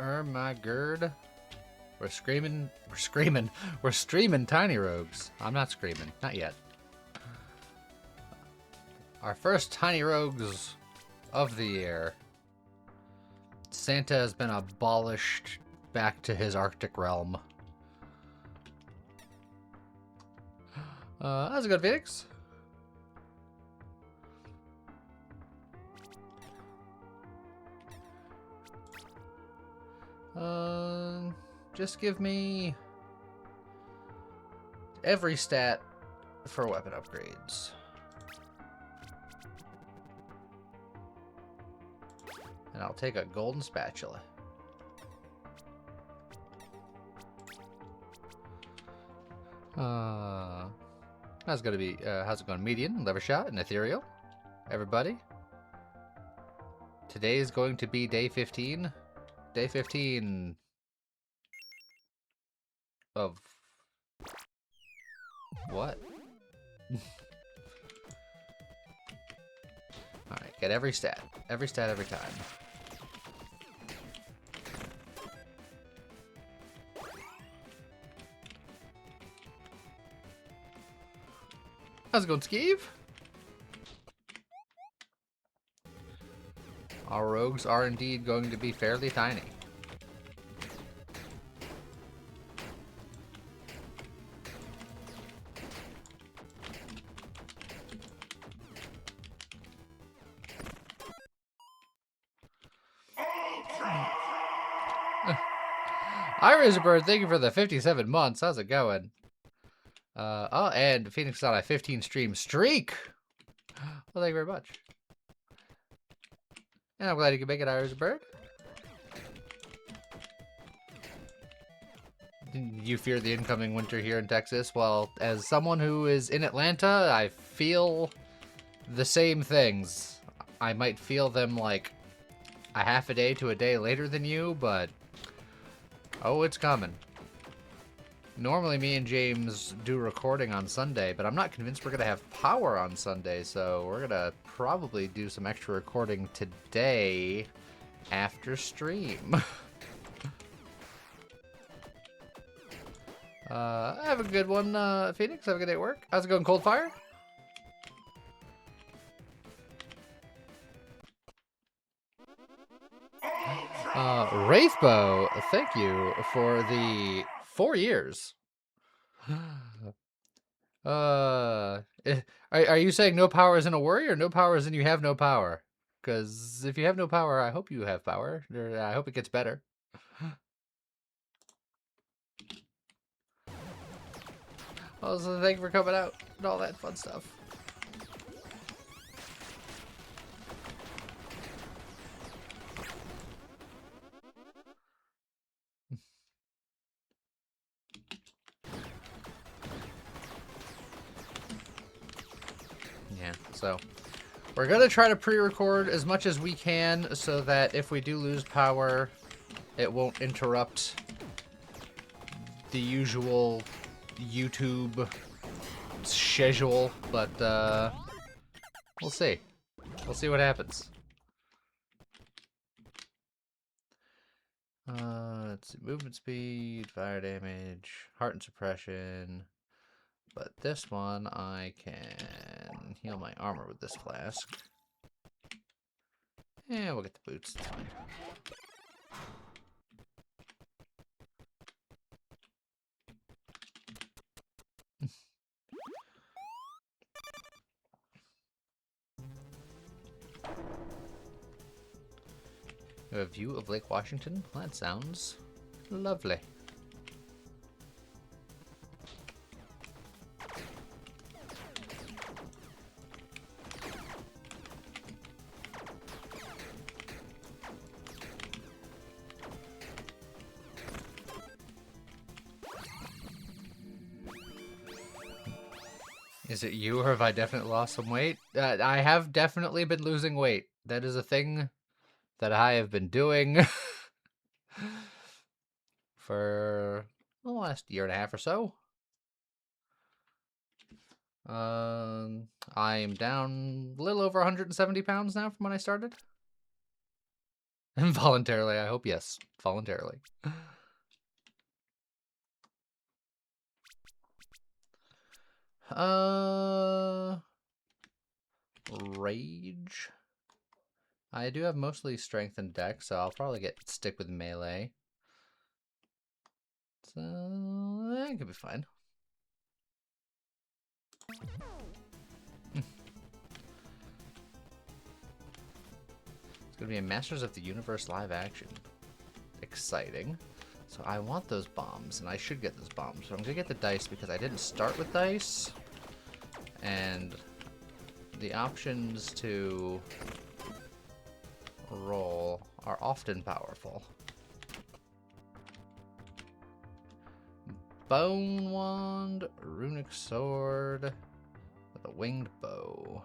my gird. We're streaming Tiny Rogues. I'm not screaming, not yet. Our first Tiny Rogues of the year. Santa has been abolished back to his Arctic realm. How's it going, Phoenix? Just give me every stat for weapon upgrades. And I'll take a golden spatula. How's it going? Median, lever shot, and ethereal. Everybody. Today is going to be day 15. Day 15 of what? Alright, get every stat. Every stat every time. How's it going, Skeeve? Our rogues are indeed going to be fairly tiny. Irisbird, thank you for the 57 months. How's it going? Oh, and Phoenix on a 15 stream streak. Well, thank you very much. And I'm glad you could make it, Irisbird. You fear the incoming winter here in Texas? Well, as someone who is in Atlanta, I feel the same things. I might feel them like a half a day to a day later than you, but oh, it's coming. Normally me and James do recording on Sunday, but I'm not convinced we're going to have power on Sunday, so we're going to probably do some extra recording today after stream. Have a good one, Phoenix. Have a good day at work. How's it going, Coldfire? Wraithbow, thank you for the 4 years. Are you saying no power isn't a worry, or no power isn't you have no power? Because if you have no power, I hope you have power. Or I hope it gets better. Also, thank you for coming out and all that fun stuff. Yeah, so we're going to try to pre-record as much as we can so that if we do lose power, it won't interrupt the usual YouTube schedule, but we'll see. We'll see what happens. Let's see. Movement speed, fire damage, heart and suppression. But this one, I can heal my armor with this flask. Yeah, we'll get the boots. It's fine. A view of Lake Washington? Well, that sounds lovely. Is it you, or have I definitely lost some weight? I have definitely been losing weight. That is a thing that I have been doing for the last year and a half or so. I am down a little over 170 pounds now from when I started. Involuntarily, I hope yes. Voluntarily. Rage. I do have mostly strength and dex, so I'll probably stick with melee. So that could be fine. It's gonna be a Masters of the Universe live action. Exciting. So I want those bombs, and I should get those bombs. So I'm gonna get the dice because I didn't start with dice, and the options to roll are often powerful. Bone wand, runic sword, with a winged bow.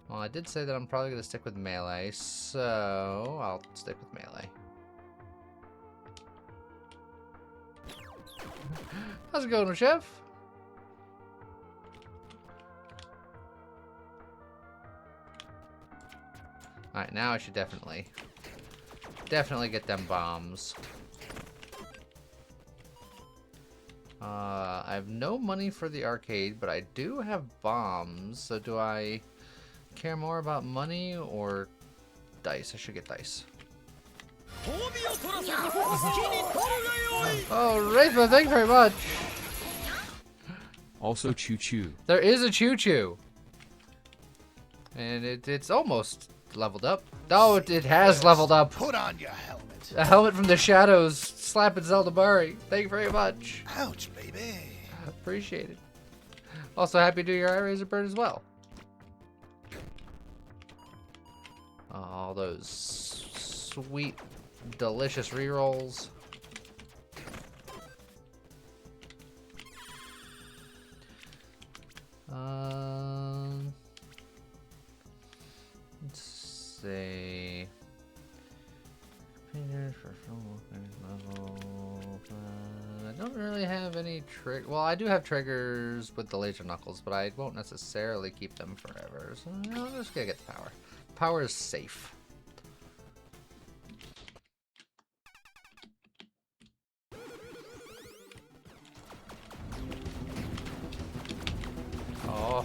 Well, I did say that I'm probably going to stick with melee, so I'll stick with melee. How's it going, Chef? Alright, now I should definitely get them bombs. I have no money for the arcade, but I do have bombs, so do I care more about money or dice? I should get dice. Oh, Rafa, thank you very much. Also Choo Choo. There is a Choo Choo. And it's almost leveled up. Oh, it has leveled up. Put on your helmet. A helmet from the shadows, slapping Zelda Bari. Thank you very much. Ouch, baby. Appreciate it. Also, happy New Year, Razorburn, as well. All those sweet, delicious rerolls. Let's see. I don't really have any trick. Well, I do have triggers with the laser knuckles, but I won't necessarily keep them forever. So I'm just gonna get the power. Power is safe. Oh.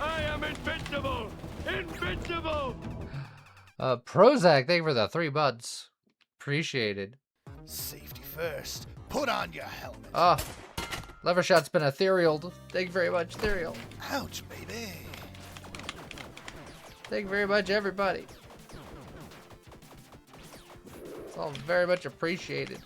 I am invincible! Invincible! Prozac, thank you for the 3 buds. Appreciated. Safety first. Put on your helmet. Oh. Lever shot's been ethereal. Thank you very much, ethereal. Ouch, baby. Thank you very much, everybody. It's all very much appreciated.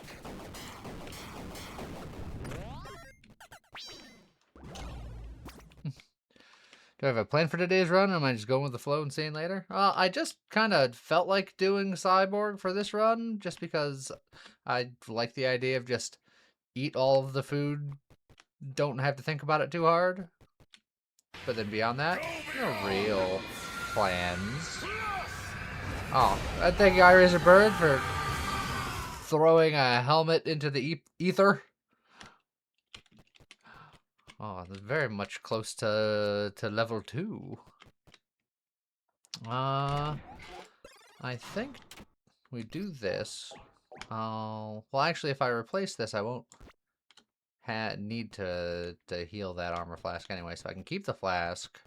Do I have a plan for today's run, or am I just going with the flow and seeing later? I just kind of felt like doing Cyborg for this run, just because I like the idea of just eat all of the food, don't have to think about it too hard. But then beyond that, no real plans. Oh, I thank you, Razorburn, for throwing a helmet into the ether. Oh, that's very much close to level 2. I think we do this. Well, actually, if I replace this, I won't need to heal that armor flask anyway, so I can keep the flask.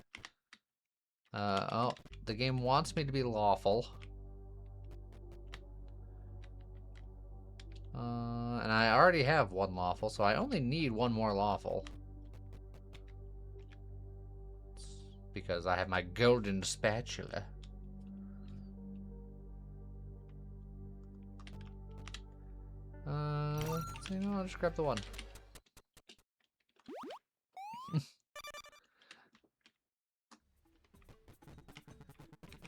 Oh, the game wants me to be lawful. And I already have 1 lawful, so I only need 1 more lawful. Because I have my golden spatula. So, you know, I'll just grab the 1.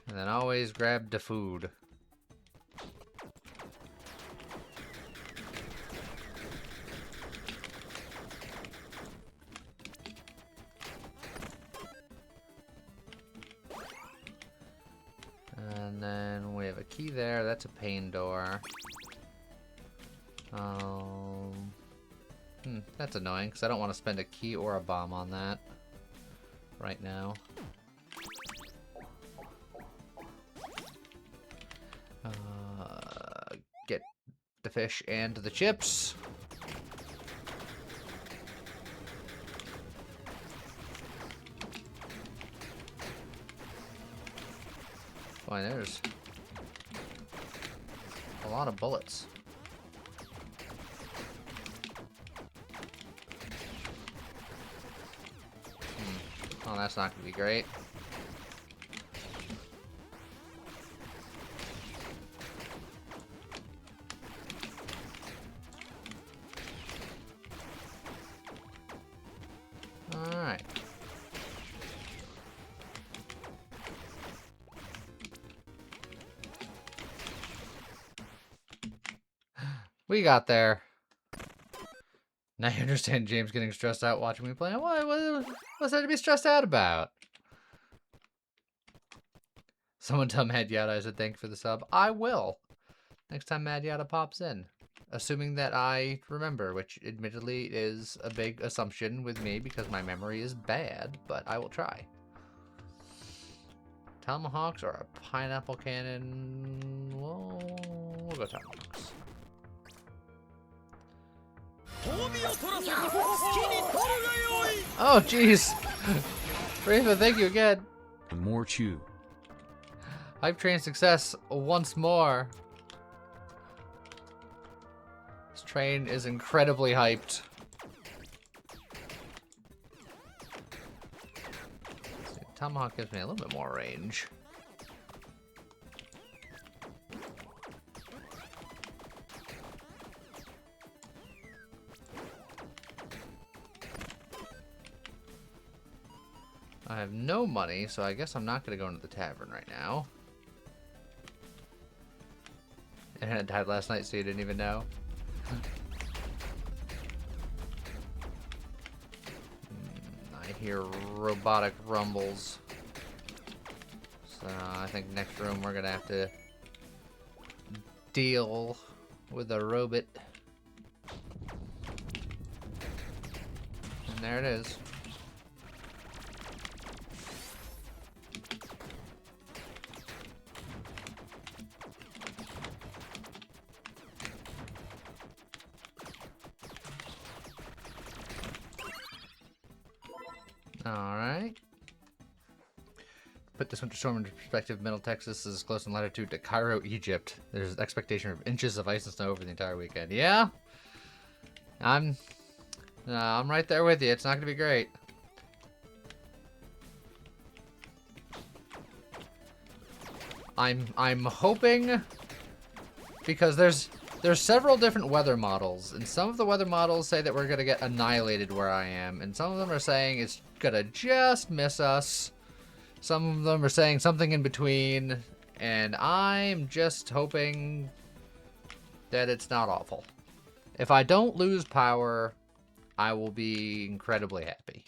And then always grab the food. And then we have a key there. That's a pain door. That's annoying because I don't want to spend a key or a bomb on that right now. fish and the chips. Boy, there's a lot of bullets. Oh, that's not gonna be great. Alright. We got there. Now you understand James getting stressed out watching me play. What's there to be stressed out about? Someone tell Mad Yada I said thank you for the sub. I will. Next time Mad Yada pops in. Assuming that I remember, which admittedly is a big assumption with me because my memory is bad, but I will try. Tomahawks or a pineapple cannon? Well, we'll go tomahawks. Oh, jeez. Rafa, thank you again. More chew. Hype train success once more. This train is incredibly hyped. Tomahawk gives me a little bit more range. I have no money, so I guess I'm not going to go into the tavern right now. And it died last night, so you didn't even know. I hear robotic rumbles. So I think next room we're going to have to deal with a robot. And there it is. Alright. Put this winter storm into perspective, Middle Texas is close in latitude to Cairo, Egypt. There's an expectation of inches of ice and snow over the entire weekend. Yeah? I'm right there with you. It's not going to be great. I'm hoping, because there's several different weather models, and some of the weather models say that we're gonna get annihilated where I am, and some of them are saying it's gonna just miss us. Some of them are saying something in between, and I'm just hoping that it's not awful. If I don't lose power, I will be incredibly happy.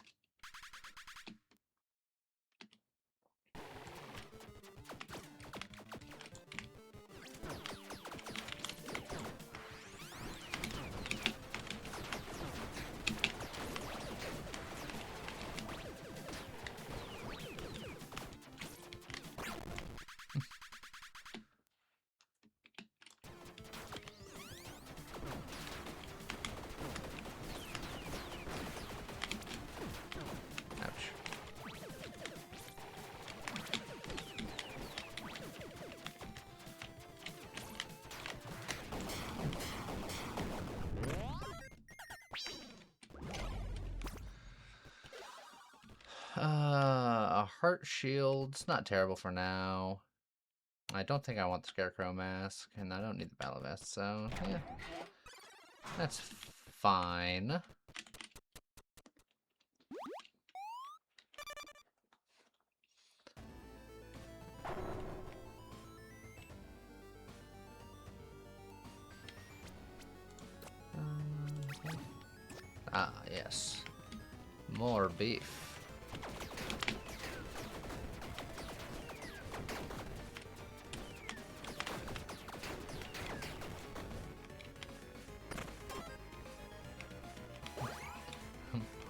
A heart shield. It's not terrible for now. I don't think I want the Scarecrow mask, and I don't need the Battle Vest, so yeah. That's fine. Ah, yes. More beef.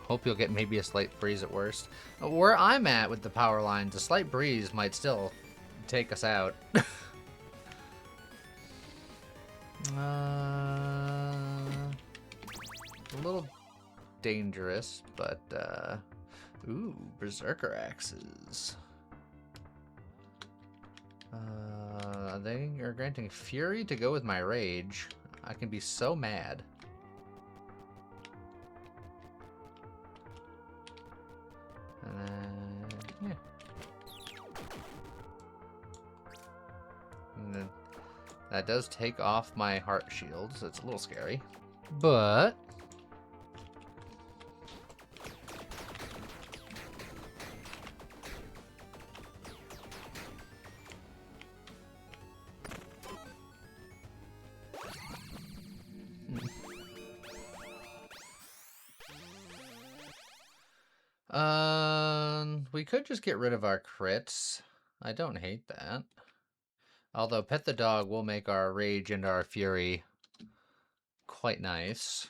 Hope you'll get maybe a slight breeze at worst. Where I'm at with the power lines, a slight breeze might still take us out. little dangerous, but, ooh, Berserker Axes. They are granting Fury to go with my Rage. I can be so mad. And then, yeah. And then that does take off my heart shield, so it's a little scary. But we could just get rid of our crits. I don't hate that. Although Pet the Dog will make our Rage and our Fury quite nice.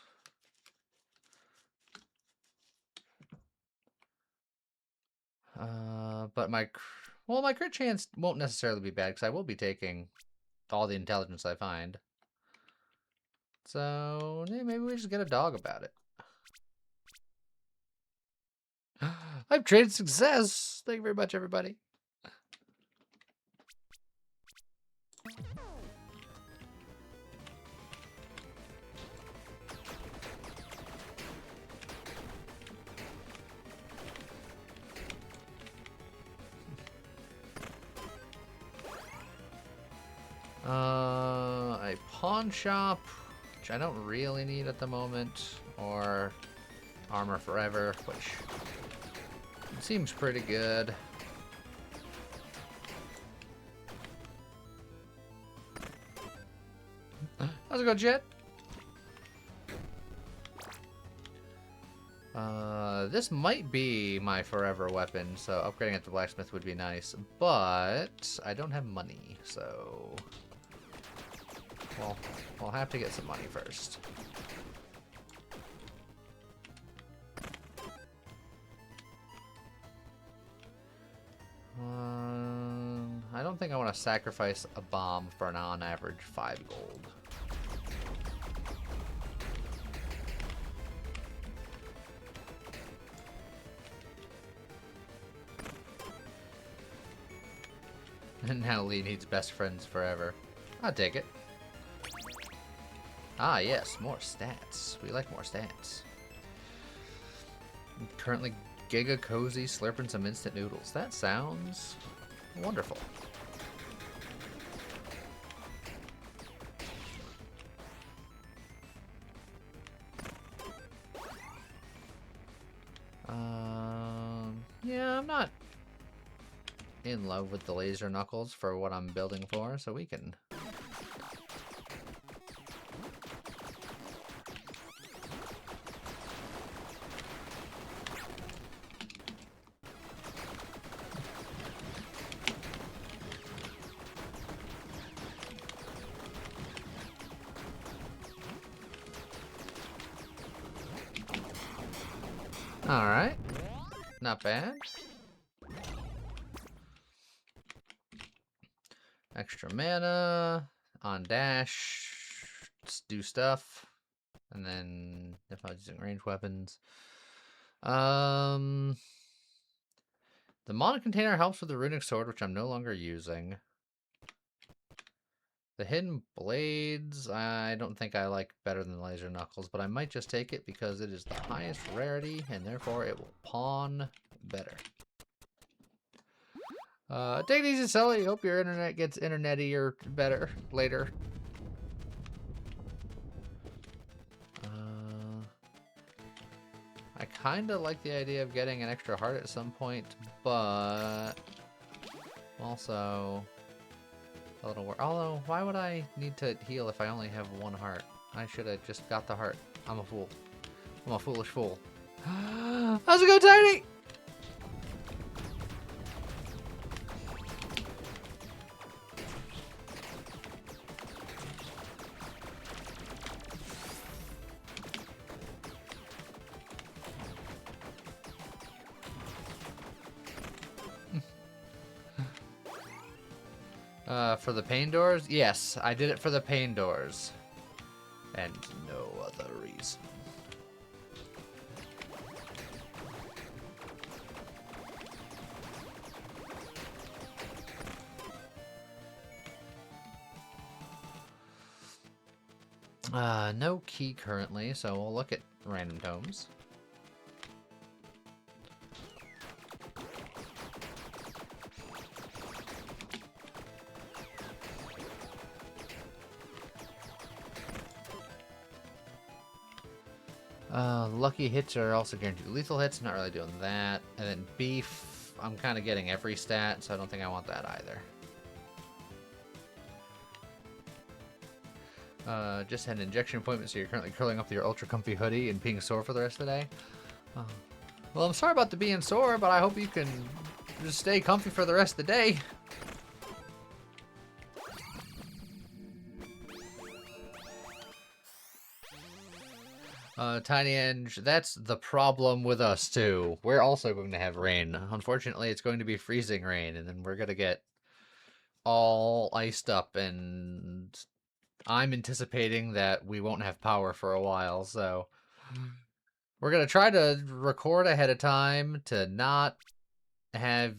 But my crit chance won't necessarily be bad because I will be taking all the intelligence I find. So yeah, maybe we just get a dog about it. I've traded success. Thank you very much, everybody. A pawn shop, which I don't really need at the moment, or Armor Forever, which seems pretty good. How's it going, Jet? This might be my forever weapon, so upgrading at the blacksmith would be nice, but I don't have money, so well, we'll have to get some money first. I don't think I want to sacrifice a bomb for an on-average 5 gold. And now Lee needs best friends forever. I'll take it. Ah, yes, more stats. We like more stats. I'm currently Giga Cozy slurping some instant noodles. That sounds wonderful. Yeah, I'm not in love with the laser knuckles for what I'm building for, so we can alright. Not bad. Extra mana on dash. Let's do stuff. And then if I was using ranged weapons. The mana container helps with the runic sword, which I'm no longer using. The hidden blades, I don't think I like better than the laser knuckles, but I might just take it because it is the highest rarity, and therefore it will pawn better. Take it easy, Sully. Hope your internet gets internetier better later. I kind of like the idea of getting an extra heart at some point, but also a little work. Although, why would I need to heal if I only have 1 heart? I should have just got the heart. I'm a fool. I'm a foolish fool. How's it go, Tiny? For the pain doors? Yes, I did it for the pain doors. And no other reason. No key currently, so we'll look at random tomes. Lucky hits are also guaranteed lethal hits, not really doing that. And then beef, I'm kind of getting every stat, so I don't think I want that either. Just had an injection appointment, so you're currently curling up your ultra comfy hoodie and being sore for the rest of the day. Well, I'm sorry about the being sore, but I hope you can just stay comfy for the rest of the day. Tiny Eng, that's the problem with us too. We're also going to have rain. Unfortunately, it's going to be freezing rain, and then we're going to get all iced up, and I'm anticipating that we won't have power for a while, so we're going to try to record ahead of time to not have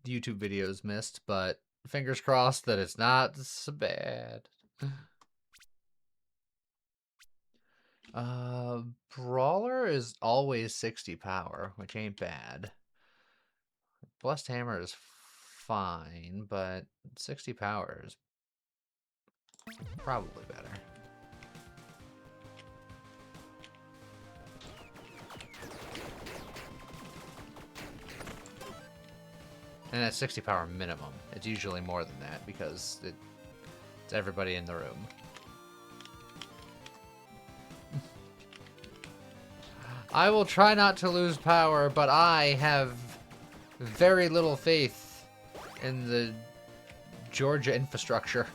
YouTube videos missed, but fingers crossed that it's not so bad. Brawler is always 60 power, which ain't bad. Blessed Hammer is fine, but 60 power is probably better. And that's 60 power minimum. It's usually more than that because it's everybody in the room. I will try not to lose power, but I have very little faith in the Georgia infrastructure.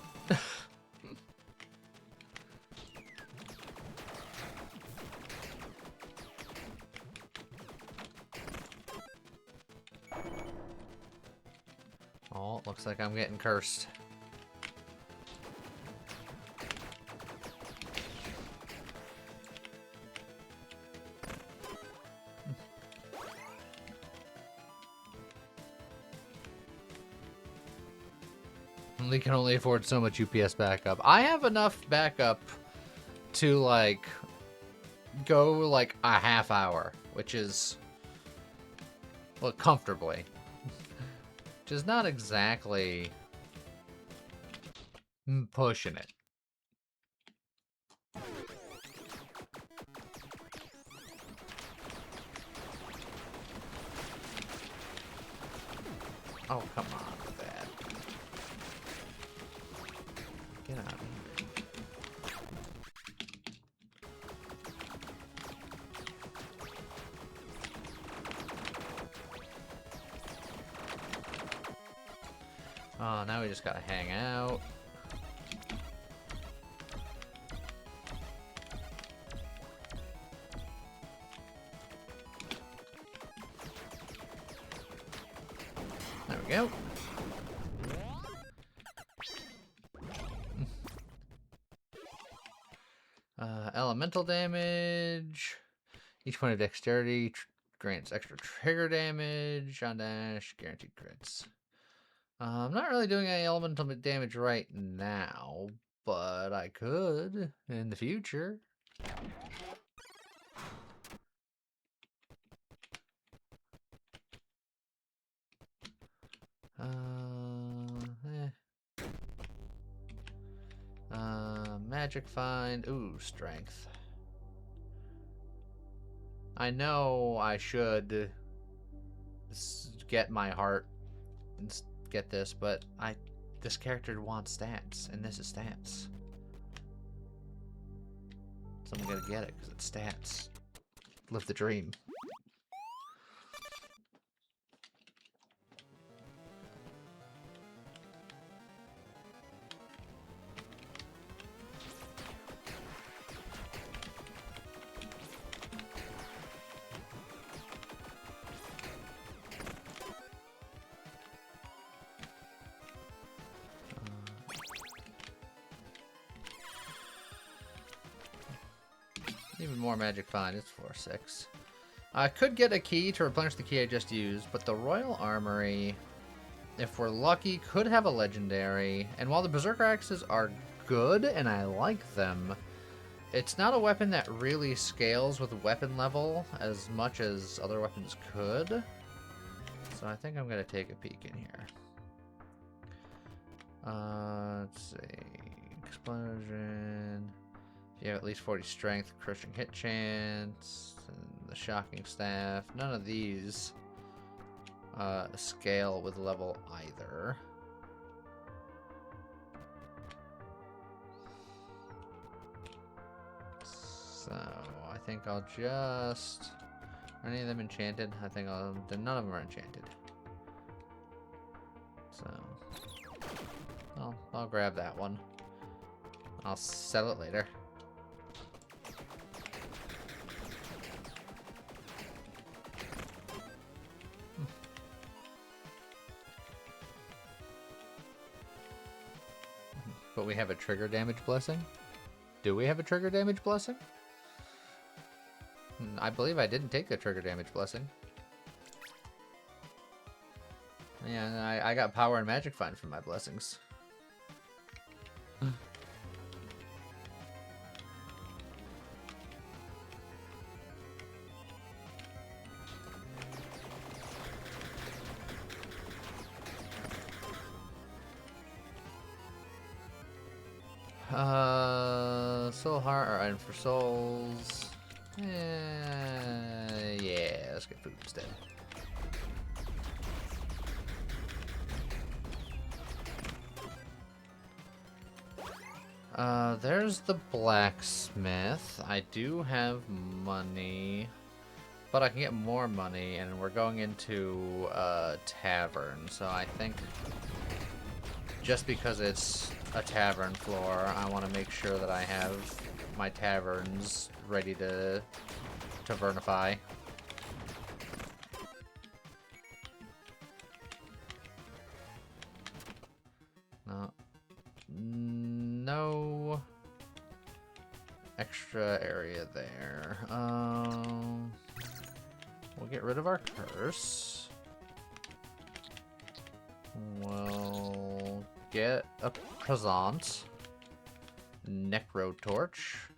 Oh, looks like I'm getting cursed. We can only afford so much UPS backup. I have enough backup to, like, go, like, a half hour, which is, well, comfortably. Which is not exactly pushing it. Oh, come on with that. Get out of here. Oh, now we just gotta hang out. There we go. Elemental damage. Each point of dexterity grants extra trigger damage. On dash, guaranteed crits. I'm not really doing any elemental damage right now, but I could in the future. Magic find. Ooh, strength. I know I should get my heart and get this, but this character wants stats, and this is stats. So I'm gonna get it because it's stats. Live the dream. Even more magic find. It's 4/6. I could get a key to replenish the key I just used, but the Royal Armory, if we're lucky, could have a legendary. And while the Berserker Axes are good and I like them, It's not a weapon that really scales with weapon level as much as other weapons could. So I think I'm going to take a peek in here. Let's see. Explosion. If you have at least 40 strength, crushing hit chance, and the shocking staff. None of these scale with level either. So I think I'll just... Are any of them enchanted? I think none of them are enchanted. So I'll grab that one. I'll sell it later. But we have a trigger damage blessing? Do we have a trigger damage blessing? I believe I didn't take the trigger damage blessing. Yeah, I got power and magic find from my blessings. Soul heart or item for souls. Yeah, let's get food instead. There's the blacksmith. I do have money, but I can get more money, and we're going into a tavern, so I think just because it's a tavern floor, I want to make sure that I have my taverns ready to tavernify. No extra area there. We'll get rid of our curse. We'll get a present. Necro torch.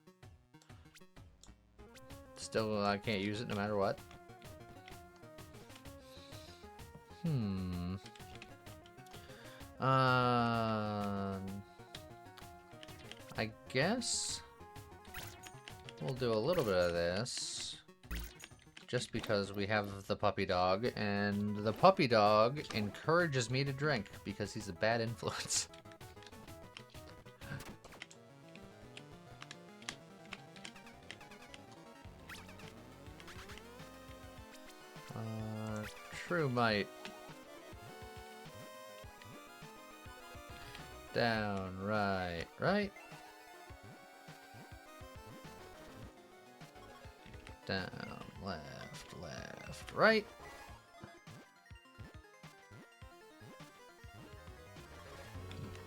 Still, I can't use it no matter what. I guess we'll do a little bit of this just because we have the puppy dog, and the puppy dog encourages me to drink because he's a bad influence. True might. Down, right, right. Down, left, left, right.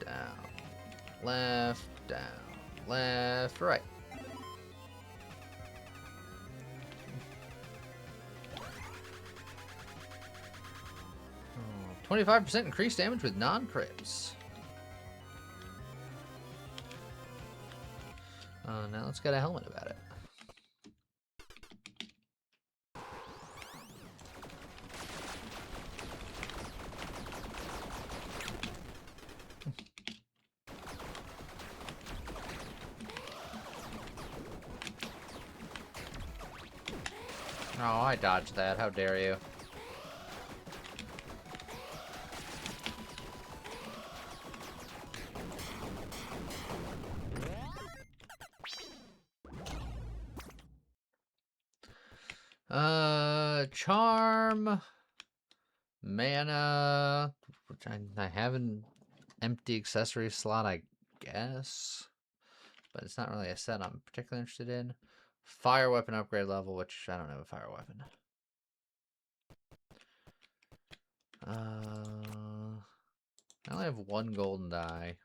Down, left, right. 25% increased damage with non-crits. Now let's get a helmet about it. Oh, I dodged that. How dare you? Charm, mana, which I have an empty accessory slot, I guess, but it's not really a set I'm particularly interested in. Fire weapon upgrade level, which I don't have a fire weapon. I only have one golden die,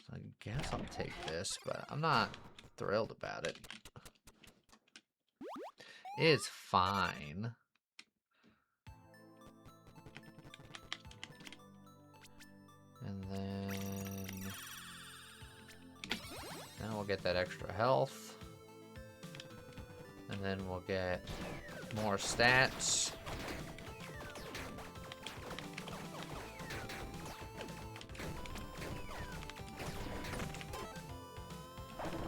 so I guess I'll take this, but I'm not thrilled about it. It's fine. And then we'll get that extra health. And then we'll get more stats.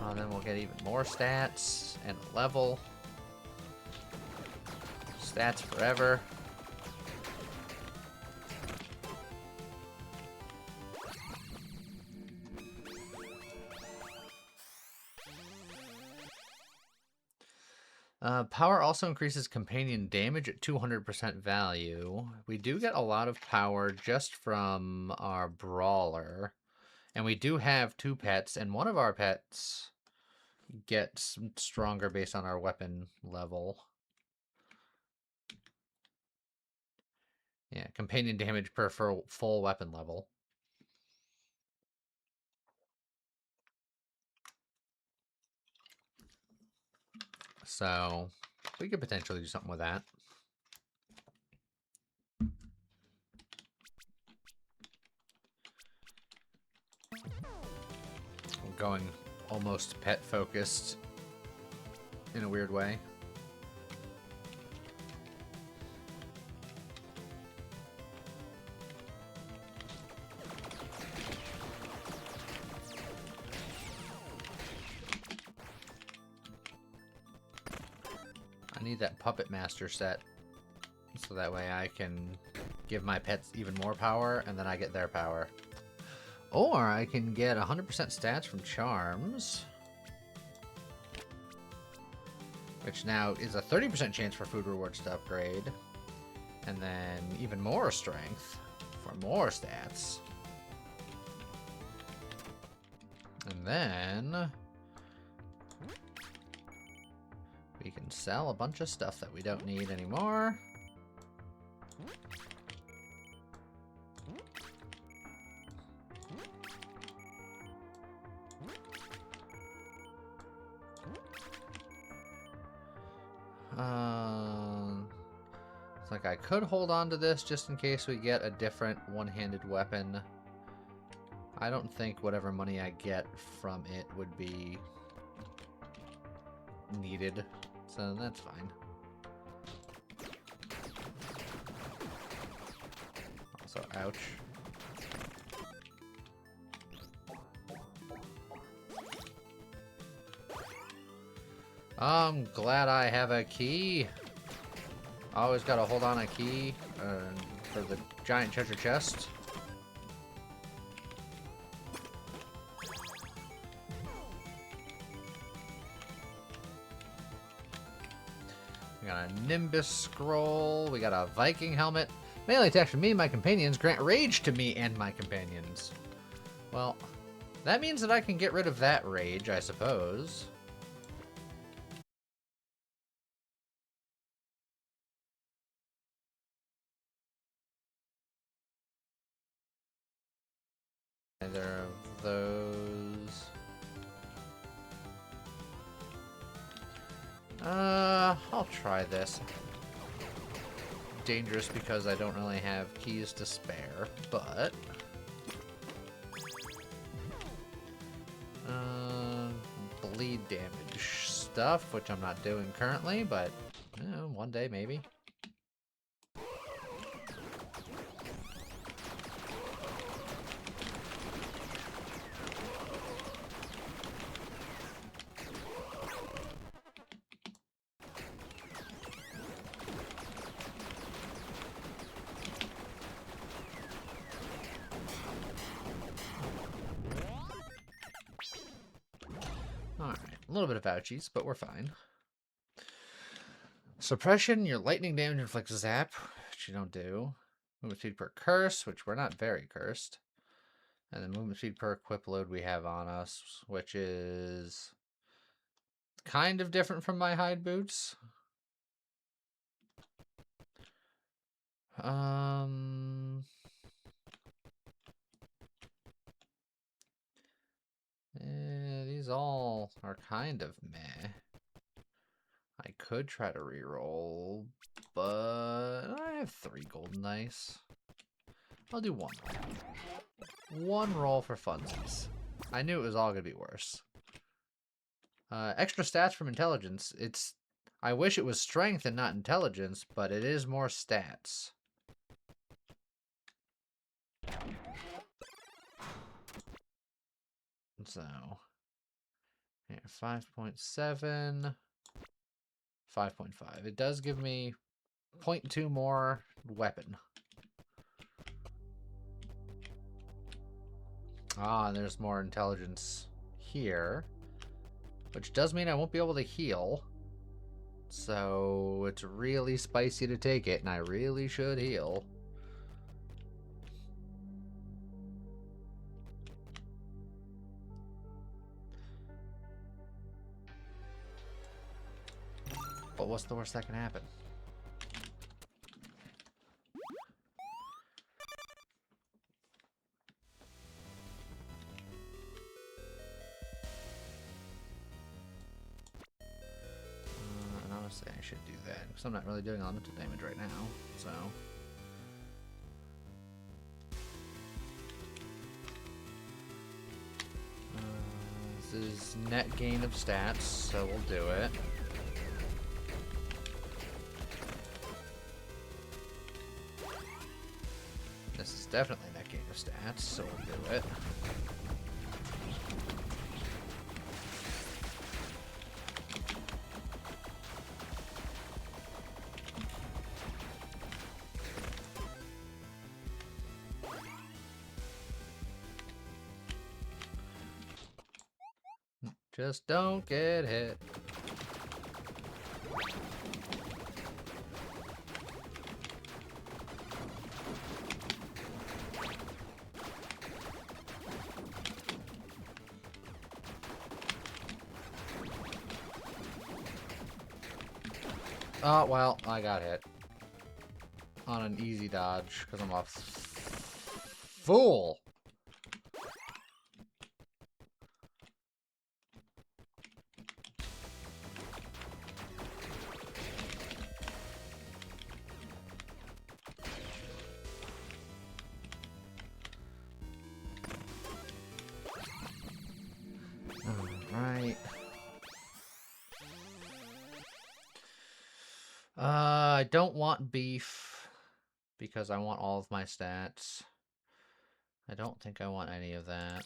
And then we'll get even more stats and a level. Stats forever. Power also increases companion damage at 200% value. We do get a lot of power just from our brawler. And we do have 2 pets, and one of our pets gets stronger based on our weapon level. Yeah, companion damage per full weapon level. So, we could potentially do something with that. I'm going almost pet focused in a weird way. I need that Puppet Master set, so that way I can give my pets even more power, and then I get their power. Or I can get 100% stats from Charms, which now is a 30% chance for food rewards to upgrade, and then even more strength for more stats. And then we can sell a bunch of stuff that we don't need anymore. It's like I could hold on to this just in case we get a different one-handed weapon. I don't think whatever money I get from it would be needed, so that's fine. Also, ouch. I'm glad I have a key. Always gotta hold on a key for the giant treasure chest. We got a Nimbus scroll. We got a Viking helmet. Melee attacks from me and my companions grant rage to me and my companions. Well, that means that I can get rid of that rage, I suppose. Either of those. I'll try this. Dangerous because I don't really have keys to spare, but bleed damage stuff, which I'm not doing currently, but one day maybe. Alright, a little bit of ouchies, but we're fine. Suppression, your lightning damage inflicts zap, which you don't do. Movement speed per curse, which we're not very cursed. And then movement speed per equip load we have on us, which is kind of different from my hide boots. These all are kind of meh. I could try to reroll, but I have 3 golden dice. I'll do one. One roll for funsies. I knew it was all gonna be worse. Extra stats from intelligence. I wish it was strength and not intelligence, but it is more stats. So, here, 5.7, 5.5. It does give me 0.2 more weapon. Ah, and there's more intelligence here, which does mean I won't be able to heal. So it's really spicy to take it, and I really should heal. But what's the worst that can happen? And honestly, I should do that, because I'm not really doing elemental damage right now, so... This is net gain of stats, so we'll do it. This is definitely net gain of stats, so we'll do it. Just don't get hit. Oh, well, I got hit. On an easy dodge, because I'm a fool. Alright. I don't want beef because I want all of my stats. I don't think I want any of that.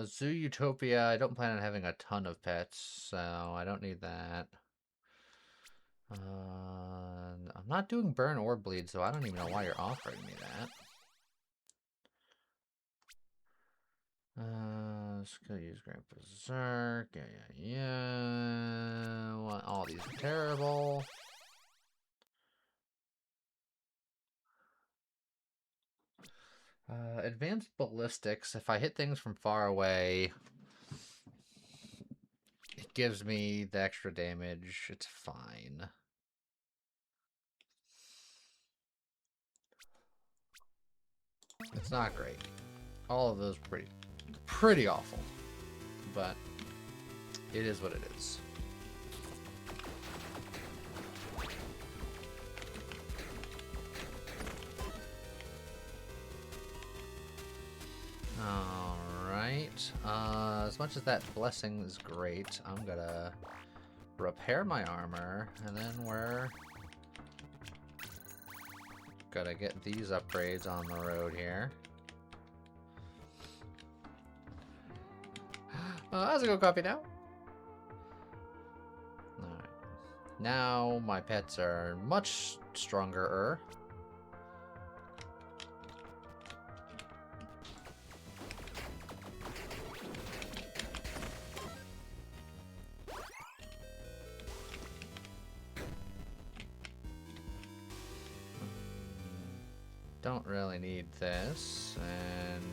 Zoo Utopia, I don't plan on having a ton of pets, so I don't need that. I'm not doing burn or bleed, so I don't even know why you're offering me that. Skill use Grand Berserk. Yeah. Well, all these are terrible. Advanced ballistics. If I hit things from far away, it gives me the extra damage. It's fine. It's not great. All of those pretty awful. But it is what it is. Alright. As much as that blessing is great, I'm gonna repair my armor, and then we're gonna get these upgrades on the road here. How's it go, copy now? Alright. Now my pets are much stronger. Don't really need this, and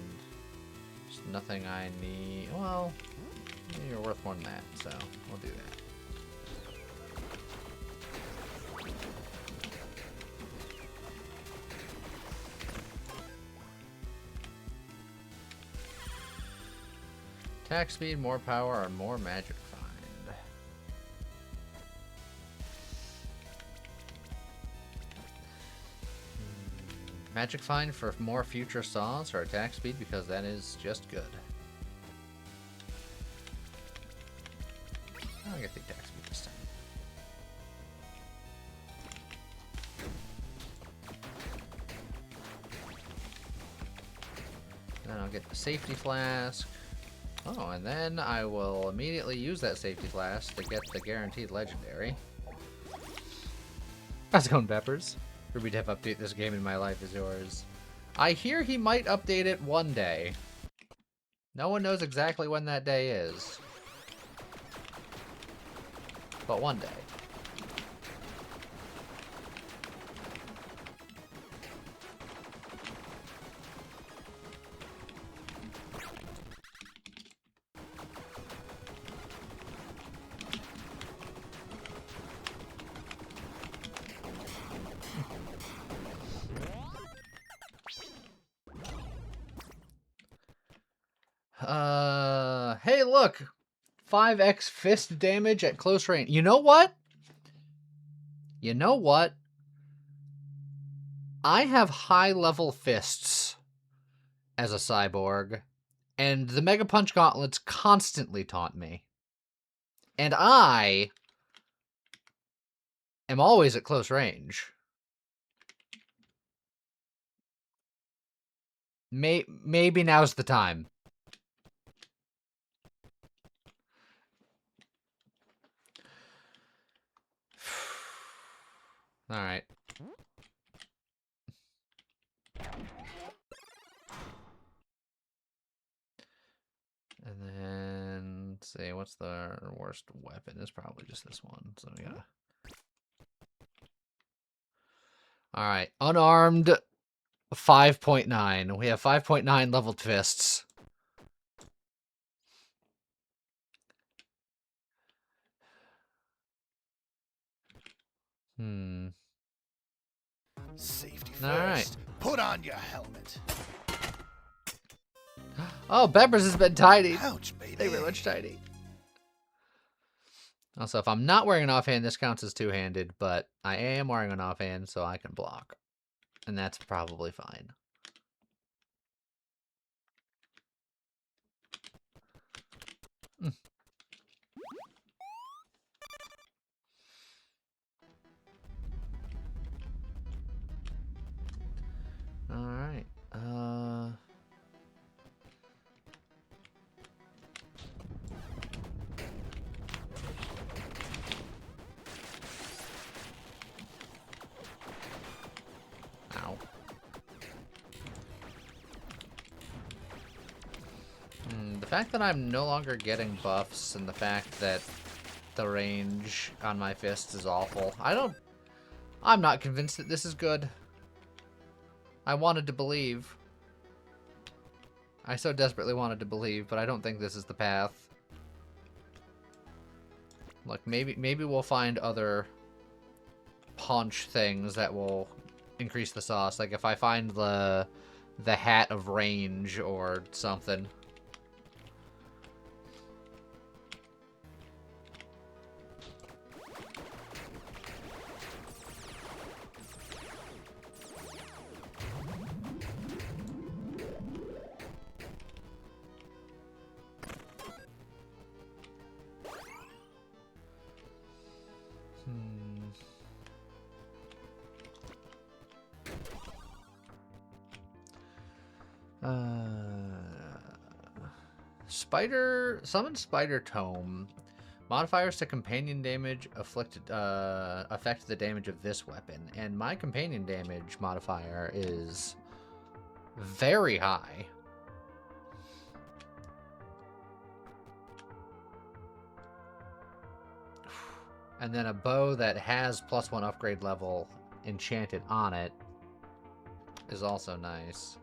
there's nothing I need. Well, you're worth more than that, so we'll do that. Attack speed, more power, or more magic find. Magic Find for more future saws or attack speed, because that is just good. I'll get the attack speed this time. Then I'll get the safety flask. Oh, and then I will immediately use that safety flask to get the guaranteed legendary. How's it going, Peppers? Ruby Dev update this game and my life is yours. I hear he might update it one day. No one knows exactly when that day is. But one day. Hey, look! 5x fist damage at close range. You know what? You know what? I have high-level fists as a cyborg, and the Mega Punch gauntlets constantly taunt me. And I am always at close range. Maybe now's the time. Alright. And then, let's see, what's the worst weapon? It's probably just this one. So we gotta... Alright, unarmed 5.9. We have 5.9 leveled fists. Safety first. All right. Put on your helmet. Oh, Peppers has been tidy. Ouch, baby. Thank you very much, tidy. Also, if I'm not wearing an offhand, this counts as two-handed, but I am wearing an offhand, so I can block. And that's probably fine. Alright. Ow. The fact that I'm no longer getting buffs and the fact that the range on my fist is awful. I'm not convinced that this is good. I wanted to believe. I so desperately wanted to believe, but I don't think this is the path. Look, maybe we'll find other punch things that will increase the sauce. Like if I find the hat of range or something. Summon Spider Tome. Modifiers to companion damage affect the damage of this weapon. And my companion damage modifier is very high. And then a bow that has +1 upgrade level enchanted on it is also nice.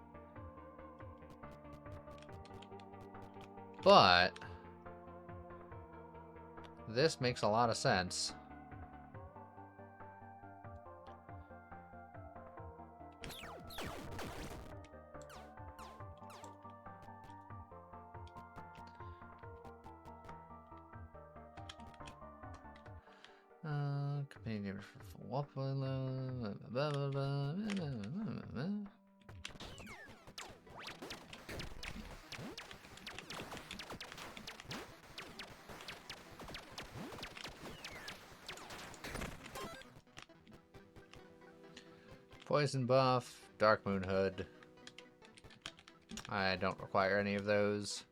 But this makes a lot of sense. Companion damage for full weapon. Poison buff, Dark Moon Hood. I don't require any of those.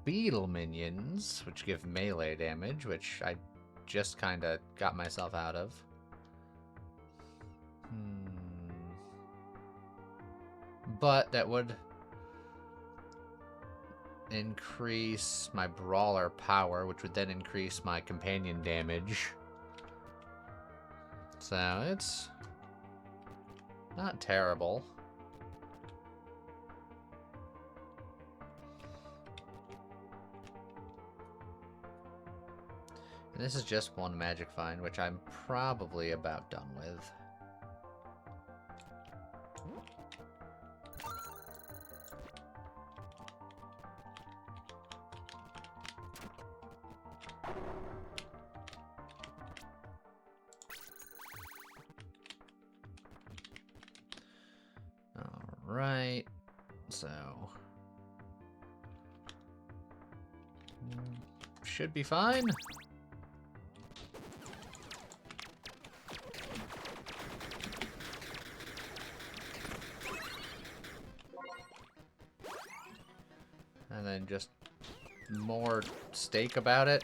Beetle minions, which give melee damage, which I just kind of got myself out of. But that would increase my brawler power, which would then increase my companion damage. So it's not terrible. And this is just one magic find, which I'm probably about done with. Alright, so should be fine. And then just more steak about it.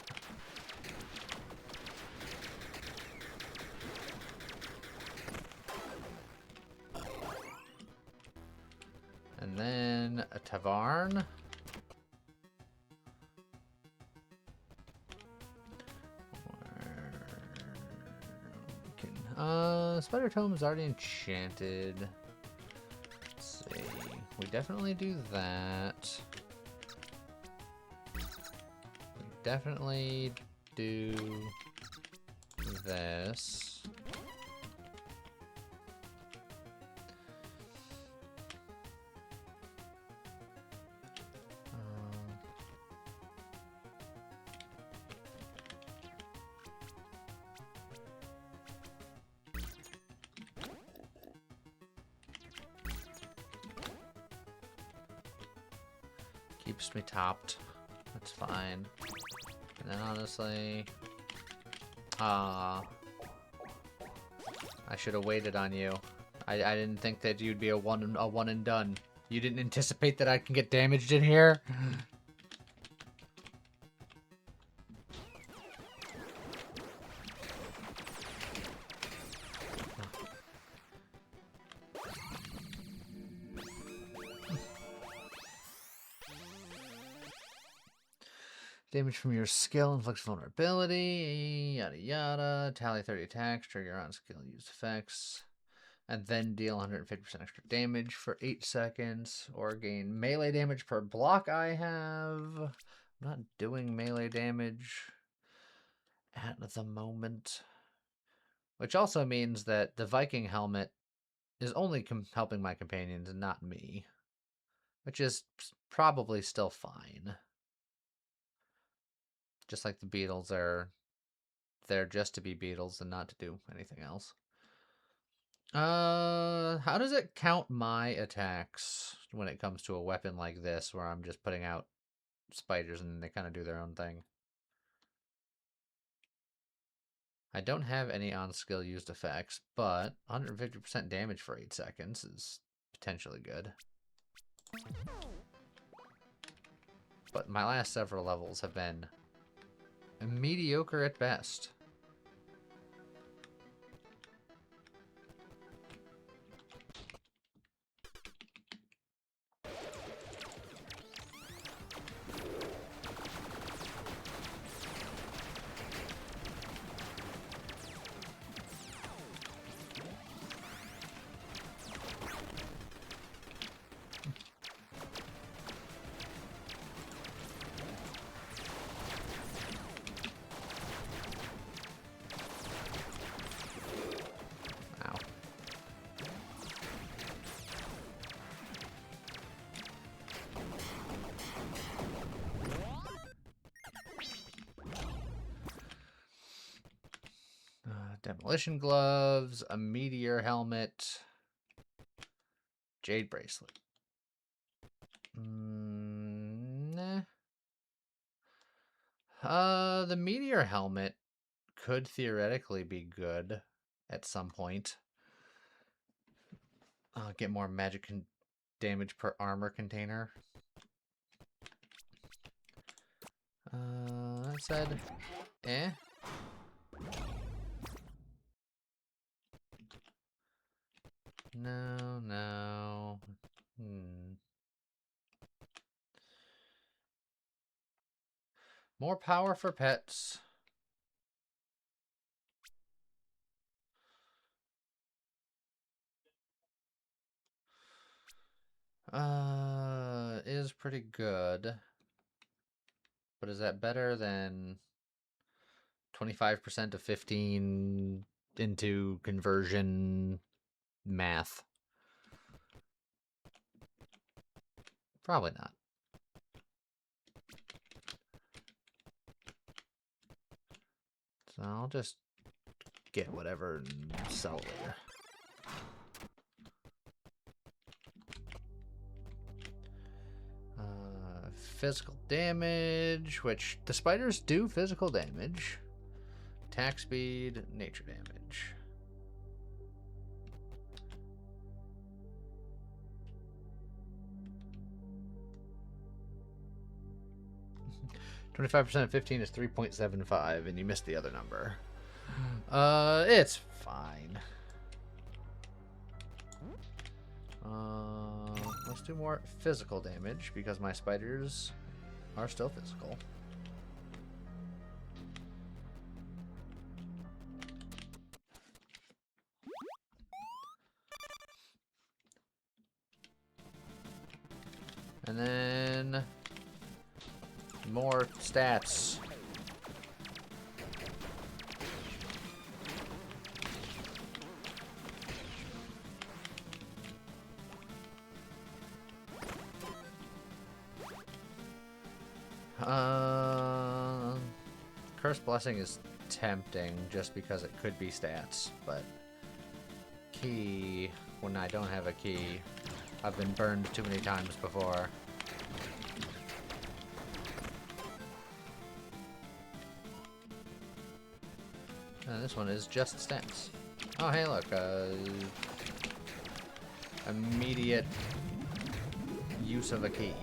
And then a Tavern. Spider Tome is already enchanted. Let's see. We definitely do that. We definitely do this. Keeps me topped. That's fine. And then honestly... I should have waited on you. I didn't think that you'd be a one and done. You didn't anticipate that I can get damaged in here? Damage from your skill inflicts vulnerability, yada yada. Tally 30 attacks, trigger on skill used effects, and then deal 150% extra damage for 8 seconds, or gain melee damage per block I have. I'm not doing melee damage at the moment. Which also means that the Viking helmet is only helping my companions and not me. Which is probably still fine. Just like the beetles are there just to be beetles and not to do anything else. How does it count my attacks when it comes to a weapon like this, where I'm just putting out spiders and they kind of do their own thing? I don't have any on-skill used effects, but 150% damage for 8 seconds is potentially good. But my last several levels have been mediocre at best. Demolition gloves, a meteor helmet, jade bracelet. Nah. The meteor helmet could theoretically be good at some point. Get more magic damage per armor container. That said, eh. No, no. More power for pets. Is pretty good. But is that better than 25% of 15 into conversion math? Probably not. So I'll just get whatever and sell later. Physical damage, which the spiders do physical damage. Attack speed, nature damage. 25% of 15 is 3.75, and you missed the other number. It's fine. Let's do more physical damage, because my spiders are still physical. And then more stats. Cursed Blessing is tempting just because it could be stats, but key, when I don't have a key, I've been burned too many times before. This one is just stats. Oh, hey, look. Immediate use of a key.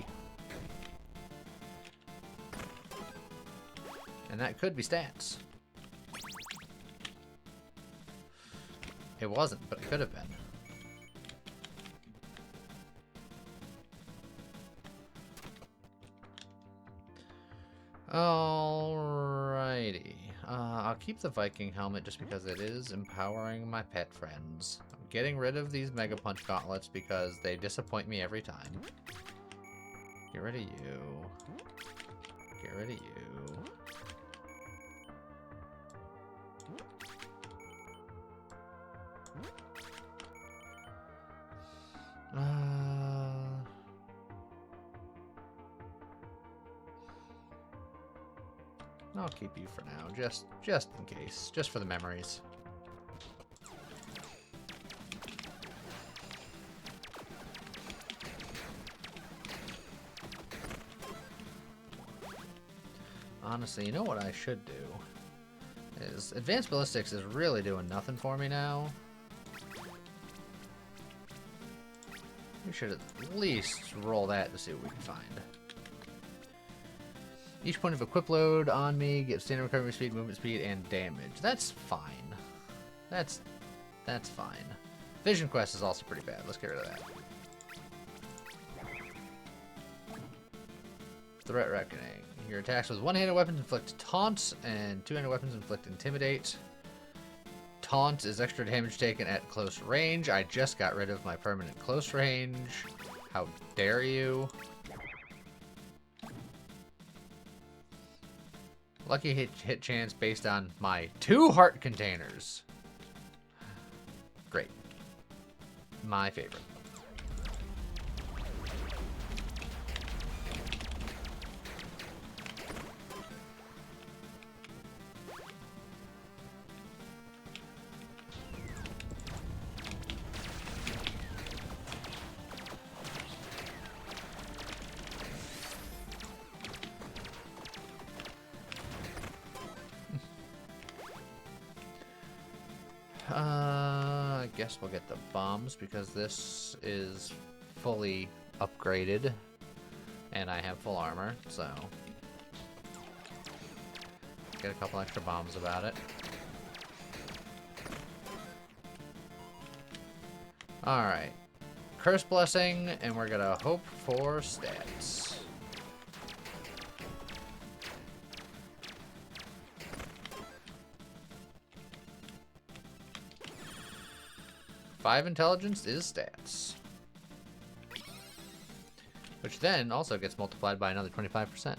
And that could be stats. It wasn't, but it could have been. Alrighty. I'll keep the Viking helmet just because it is empowering my pet friends. I'm getting rid of these Mega Punch gauntlets because they disappoint me every time. Get rid of you. Get rid of you. I'll keep you for now, just in case, just for the memories. Honestly, you know what I should do? Is Advanced Ballistics is really doing nothing for me now. We should at least roll that to see what we can find. Each point of equip load on me gives standard recovery speed, movement speed, and damage. That's fine. That's fine. Vision Quest is also pretty bad. Let's get rid of that. Threat Reckoning. Your attacks with one-handed weapons inflict taunt, and two-handed weapons inflict intimidate. Taunt is extra damage taken at close range. I just got rid of my permanent close range. How dare you? Lucky hit chance based on my 2 heart containers. Great. My favorite. I guess we'll get the bombs because this is fully upgraded and I have full armor, so get a couple extra bombs about it. Alright. Curse Blessing, and we're gonna hope for stats. Five intelligence is stats. Which then also gets multiplied by another 25%.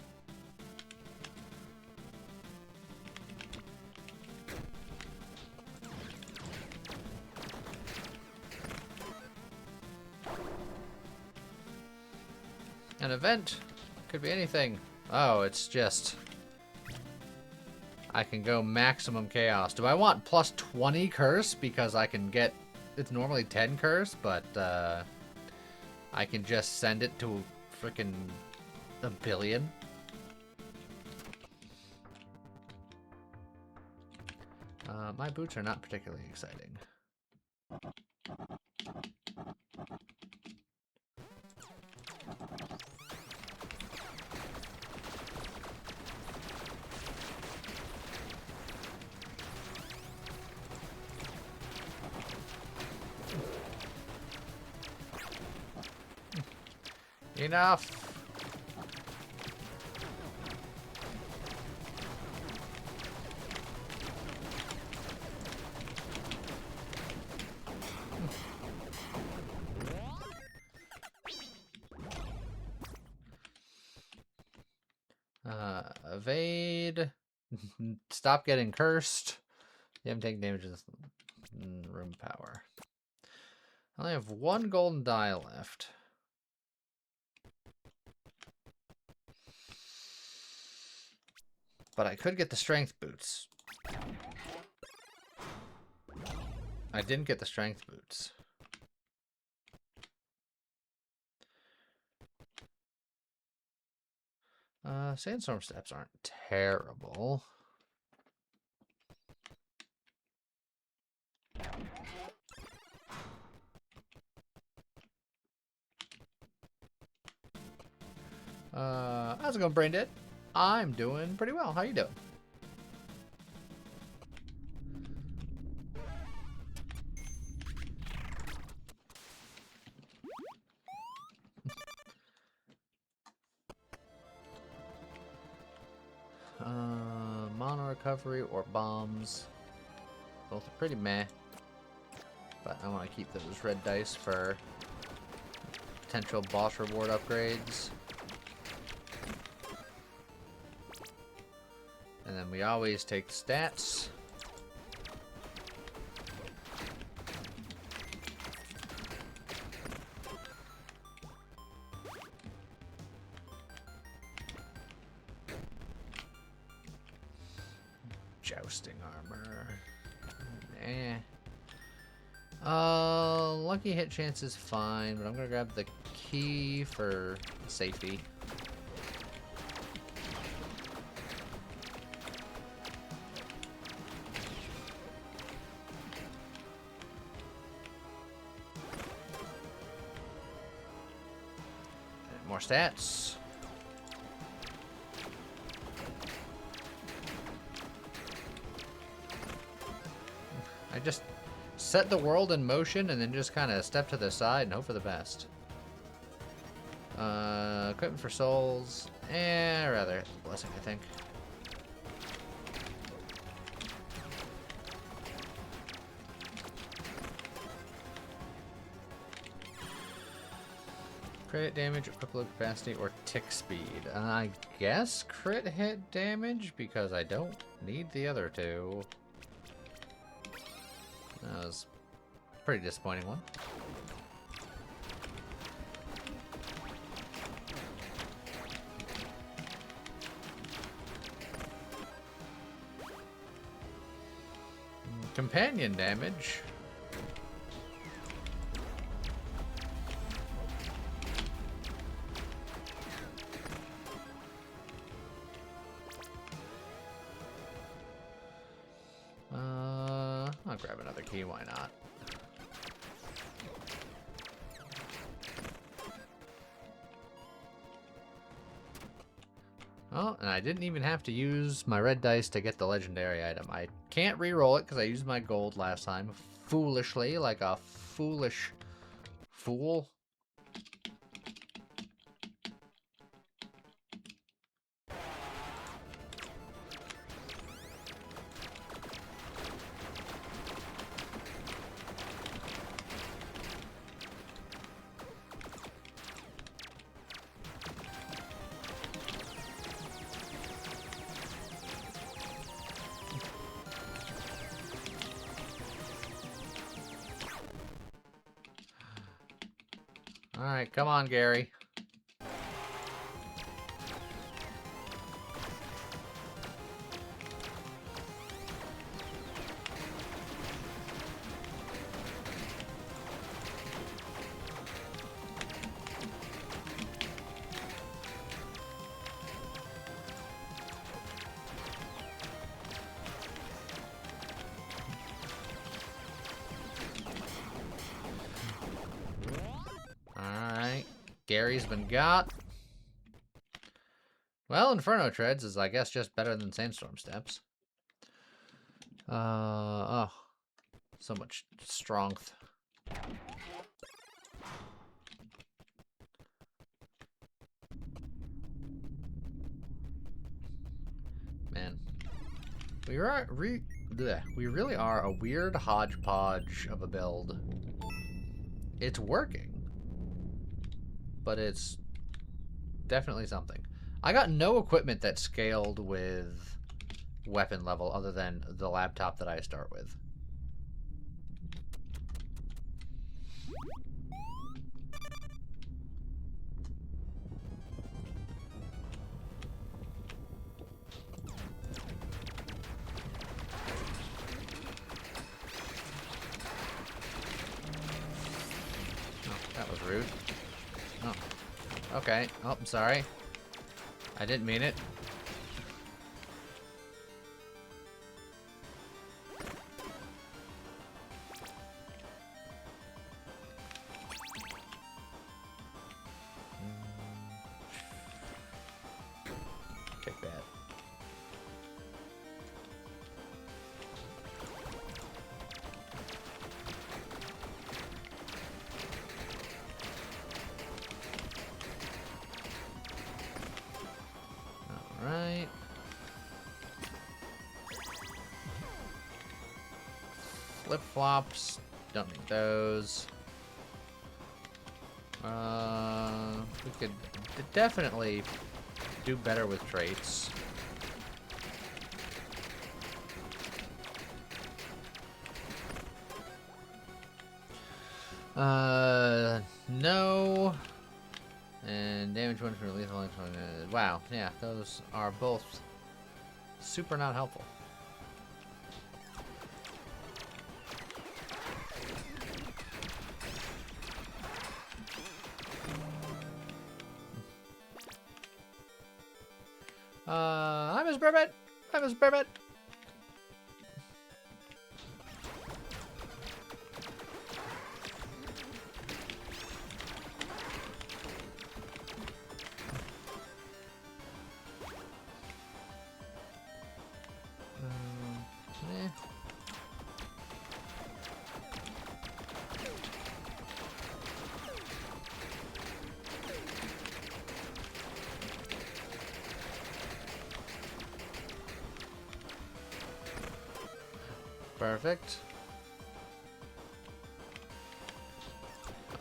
An event could be anything. Oh, it's just I can go maximum chaos. Do I want plus 20 curse because I can get, it's normally 10 curse, but I can just send it to freaking a billion. My boots are not particularly exciting. Enough. Evade. Stop getting cursed. You haven't taken damage in room power. I only have one golden die left. But I could get the strength boots. I didn't get the strength boots. Sandstorm steps aren't terrible. How's it going, Brain Dead? I'm doing pretty well. How you doing? Mono recovery or bombs. Both are pretty meh. But I want to keep those red dice for potential boss reward upgrades. And then we always take the stats. Jousting armor. Lucky hit chance is fine, but I'm gonna grab the key for safety. More stats. I just set the world in motion and then just kind of step to the side and hope for the best. Equipment for souls. Rather blessing, I think. Crit damage, equivalent capacity, or tick speed. I guess crit hit damage because I don't need the other two. That was a pretty disappointing one. Companion damage. I'll grab another key, why not? Oh, and I didn't even have to use my red dice to get the legendary item. I can't re-roll it because I used my gold last time foolishly, like a foolish fool. Alright, come on, Gary. Gary's been got. Well, Inferno Treads is, I guess, just better than Sandstorm Steps. Oh. So much strength. Man. We really are a weird hodgepodge of a build. It's working. But it's definitely something. I got no equipment that scaled with weapon level other than the laptop that I start with. Oh, that was rude. Oh, okay. Oh, I'm sorry. I didn't mean it. Take that. Right. Flip-flops. Don't need those. We could definitely do better with traits. No. And damage one for lethal. Wow, yeah, those are both super not helpful. Hi, Miss Burbot. Hi, Miss Burbot. Perfect.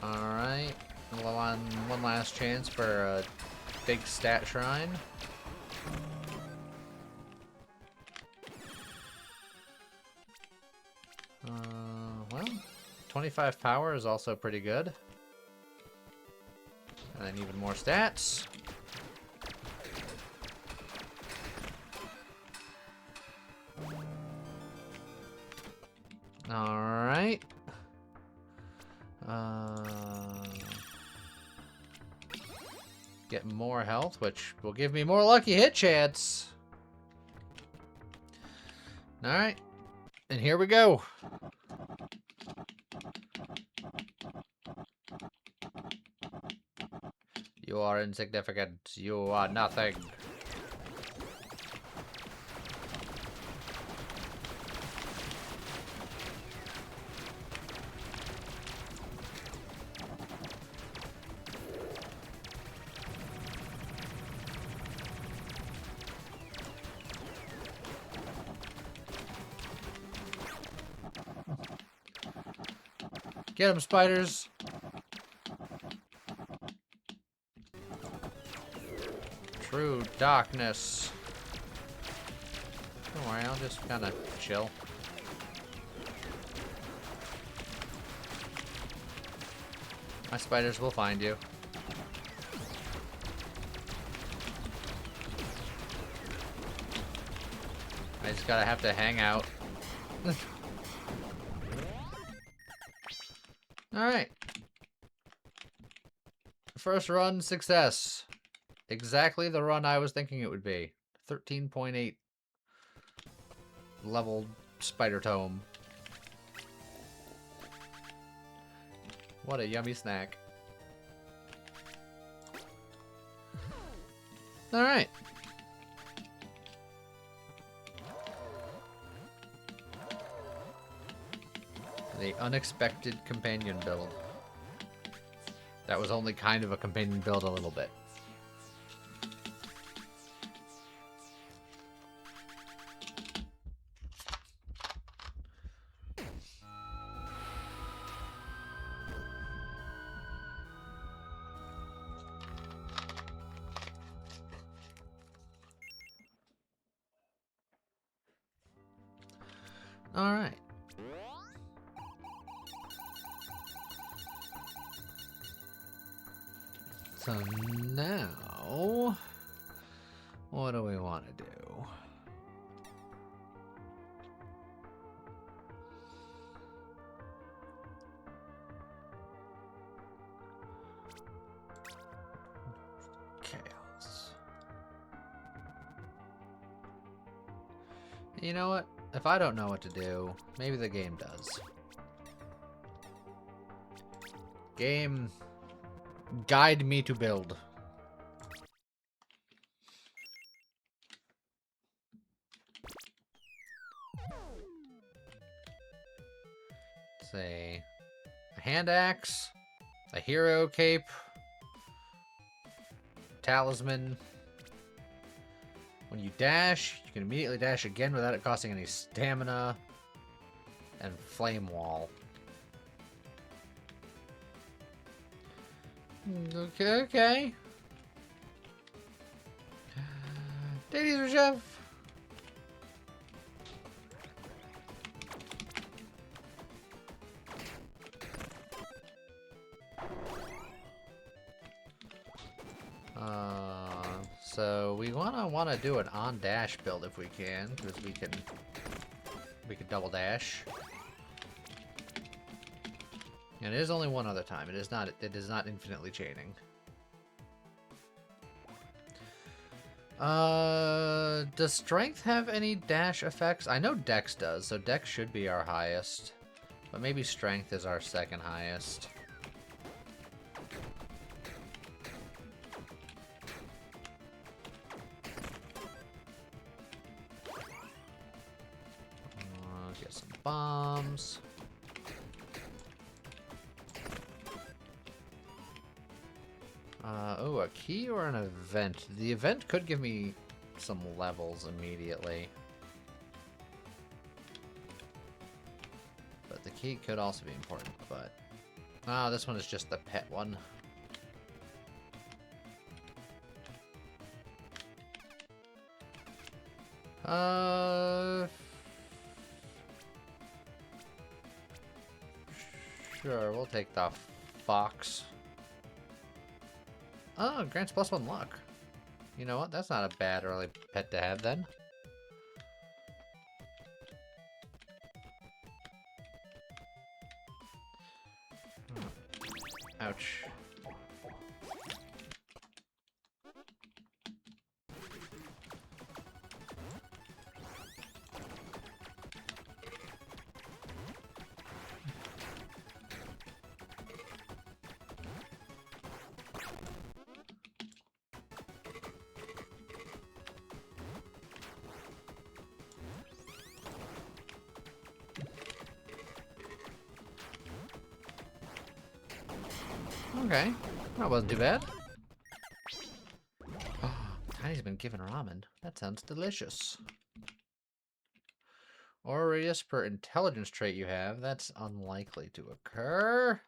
Alright. One last chance for a big stat shrine. Well, 25 power is also pretty good. And then even more stats. Alright. Get more health, which will give me more lucky hit chance. Alright. And here we go. You are insignificant. You are nothing. Get them, spiders! True darkness. Don't worry, I'll just kind of chill. My spiders will find you. I just gotta have to hang out. Alright. First run success. Exactly the run I was thinking it would be. 13.8 level spider tome. What a yummy snack. Alright. The unexpected companion build. That was only kind of a companion build a little bit. All right. So now, what do we want to do? Chaos. You know what? If I don't know what to do, maybe the game does. Game, guide me to build. Say, a hand axe, a hero cape, talisman. When you dash, you can immediately dash again without it costing any stamina. And flame wall. Okay, okay. Ladies and chef. So we wanna do an on dash build if we can, because we can double dash. And it is only one other time. It is not infinitely chaining. Does strength have any dash effects? I know dex does, so dex should be our highest. But maybe strength is our second highest. Get some bombs. Oh, a key or an event? The event could give me some levels immediately. But the key could also be important, but... Ah, this one is just the pet one. Sure, we'll take the fox. Oh, grants +1 luck. You know what? That's not a bad early pet to have then. Ouch. Okay, that wasn't too bad. Tiny's been given ramen. That sounds delicious. Or radius per intelligence trait you have. That's unlikely to occur.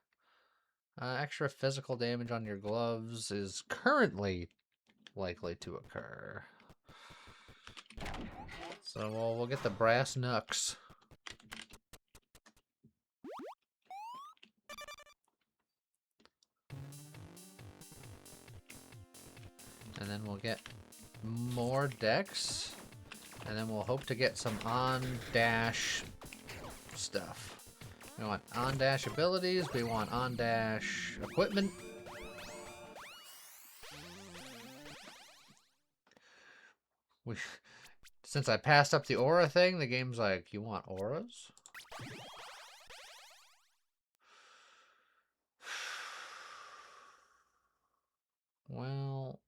Extra physical damage on your gloves is currently likely to occur. So we'll get the brass knucks. And then we'll get more dex. And then we'll hope to get some on-dash stuff. We want on-dash abilities. We want on-dash equipment. Since I passed up the aura thing, the game's like, you want auras? Well,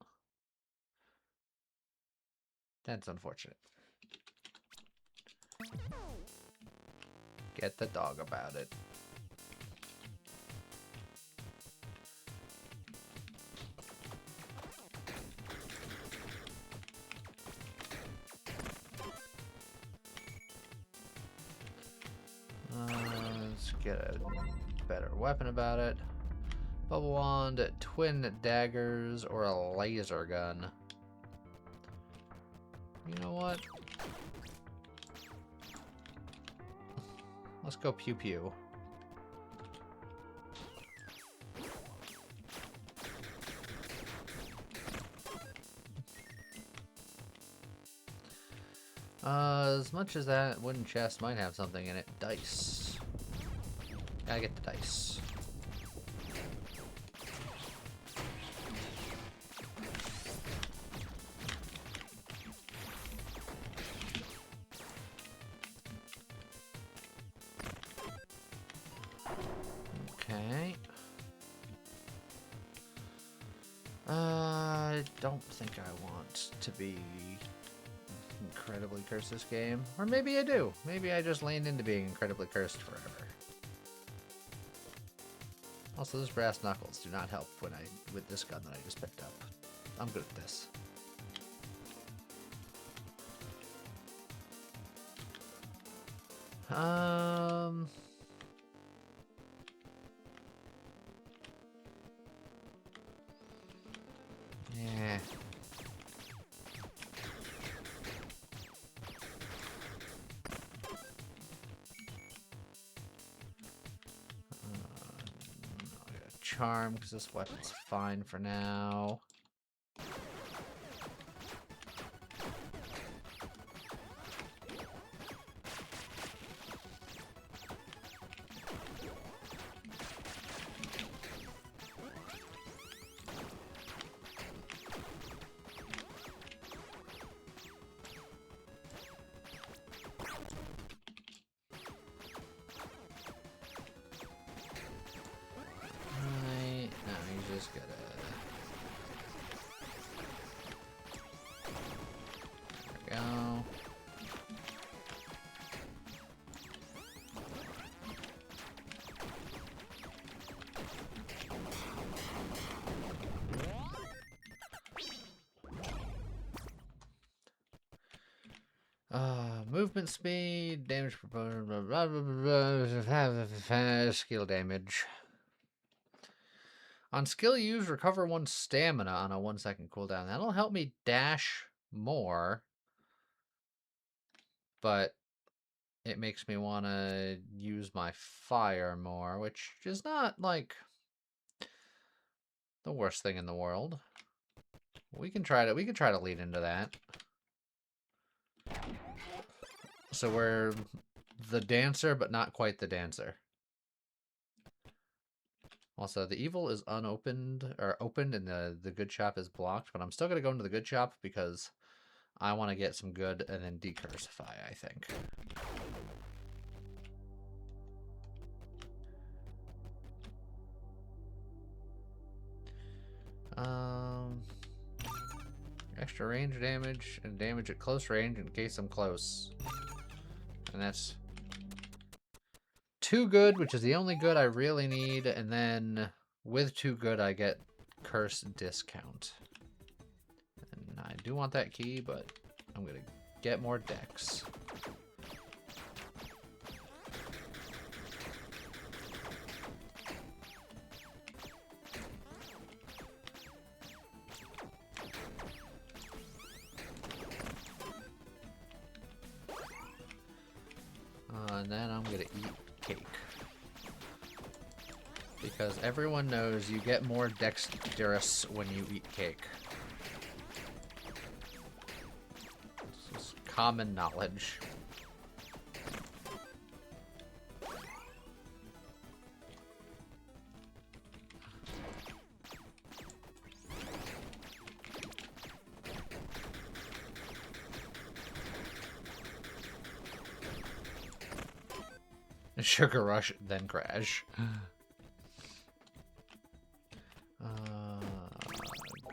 that's unfortunate. Get the dog about it. Let's get a better weapon about it. Bubble wand, twin daggers, or a laser gun. You know what? Let's go pew pew. As much as that wooden chest might have something in it, dice. Gotta get the dice. Okay. I don't think I want to be incredibly cursed this game. Or maybe I do. Maybe I just leaned into being incredibly cursed forever. Also, those brass knuckles do not help with this gun that I just picked up. I'm good at this. Yeah. Charm, because this weapon's fine for now. Movement speed, damage proportion, skill damage. On skill use, recover 1 stamina on a 1-second cooldown. That'll help me dash more, but it makes me want to use my fire more, which is not, like, the worst thing in the world. We can try to lead into that. So we're the dancer, but not quite the dancer. Also, the evil is unopened, or opened, and the good shop is blocked, but I'm still going to go into the good shop because I want to get some good and then decursify, I think. Extra range damage and damage at close range in case I'm close. And that's 2 good, which is the only good I really need, and then With Too Good, I get curse discount. And I do want that key, but I'm going to get more decks. And then I'm going to eat cake. Because everyone knows you get more dexterous when you eat cake. This is common knowledge. Sugar Rush, then Crash.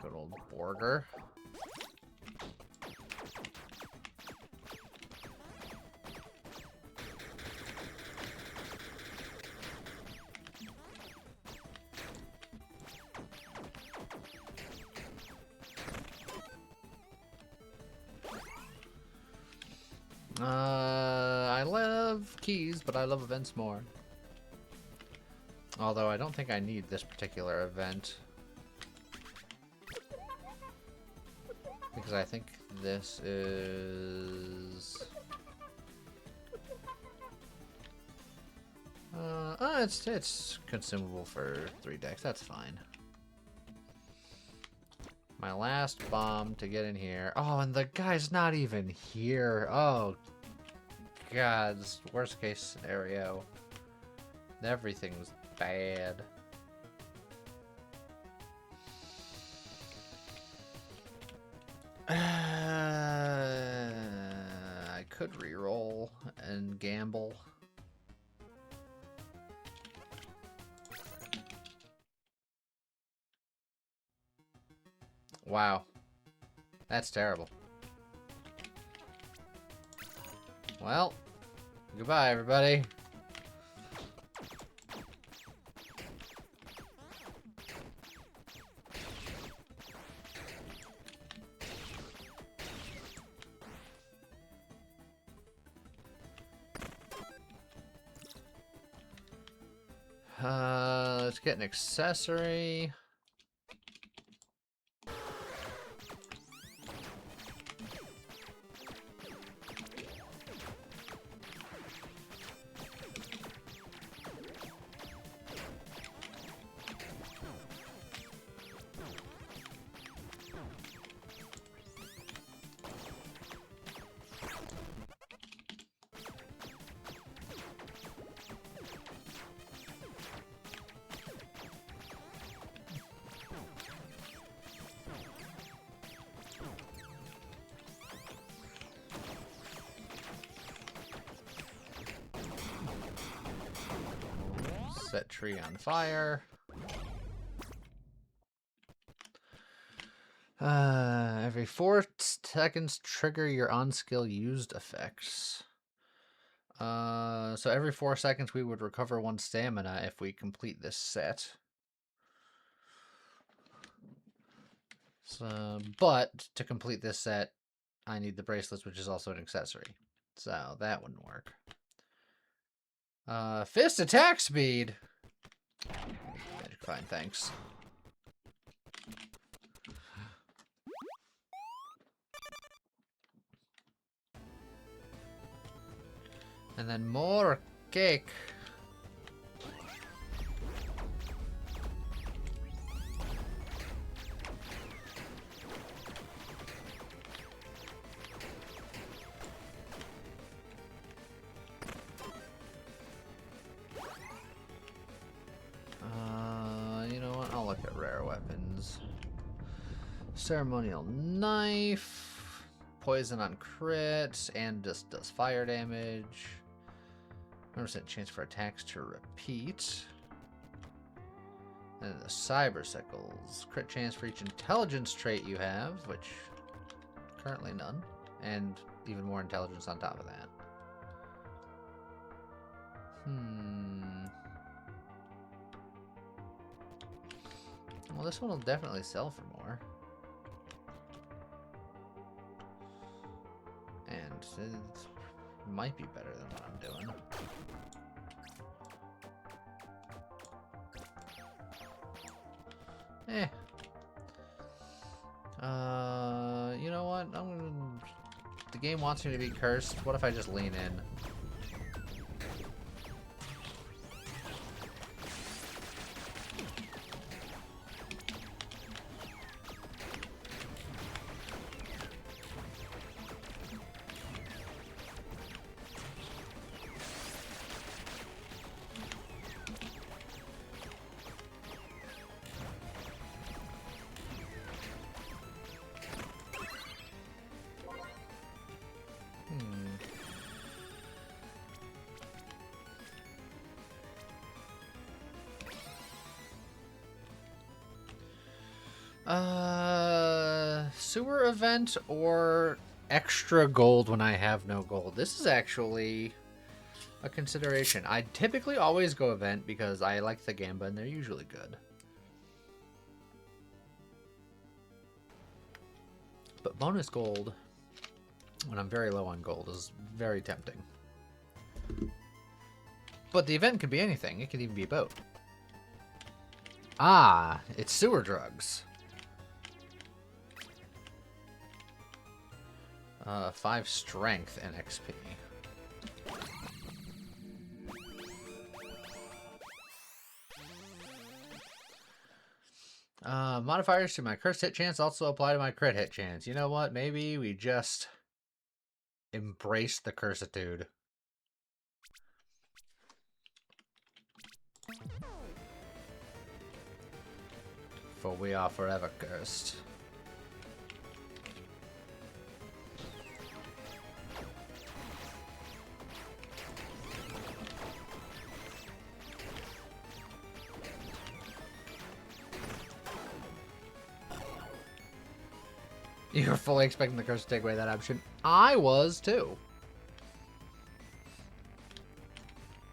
Good old Borger. I love keys, but I love events more. Although I don't think I need this particular event. Because I think this is... it's consumable for 3 decks. That's fine. My last bomb to get in here. Oh, and the guy's not even here. Oh, God. This is worst case scenario. Everything's bad. I could reroll and gamble. Wow. That's terrible. Well, goodbye, everybody. Let's get an accessory. Set tree on fire. Every 4 seconds, trigger your on-skill used effects. So every 4 seconds, we would recover 1 stamina if we complete this set. So, but to complete this set, I need the bracelets, which is also an accessory. So that wouldn't work. Fist attack speed. Magic fine, thanks. And then more cake. You know what? I'll look at rare weapons. Ceremonial knife. Poison on crit, and just does fire damage. 100% chance for attacks to repeat. And the Cybersickles. Crit chance for each intelligence trait you have, which currently none. And even more intelligence on top of that. this one will definitely sell for more. And it might be better than what I'm doing. Eh. You know what? The game wants me to be cursed. What if I just lean in? Sewer event or extra gold when I have no gold? This is actually a consideration. I typically always go event because I like the Gamba and they're usually good. But bonus gold when I'm very low on gold is very tempting. But the event could be anything. It could even be a boat. Ah, it's sewer drugs. 5 strength and XP. Modifiers to my cursed hit chance also apply to my crit hit chance. You know what? Maybe we just embrace the cursitude. For we are forever cursed. You were fully expecting the curse to take away that option. I was too.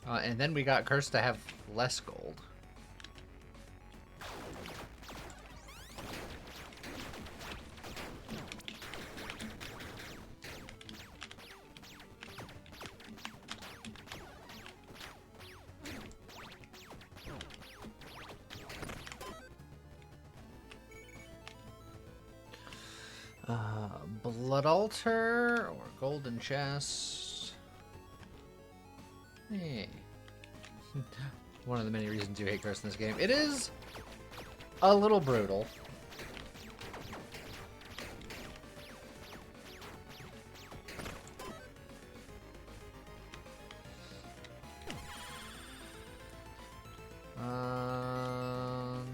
And then we got cursed to have less gold. Blood altar or golden chest. Hey. One of the many reasons you hate curse in this game. It is a little brutal. Well,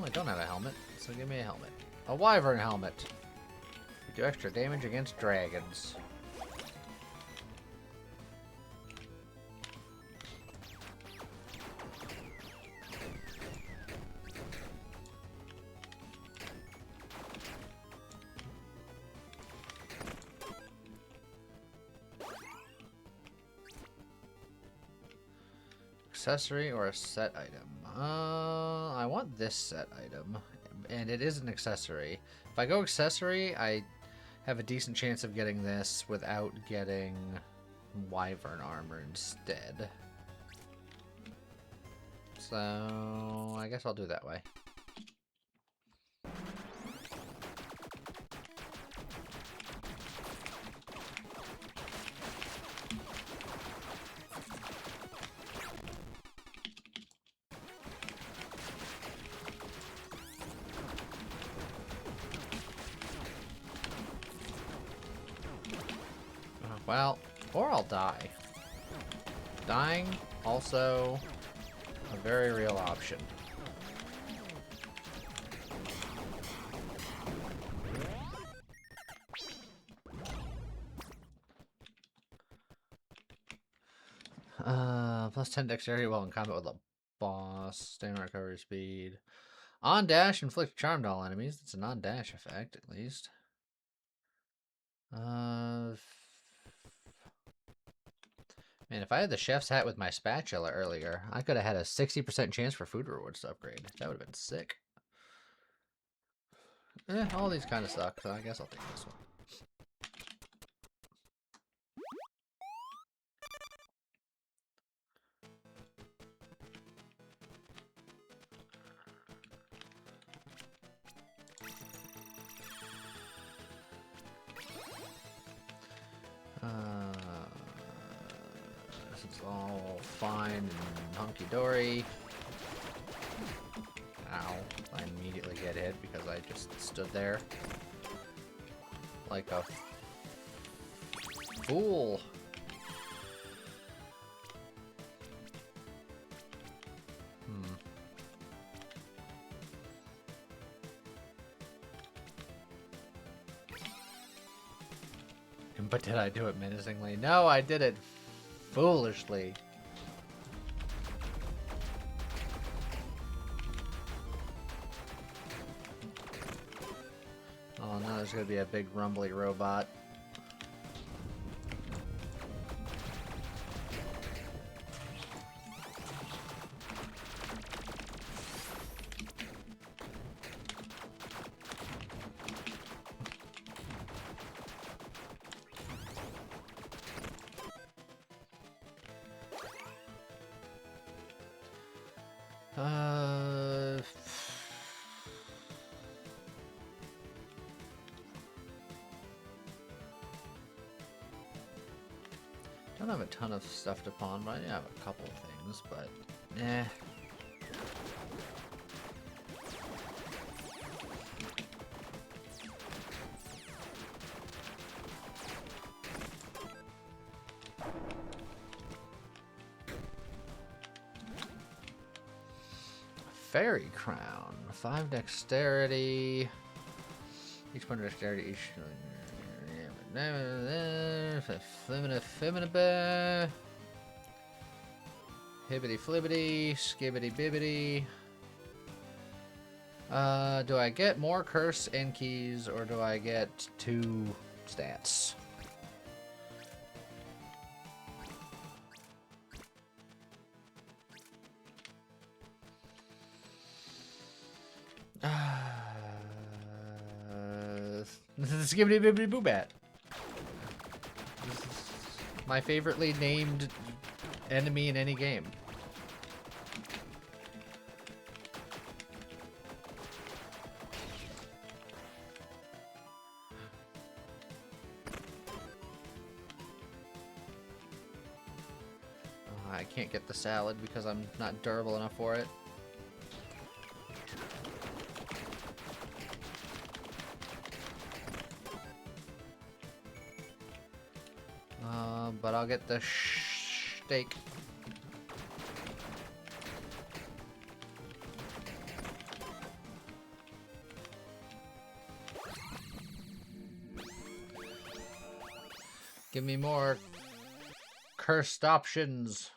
I don't have a helmet, so give me a helmet. A wyvern helmet. You do extra damage against dragons. Accessory or a set item? I want this set item, and it is an accessory. If I go accessory, I have a decent chance of getting this without getting wyvern armor instead. So I guess I'll do it that way. Well, or I'll die. Dying, also a very real option. Plus 10 dexterity while in combat with a boss. Stamina recovery speed. On dash, inflict charm to all enemies. It's a non-dash effect, at least. Man, if I had the chef's hat with my spatula earlier, I could have had a 60% chance for food rewards to upgrade. That would have been sick. All these kind of suck, so I guess I'll take this one. This is all fine and hunky-dory. Ow. I immediately get hit because I just stood there like a fool. But did I do it menacingly? No, I did it foolishly. Oh no, there's gonna be a big rumbly robot. Don't have a ton of stuff to pawn, but I have a couple of things, but eh. Fairy Crown. 5 dexterity. Each one dexterity, each. Hibbity flibbity, skibbity bibbity. Do I get more curse and keys, or do I get 2 stats? Skibbity bibbity boobat. This is my favoritely named enemy in any game. I can't get the salad because I'm not durable enough for it. But I'll get the steak. Give me more cursed options.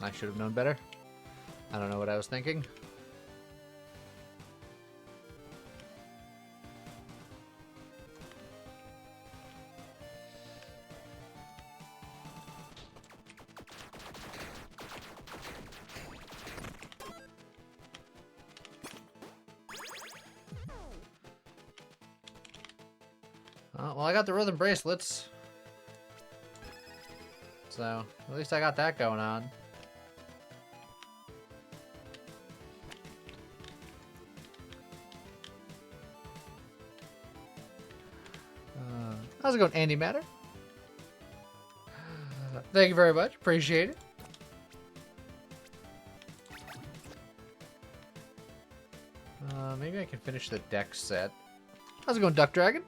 I should have known better. I don't know what I was thinking. Well, I got the rhythm bracelets. So, at least I got that going on. How's it going, Andy Matter? Thank you very much. Appreciate it. Maybe I can finish the deck set. How's it going, Duck Dragon?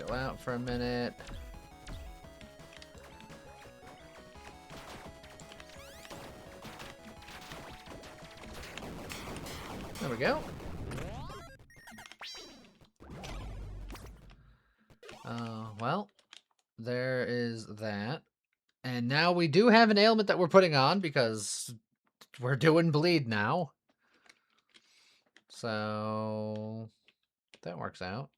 chill out for a minute. There we go. Well, there is that. And now we do have an ailment that we're putting on because we're doing bleed now. So that works out.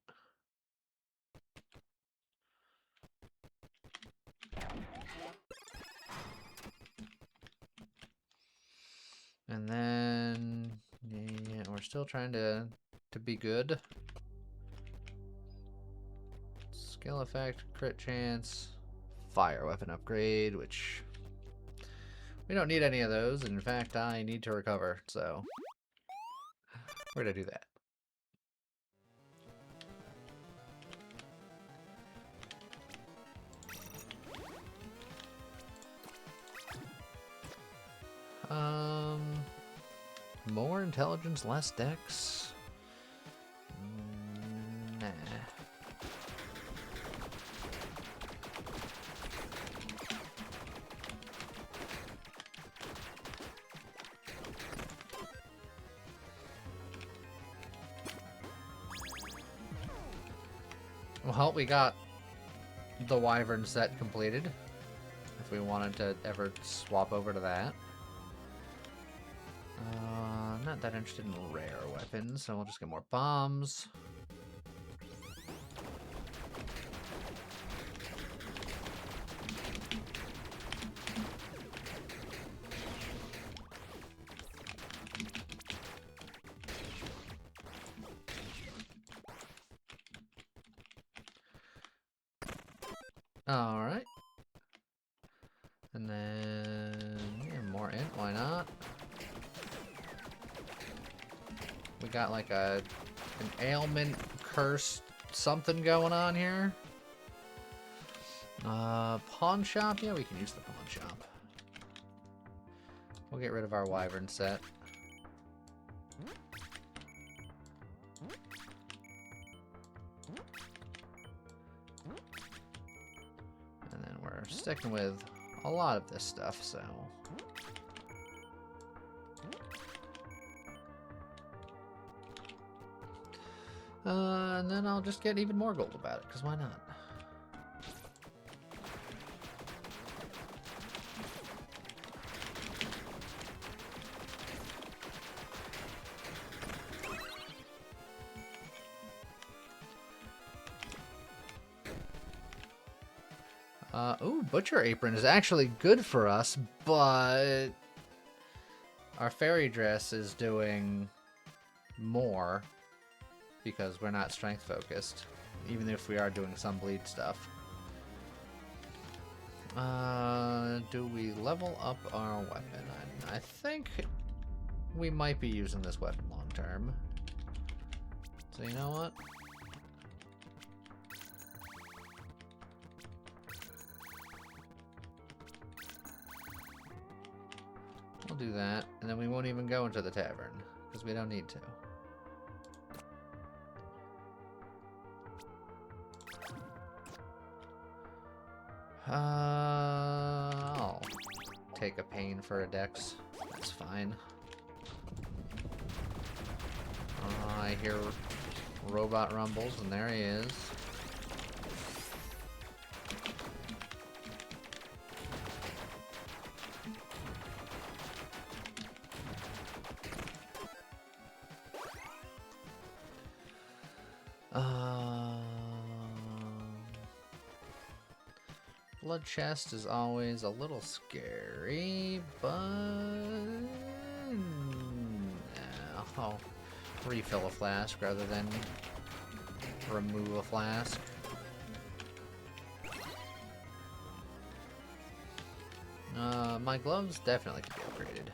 And then yeah, we're still trying to be good. Skill effect, crit chance, fire weapon upgrade, which we don't need any of those. In fact, I need to recover, so we're gonna do that. More intelligence, less dex. Nah. Well, we got the Wyvern set completed. If we wanted to ever swap over to that. Not that interested in rare weapons, so we'll just get more bombs. Alright. And then yeah, more int, why not? We got like an ailment curse something going on here. Pawn shop? Yeah, we can use the pawn shop. We'll get rid of our wyvern set. And then we're sticking with a lot of this stuff, so... and then I'll just get even more gold about it, because why not? Ooh, Butcher Apron is actually good for us, but our fairy dress is doing more because we're not strength focused, even if we are doing some bleed stuff. Do we level up our weapon? I think we might be using this weapon long term. So you know what? We'll do that, and then we won't even go into the tavern, because we don't need to. I'll take a pain for a dex. That's fine. I hear robot rumbles, and there he is. Blood chest is always a little scary, but I'll refill a flask rather than remove a flask. My gloves definitely could be upgraded.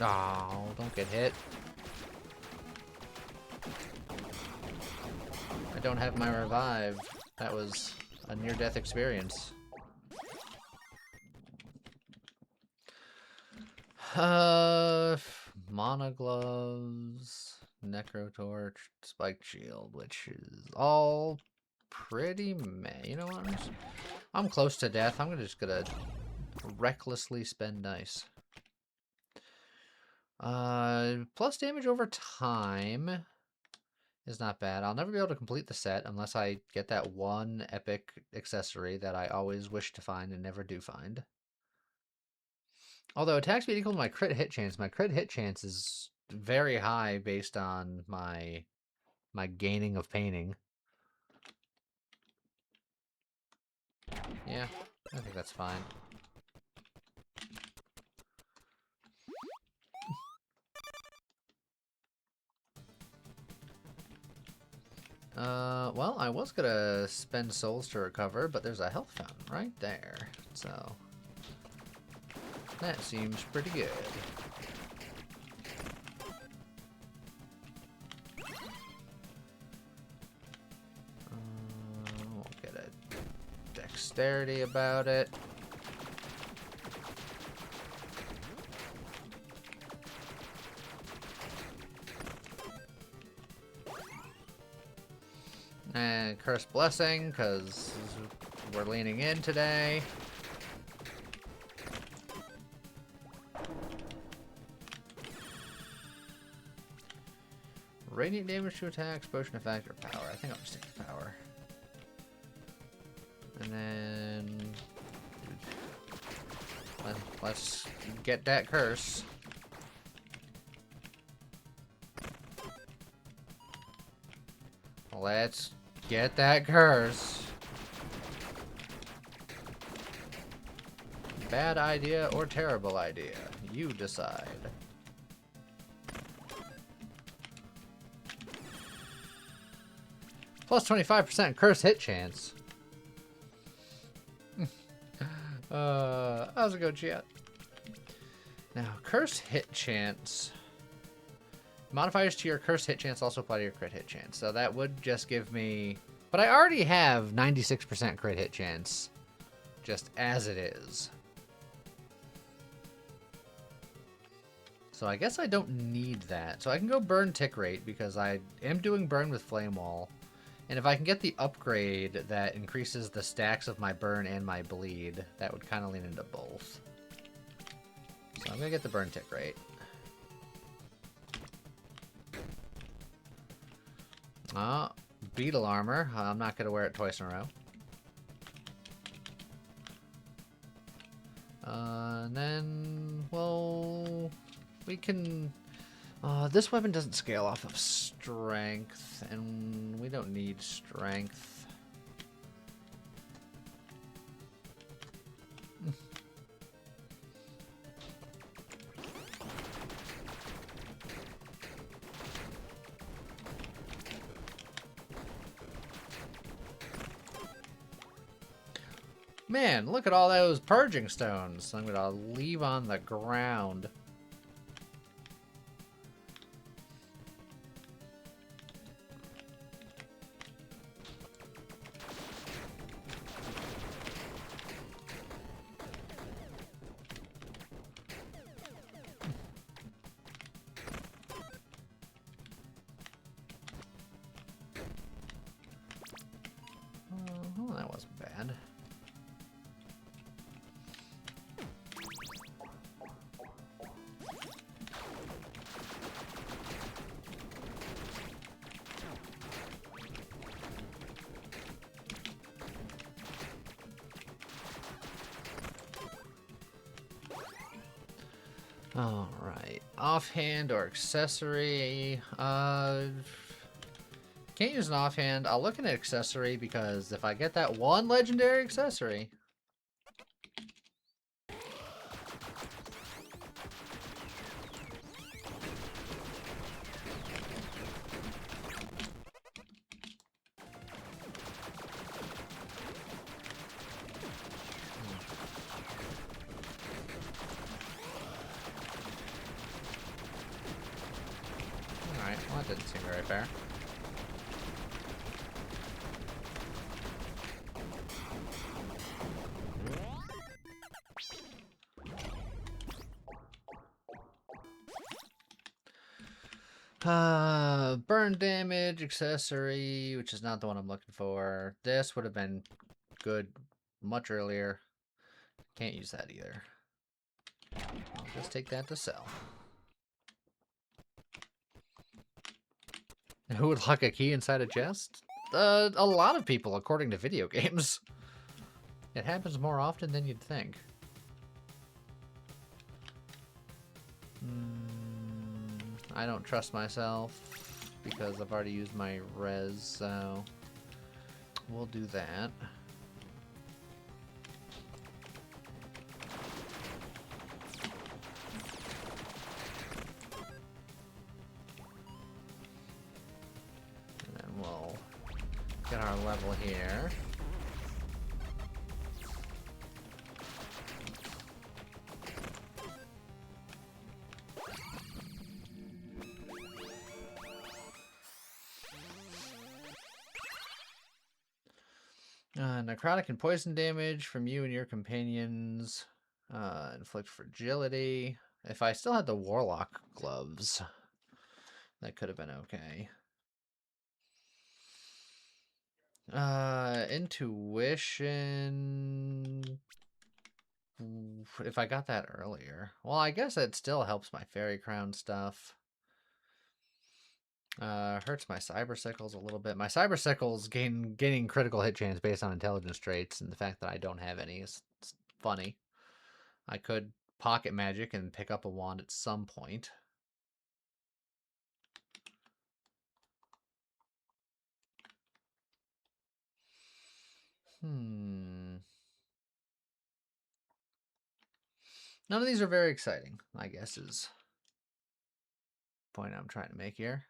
Oh, don't get hit. I don't have my revive. That was a near-death experience. Mana gloves, necrotorch, spiked shield, which is all pretty meh. You know what? I'm close to death. I'm just gonna recklessly spend dice. Plus damage over time is not bad. I'll never be able to complete the set unless I get that one epic accessory that I always wish to find and never do find. Although attack speed equals my crit hit chance. My crit hit chance is very high based on my gaining of painting. Yeah, I think that's fine. Well, I was gonna spend souls to recover, but there's a health fountain right there, so that seems pretty good. We'll get a dexterity about it. And Curse Blessing, because we're leaning in today. Radiant damage to attacks, potion effect, or power. I think I'll just take the power. And then let's get that curse. Let's get that curse. Bad idea or terrible idea? You decide. Plus 25% curse hit chance. How's it go, chat? Now, curse hit chance. Modifiers to your curse hit chance also apply to your crit hit chance. So that would just give me... But I already have 96% crit hit chance. Just as it is. So I guess I don't need that. So I can go burn tick rate because I am doing burn with flame wall. And if I can get the upgrade that increases the stacks of my burn and my bleed, that would kind of lean into both. So I'm going to get the burn tick rate. Beetle armor. I'm not going to wear it twice in a row. And then, well, we can... this weapon doesn't scale off of strength, and we don't need strength. Man, look at all those purging stones. I'm gonna leave on the ground. Oh, that wasn't bad. Alright, offhand or accessory, can't use an offhand. I'll look at an accessory because if I get that one legendary accessory... That didn't seem very fair. Burn damage, accessory, which is not the one I'm looking for. This would have been good much earlier. Can't use that either. I'll just take that to sell. Who would lock a key inside a chest? A lot of people, according to video games. It happens more often than you'd think. I don't trust myself because I've already used my res, so we'll do that. And then we'll get our level here. Necrotic and poison damage from you and your companions. Inflict fragility. If I still had the warlock gloves, that could have been okay. Intuition. If I got that earlier. Well, I guess it still helps my fairy crown stuff. Hurts my cyber sickles a little bit. My cyber sickles gaining critical hit chance based on intelligence traits, and the fact that I don't have any is funny. I could pocket magic and pick up a wand at some point. None of these are very exciting, I guess, is the point I'm trying to make here.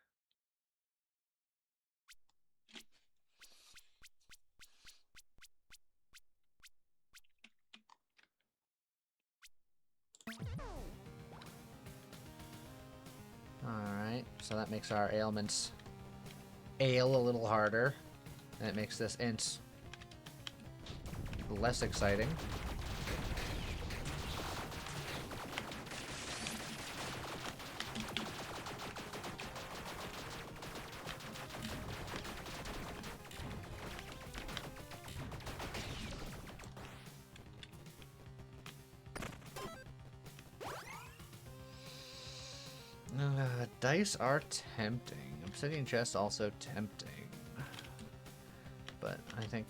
Alright, so that makes our ailments ail a little harder. And it makes this int less exciting. Dice are tempting. Obsidian chest also tempting. But I think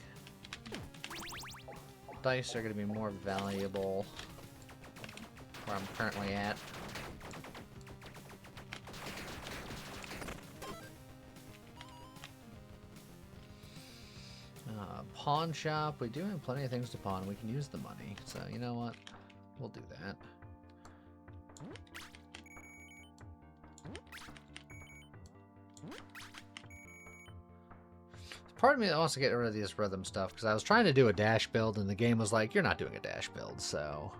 dice are going to be more valuable where I'm currently at. Pawn shop. We do have plenty of things to pawn. We can use the money. So, you know what? We'll do that. Part of me that wants to get rid of this rhythm stuff, because I was trying to do a dash build, and the game was like, you're not doing a dash build, so...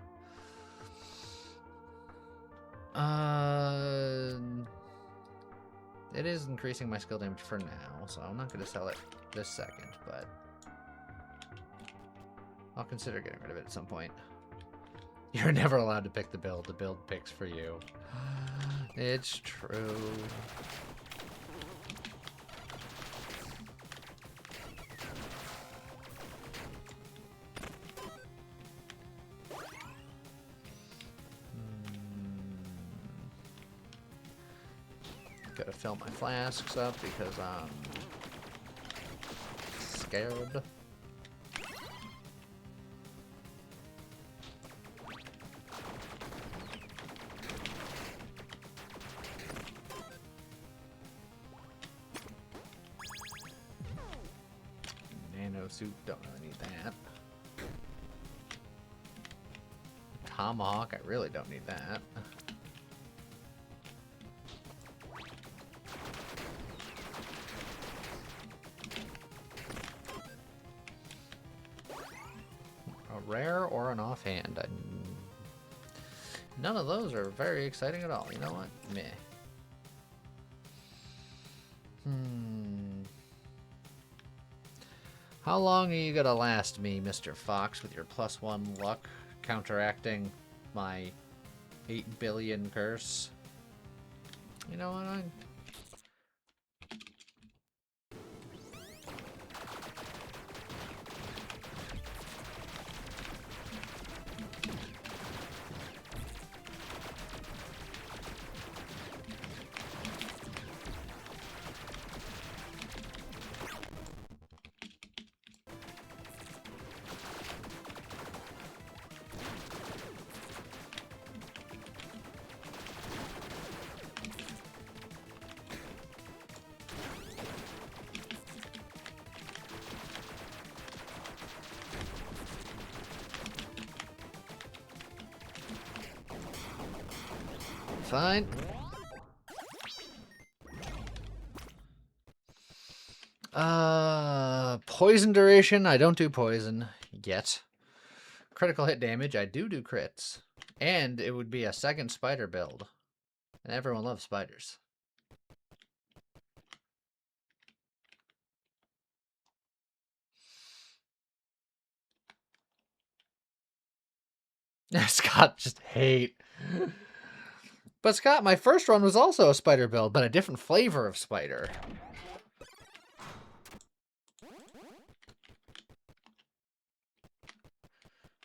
It is increasing my skill damage for now, so I'm not going to sell it this second, but... I'll consider getting rid of it at some point. You're never allowed to pick the build picks for you. It's true. Gotta fill my flasks up because I'm scared. Nano suit, don't really need that. Tomahawk, I really don't need that. Rare or an offhand. None of those are very exciting at all. You know what? Meh. How long are you gonna last me, Mr. Fox, with your +1 luck, counteracting my 8 billion curse? You know what? Fine. Poison duration. I don't do poison yet. Critical hit damage. I do crits. And it would be a second spider build. And everyone loves spiders. Scott just hate. But Scott, my first run was also a spider build, but a different flavor of spider.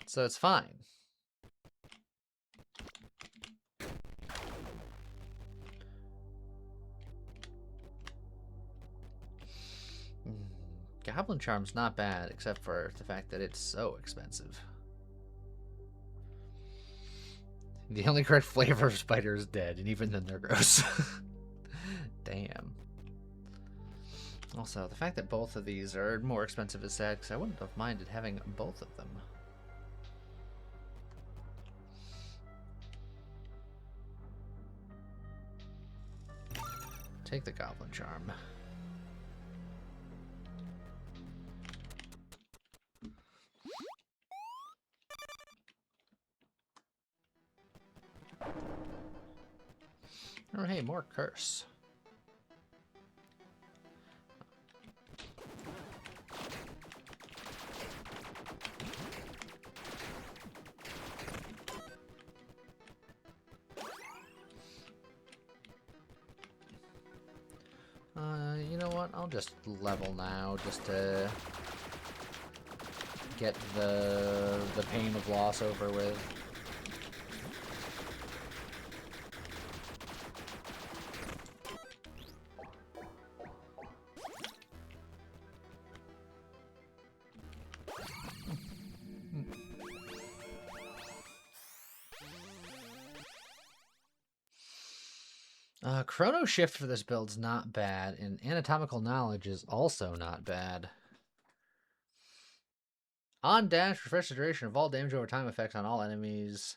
So it's fine. Goblin Charm's not bad, except for the fact that it's so expensive. The only correct flavor of spider is dead, and even then they're gross. Damn. Also, the fact that both of these are more expensive is sad, because I wouldn't have minded having both of them. Take the Goblin Charm. Oh, hey, more curse. You know what? I'll just level now, just to get the pain of loss over with. Chrono Shift for this build's not bad, and Anatomical Knowledge is also not bad. On dash, refresh the duration of all damage over time effects on all enemies,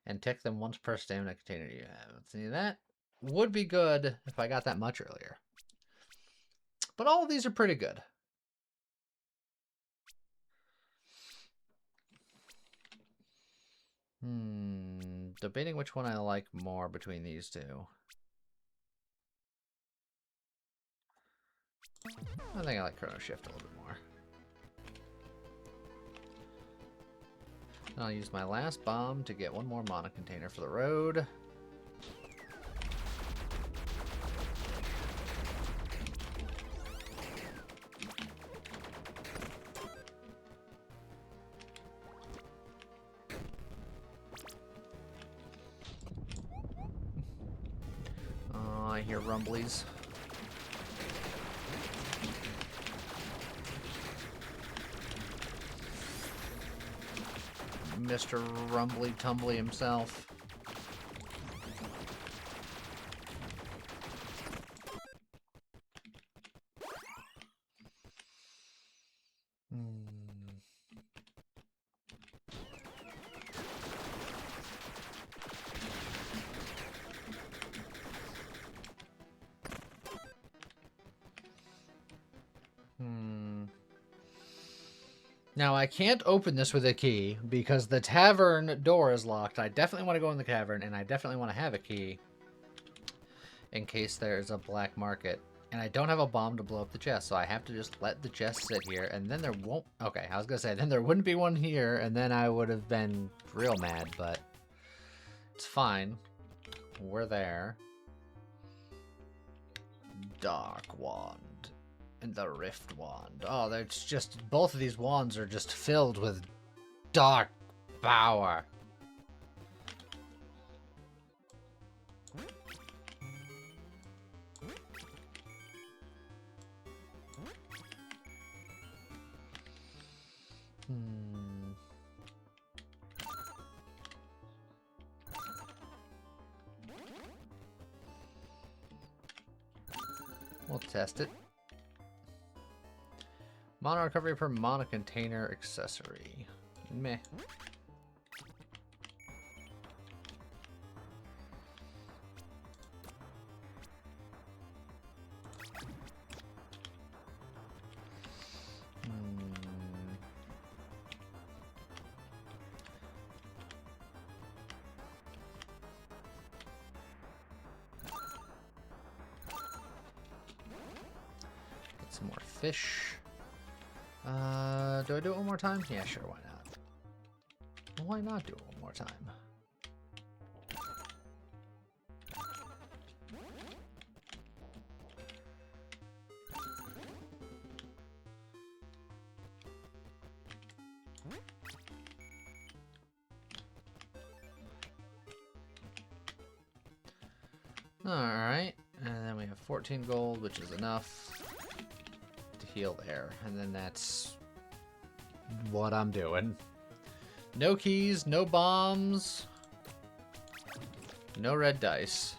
and tick them once per stamina container you have. See, that would be good if I got that much earlier. But all of these are pretty good. Debating which one I like more between these two. I think I like Chrono Shift a little bit more. I'll use my last bomb to get one more mana container for the road. Oh, I hear rumblies. Mr. Rumbly Tumbly himself. Now, I can't open this with a key because the tavern door is locked. I definitely want to go in the tavern, and I definitely want to have a key in case there's a black market And I don't have a bomb to blow up the chest, so I have to just let the chest sit here, and then there won't... Okay, I was gonna say, then there wouldn't be one here, and then I would have been real mad, but... It's fine. We're there. Dark Wand. And the Rift Wand. Oh, there's just... Both of these wands are just filled with dark power. We'll test it. Mana recovery per mana container accessory. Meh. Some more fish. Do I do it one more time? Yeah, sure, why not? Why not do it one more time? Alright, and then we have 14 gold, which is enough to heal there, and then that's what I'm doing. No keys, no bombs, no red dice.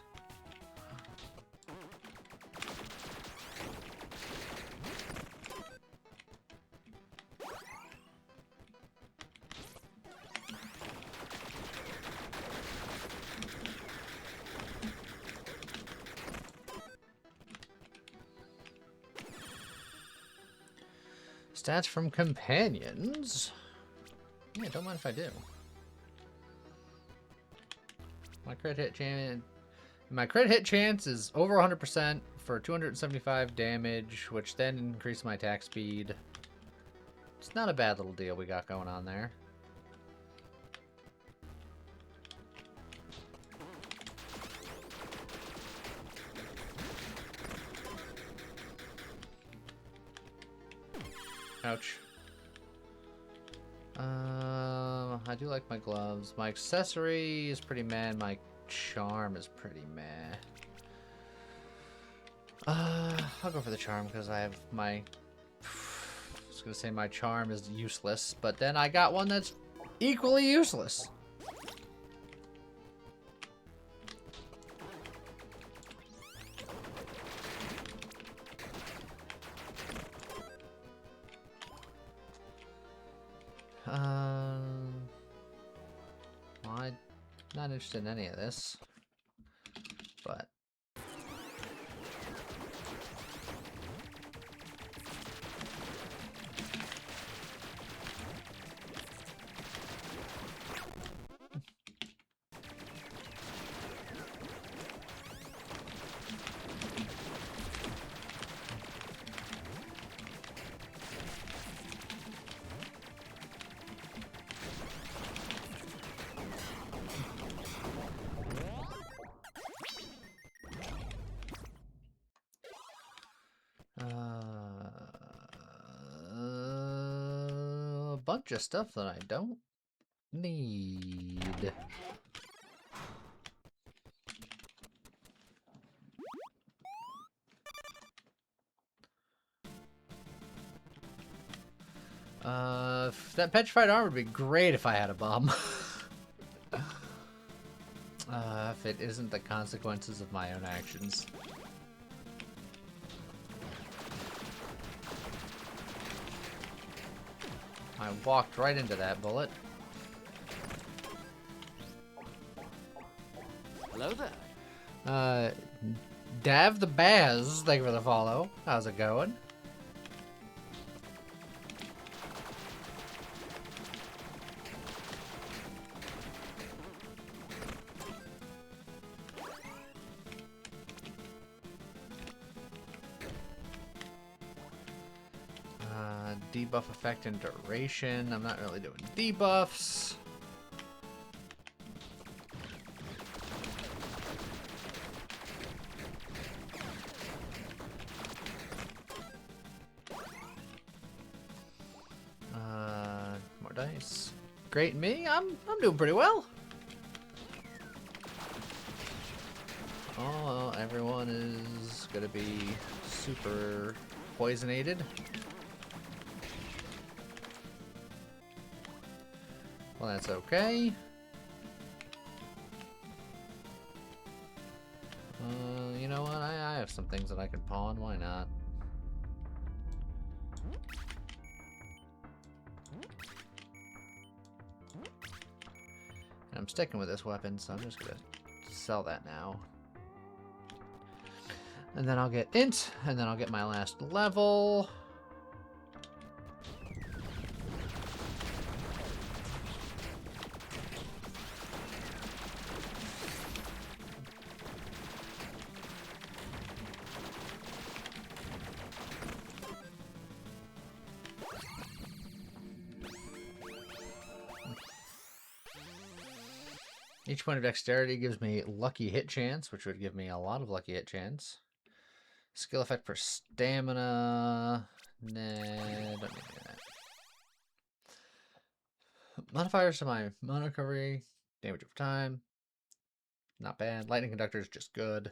Stats from companions. Yeah, don't mind if I do. My crit hit chance is over 100% for 275 damage, which then increases my attack speed. It's not a bad little deal we got going on there. Ouch. I do like my gloves. My accessory is pretty meh. My charm is pretty meh. I'll go for the charm because I have my... I was gonna say my charm is useless, but then I got one that's equally useless. Well, I'm not interested in any of this, but a bunch of stuff that I don't need. That petrified armor would be great if I had a bomb. If it isn't the consequences of my own actions. I walked right into that bullet. Hello there. Dav the Baz, thank you for the follow. How's it going? debuff effect and duration. I'm not really doing debuffs. More dice. Great me. I'm doing pretty well. Oh, everyone is gonna be super poisonated. Well, that's okay. You know what? I have some things that I can pawn. Why not? And I'm sticking with this weapon, so I'm just gonna sell that now. And then I'll get int, and then I'll get my last level. Each point of dexterity gives me lucky hit chance, which would give me a lot of lucky hit chance. Skill effect for stamina. Nah, don't need that. Modifiers to my mana recovery. Damage over time. Not bad. Lightning conductor is just good.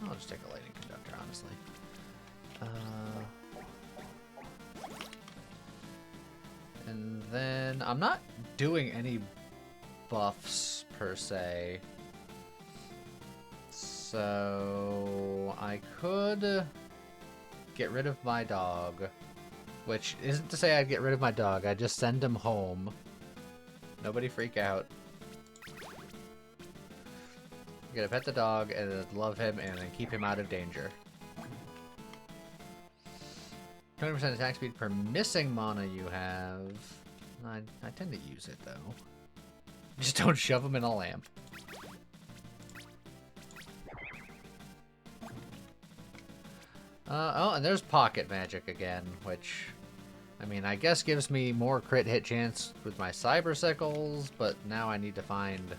I'll just take a lightning conductor, honestly. And then I'm not doing any buffs per se. So I could get rid of my dog, which isn't to say I'd get rid of my dog. I just send him home. Nobody freak out. You gotta pet the dog and love him and then keep him out of danger. 20% attack speed per missing mana you have. I tend to use it though. Just don't shove him in a lamp. Oh, and there's pocket magic again, which, I mean, I guess gives me more crit hit chance with my cyber sickles, but now I need to find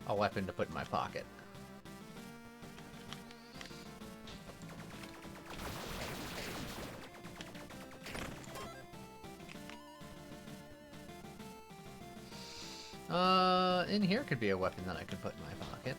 a weapon to put in my pocket. In here could be a weapon that I could put in my pocket.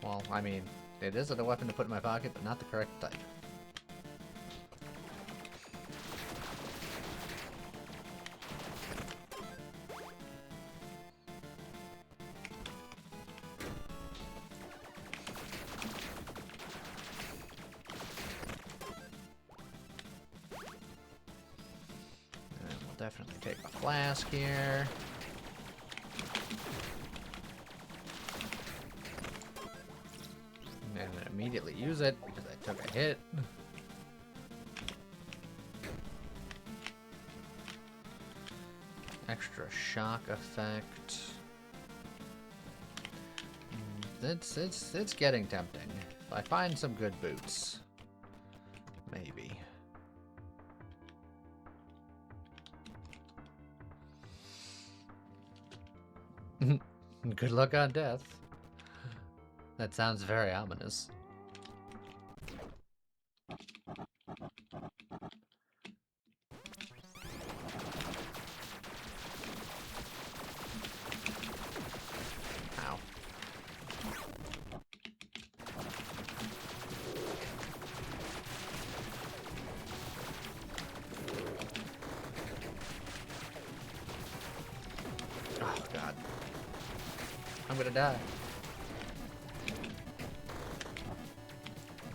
Well, I mean, it is a weapon to put in my pocket, but not the correct type. Definitely take a flask here. And then immediately use it because I took a hit. Extra shock effect. It's getting tempting. If I find some good boots, maybe. Good luck on death. That sounds very ominous. Ow. Oh, God. I'm gonna die.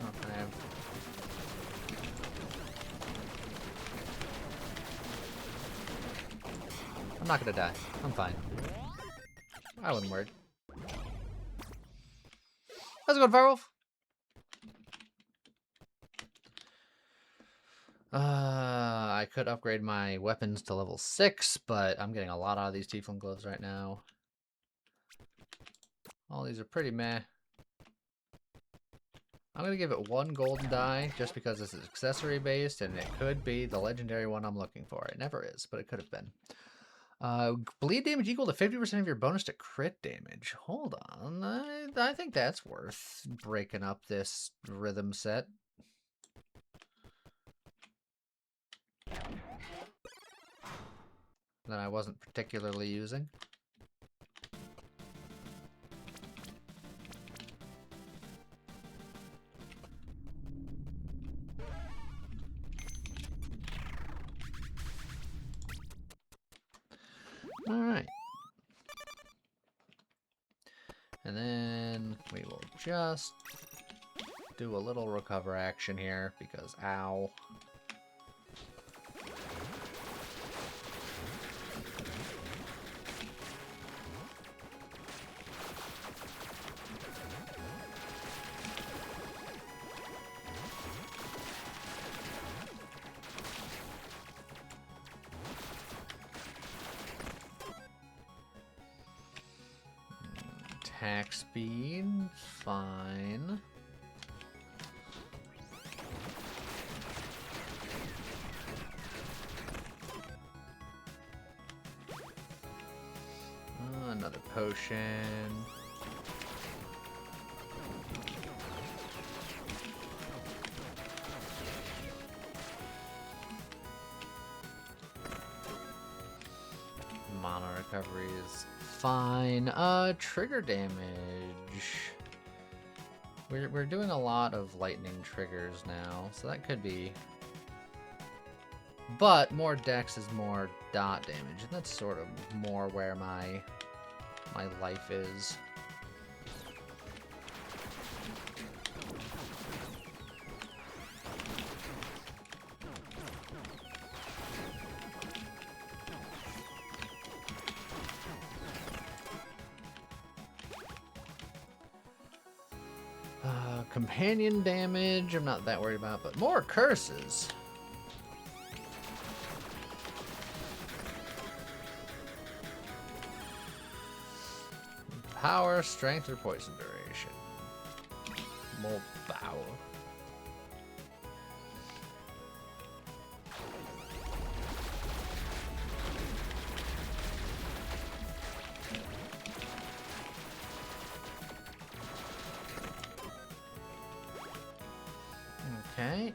Oh, I have... I'm not gonna die. I'm fine. I wouldn't worry. How's it going, Firewolf? I could upgrade my weapons to level 6, but I'm getting a lot out of these Tiefling gloves right now. All these are pretty meh. I'm going to give it 1 golden die, just because this is accessory based, and it could be the legendary one I'm looking for. It never is, but it could have been. Bleed damage equal to 50% of your bonus to crit damage. Hold on. I think that's worth breaking up this rhythm set. That I wasn't particularly using. Alright. And then we will just do a little recover action here because ow. Attack speed, fine. Another potion. Mana recovery is fine. Trigger damage. We're doing a lot of lightning triggers now, so that could be. But more dex is more dot damage, and that's sort of more where my life is. Companion damage, I'm not that worried about, but more curses. Power, strength, or poison duration. More power. Okay.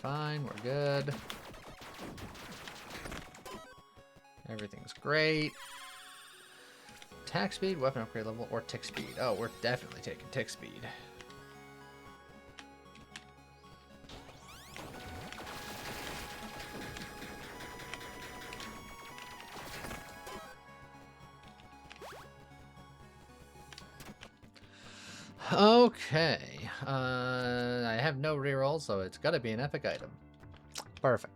Fine, we're good. Everything's great. Attack speed, weapon upgrade level, or tick speed. Oh, we're definitely taking tick speed. Okay, I have no reroll, so it's gotta be an epic item. Perfect.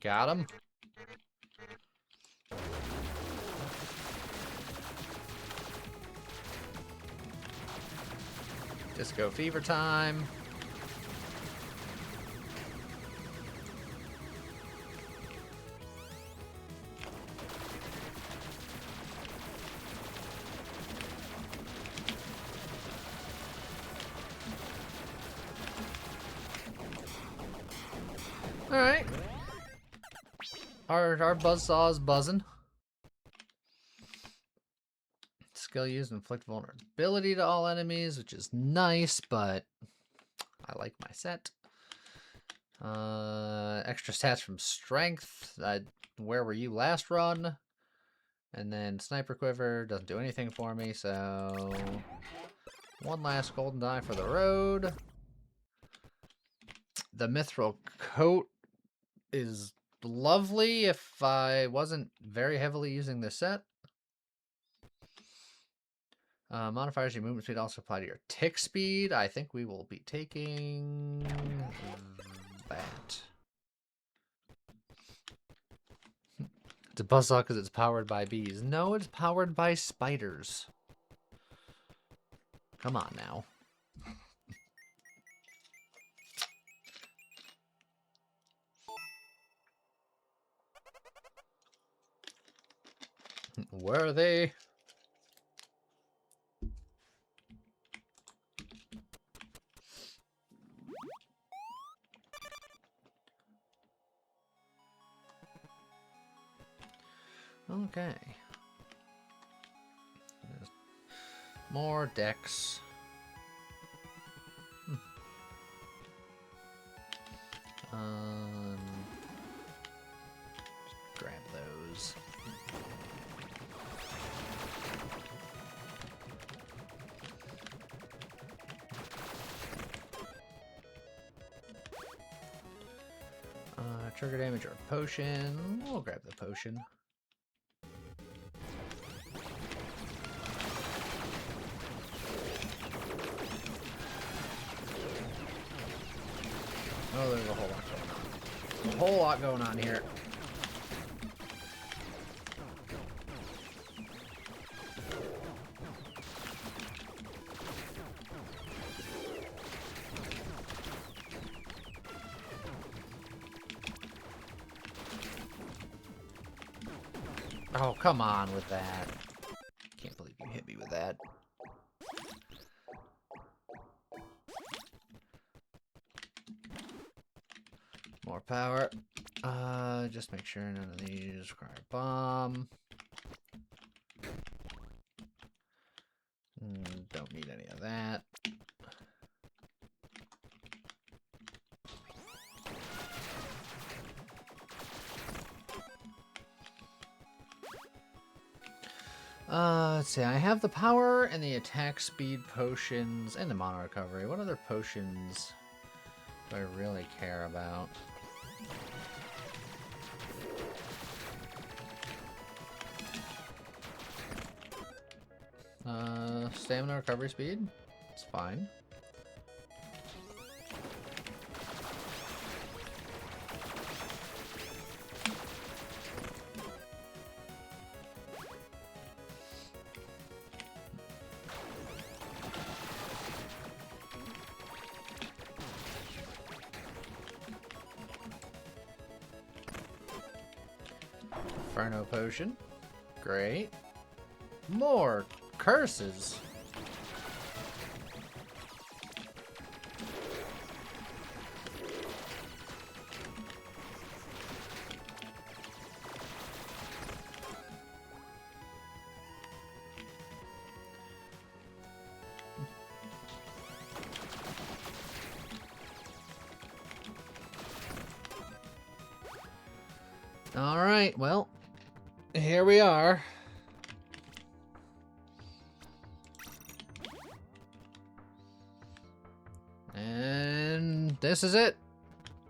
Got him. Disco Fever time. All right. Our buzzsaw is buzzing. Skill used inflict vulnerability to all enemies, which is nice, but I like my set. Extra stats from strength. Where were you last run? And then sniper quiver doesn't do anything for me, so one last golden die for the road. The mithril coat is lovely if I wasn't very heavily using this set. Modifiers your movement speed also apply to your tick speed. I think we will be taking that. It's a buzzsaw because it's powered by bees. No, it's powered by spiders. Come on now. Where are they? Okay. There's more decks. Just grab those. Trigger damage or a potion. We'll grab the potion. Oh, there's a whole lot going on. A whole lot going on here. Oh, come on with that. Can't believe you hit me with that. More power. Just make sure none of these require bomb. Don't need any of that. Let's see, I have the power and the attack speed potions and the mana recovery. What other potions do I really care about? Stamina recovery speed. It's fine. Inferno potion. Great. More curses. All right, well, here we are. And this is it.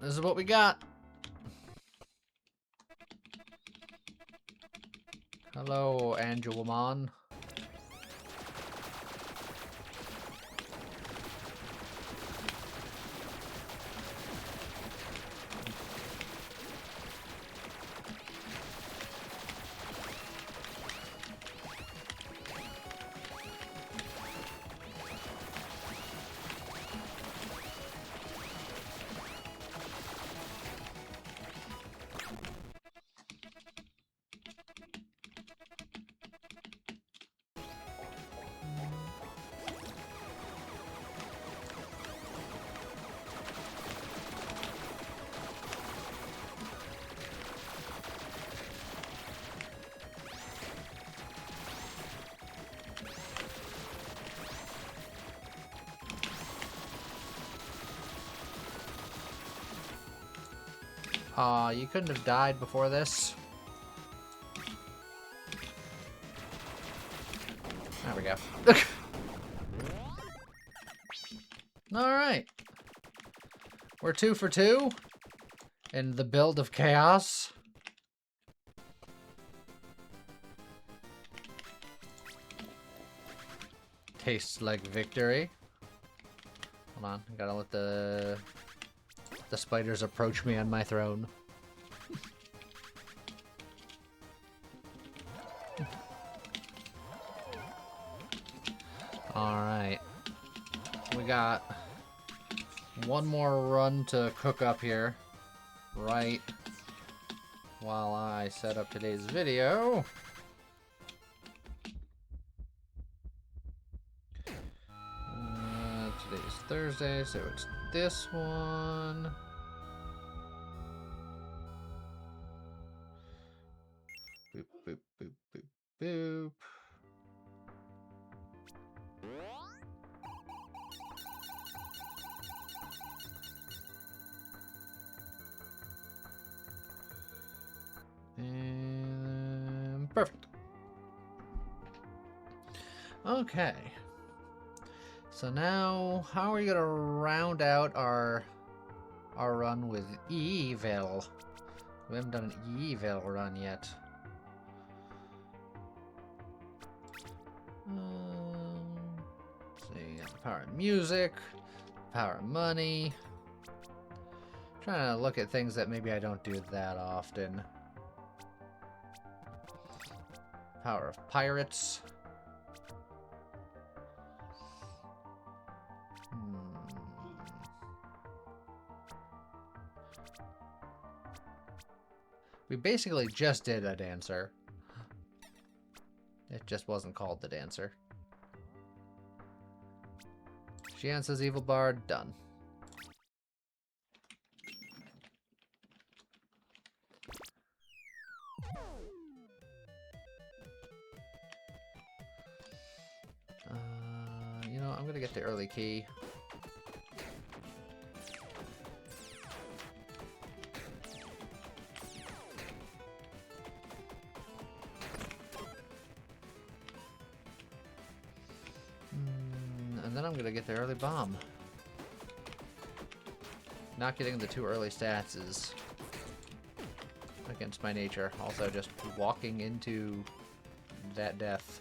This is what we got. Hello, Angelomon. Aw, you couldn't have died before this. There we go. Alright. We're 2 for 2 in the build of chaos. Tastes like victory. Hold on, I gotta let the spiders approach me on my throne. Alright. We got one more run to cook up here. Right while I set up today's video. Today's Thursday, so it's this one. Boop, boop, boop, boop, boop. And perfect. Okay. So now, how are we gonna round out our run with Evil? We haven't done an Evil run yet. So you got the power of music, power of money. Trying to look at things that maybe I don't do that often. Power of pirates. We basically just did a dancer. It just wasn't called the dancer. Xian says evil bard, done. You know, I'm gonna get the early key. And then I'm gonna get the early bomb. Not getting the 2 early stats is against my nature. Also, just walking into that death.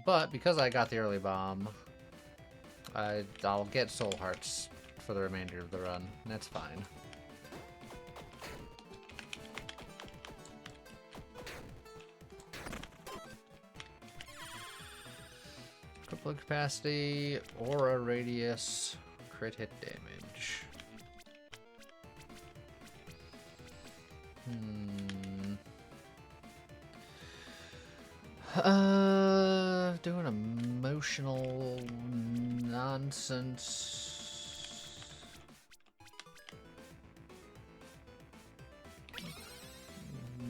But because I got the early bomb, I'll get soul hearts for the remainder of the run. That's fine. Cripple capacity, aura radius, crit hit damage. Doing emotional nonsense.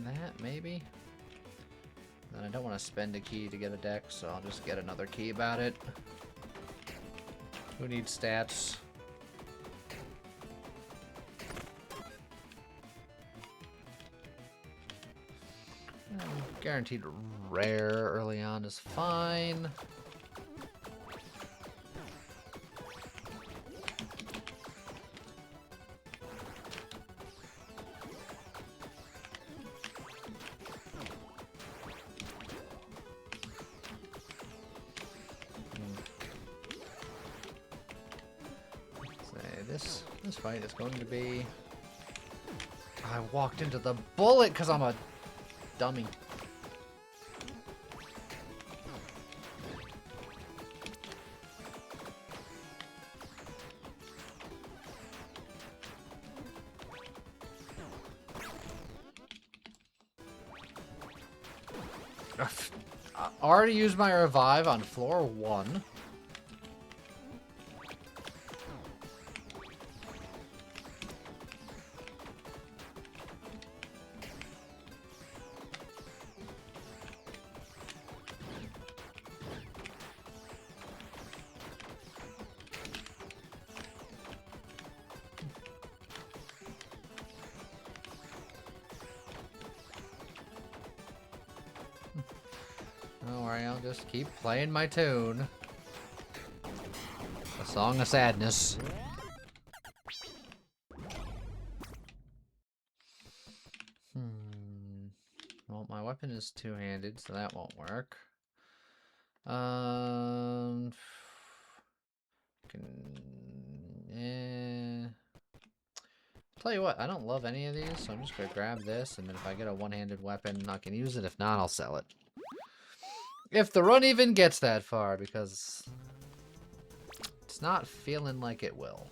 That, maybe? And I don't want to spend a key to get a deck, so I'll just get another key about it. Who needs stats? Guaranteed rare early on is fine. This fight is going to be... I walked into the bullet because I'm a dummy. I already used my revive on floor 1. Don't worry, I'll just keep playing my tune. A song of sadness. Well, my weapon is two-handed, so that won't work. Tell you what, I don't love any of these, so I'm just gonna grab this, and then if I get a one-handed weapon, I can use it. If not, I'll sell it. If the run even gets that far, because it's not feeling like it will.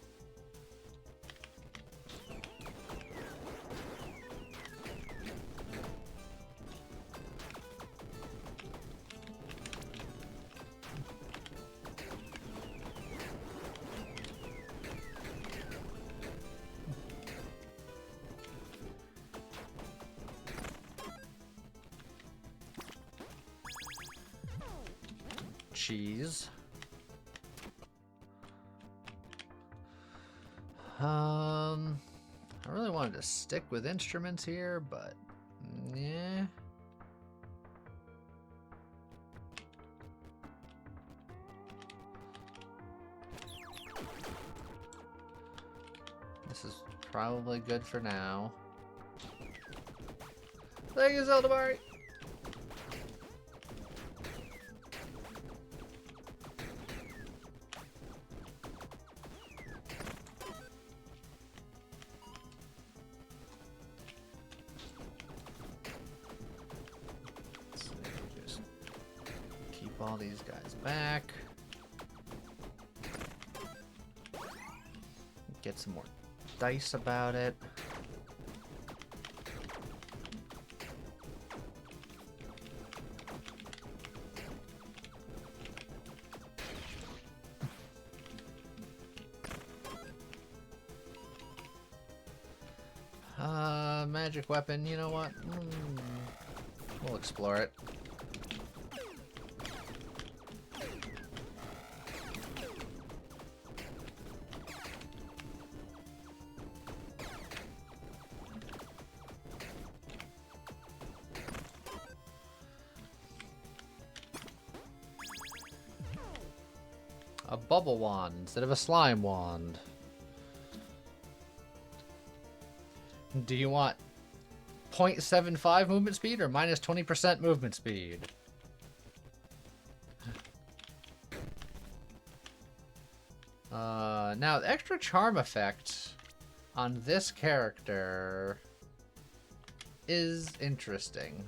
Cheese. I really wanted to stick with instruments here, but yeah. This is probably good for now. Thank you, Zeldamari. Just keep all these guys back. Get some more dice about it. Magic weapon, you know what? We'll explore it. A bubble wand instead of a slime wand. Do you want 0.75 movement speed or minus 20% movement speed? Now, the extra charm effect on this character is interesting.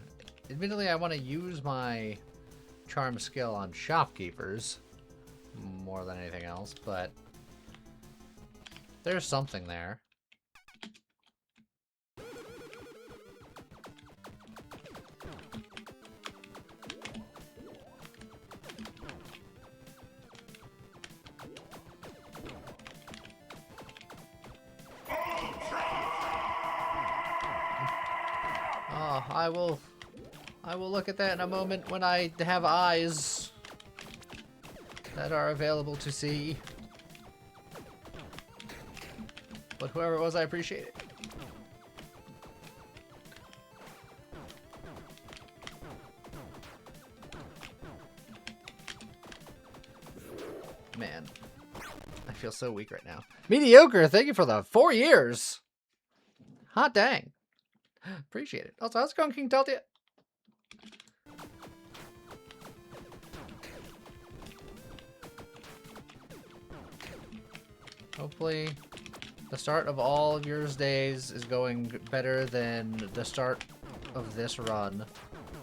Admittedly, I want to use my charm skill on shopkeepers more than anything else, but there's something there. Oh, I will look at that in a moment when I have eyes that are available to see. But whoever it was, I appreciate it. Man, I feel so weak right now. Mediocre, thank you for the 4 years. Hot dang. Appreciate it. Also, how's it going, King Teltia? Hopefully, the start of all of your days is going better than the start of this run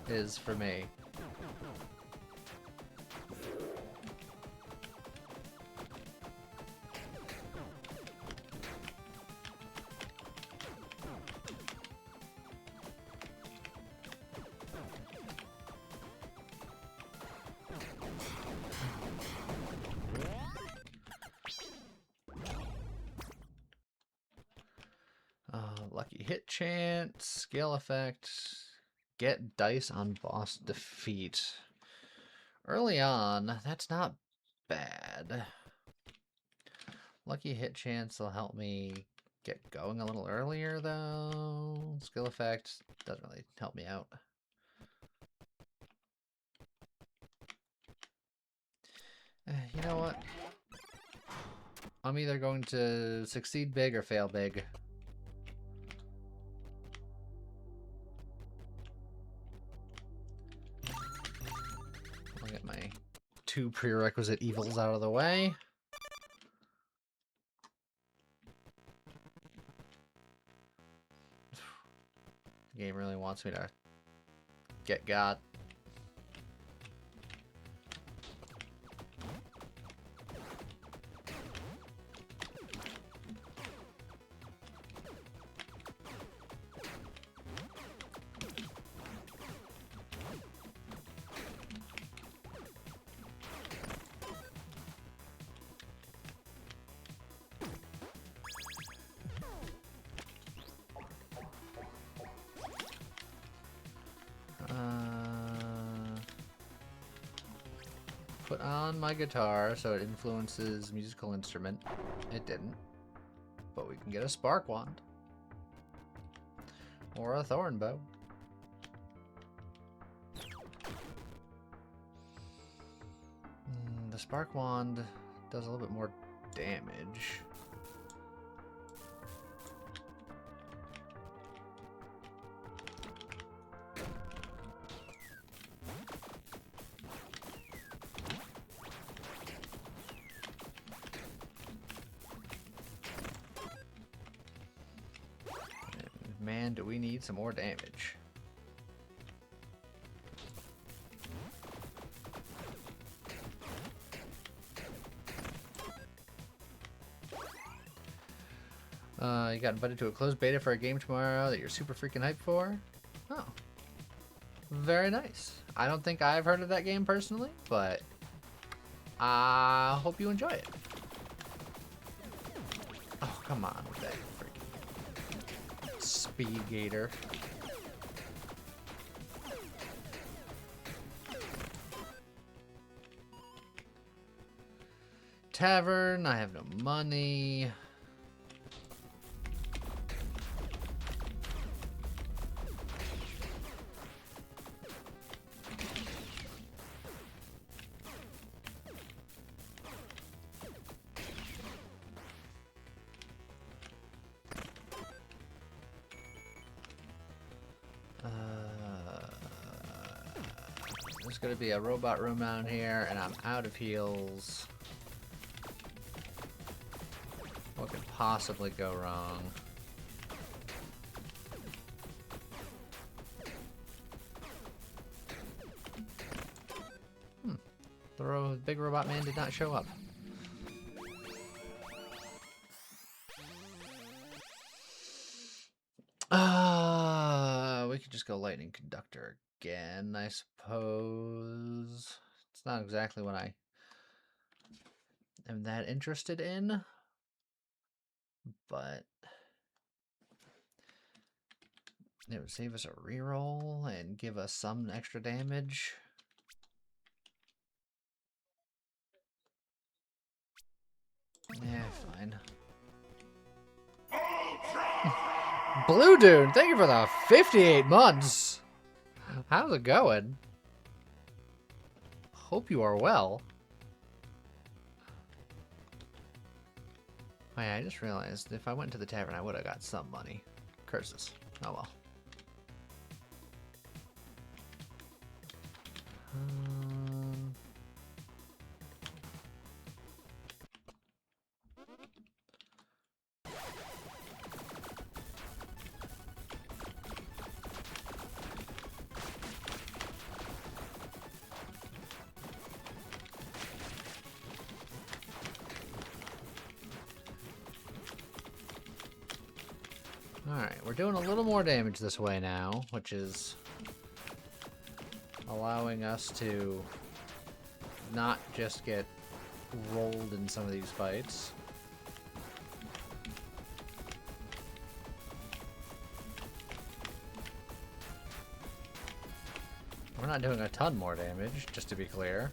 is for me. Lucky hit chance, skill effect, get dice on boss defeat. Early on, that's not bad. Lucky hit chance will help me get going a little earlier, though. Skill effect doesn't really help me out. You know what? I'm either going to succeed big or fail big. I'll get my 2 prerequisite evils out of the way. The game really wants me to get got. Put on my guitar so it influences musical instrument. It didn't. But we can get a spark wand. Or a thorn bow. The spark wand does a little bit more damage. Man, do we need some more damage. You got invited to a closed beta for a game tomorrow that you're super freaking hyped for? Oh. Very nice. I don't think I've heard of that game personally, but I hope you enjoy it. Oh, come on with that freaking speed gator. Tavern, I have no money. There's gonna be a robot room down here, and I'm out of heals. What could possibly go wrong? The big robot man did not show up. We could just go lightning conductor again, I suppose. It's not exactly what I am that interested in, but it would save us a reroll and give us some extra damage. Yeah, fine. Blue Dune, thank you for the 58 months. How's it going? Hope you are well. Oh yeah, I just realized if I went to the tavern, I would have got some money. Curses. Oh well. Alright, we're doing a little more damage this way now, which is allowing us to not just get rolled in some of these fights. We're not doing a ton more damage, just to be clear.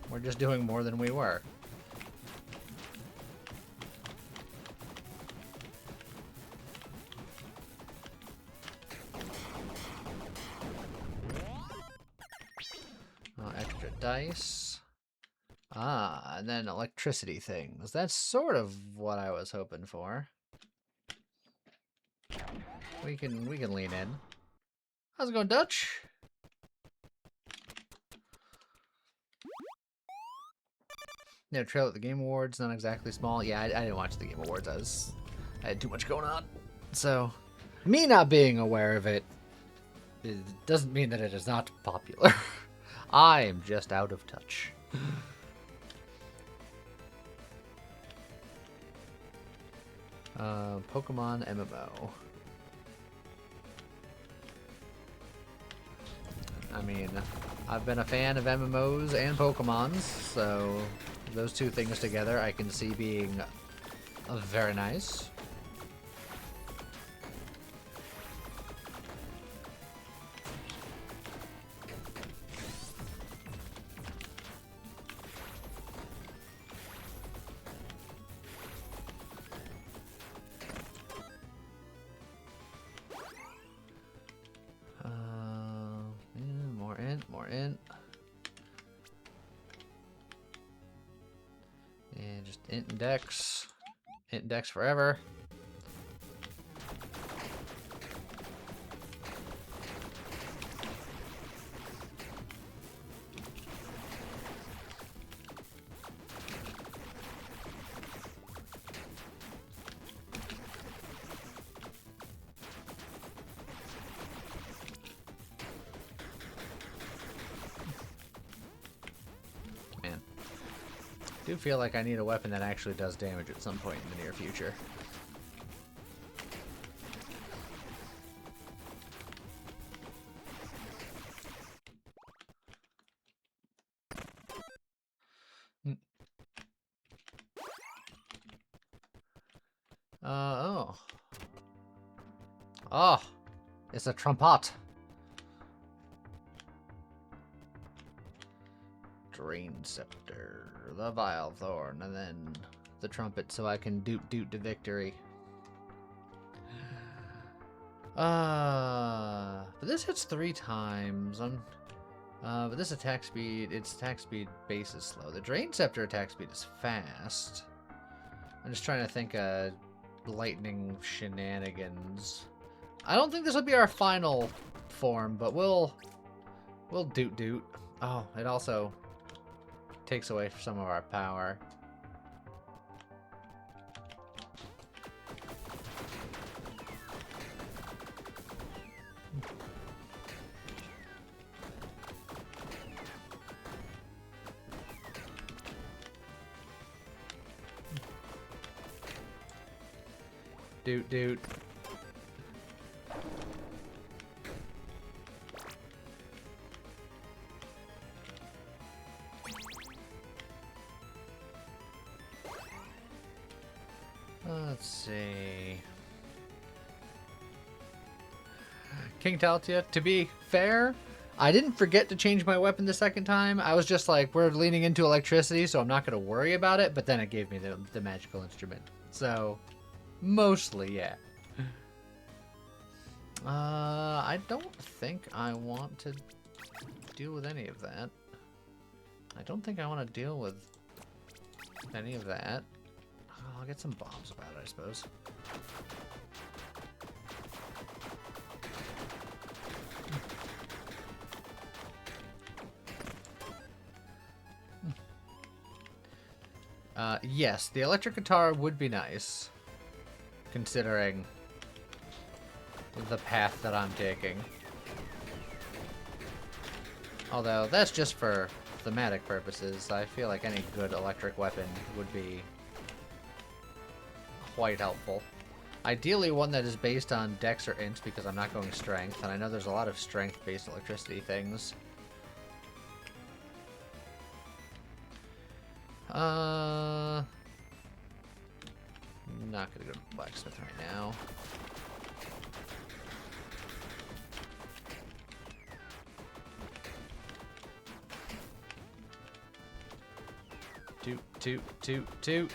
We're just doing more than we were. Extra dice. Ah, and then electricity things. That's sort of what I was hoping for. We can lean in. How's it going, Dutch? No, trail at the Game Awards, not exactly small. Yeah, I didn't watch the Game Awards. I had too much going on. So, me not being aware of it doesn't mean that it is not popular. I am just out of touch. Pokemon MMO. I mean, I've been a fan of MMOs and Pokemons, so those two things together I can see being very nice. More int. And just int and dex. Int and dex forever. I do feel like I need a weapon that actually does damage at some point in the near future. Oh. Oh, it's a trumpet. Drain Scepter, the Vile Thorn, and then the trumpet so I can doot to victory. But this hits 3 times. But this its attack speed base is slow. The Drain Scepter attack speed is fast. I'm just trying to think of lightning shenanigans. I don't think this will be our final form, but we'll doot. Oh, it also takes away some of our power. Doot. Let's see. King Taltia, to be fair, I didn't forget to change my weapon the second time. I was just like, we're leaning into electricity, so I'm not going to worry about it. But then it gave me the magical instrument. So, mostly, yeah. I don't think I want to deal with any of that. I don't think I want to deal with any of that. I'll get some bombs about it, I suppose. Yes, the electric guitar would be nice, considering the path that I'm taking. Although, that's just for thematic purposes. I feel like any good electric weapon would be quite helpful. Ideally one that is based on dex or int, because I'm not going strength, and I know there's a lot of strength-based electricity things. Not gonna go to the blacksmith right now. Toot.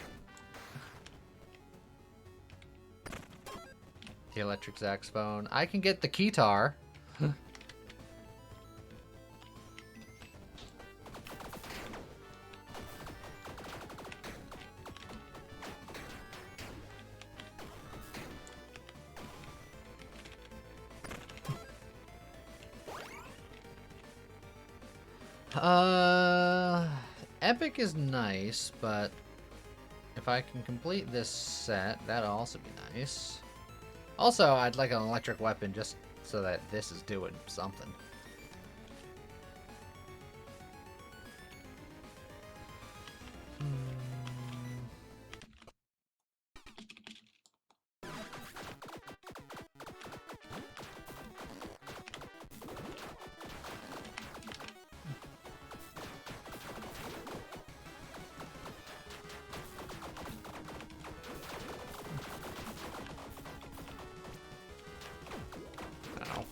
The electric saxophone. I can get the guitar. Epic is nice, but if I can complete this set, that'll also be nice. Also, I'd like an electric weapon just so that this is doing something. Ow.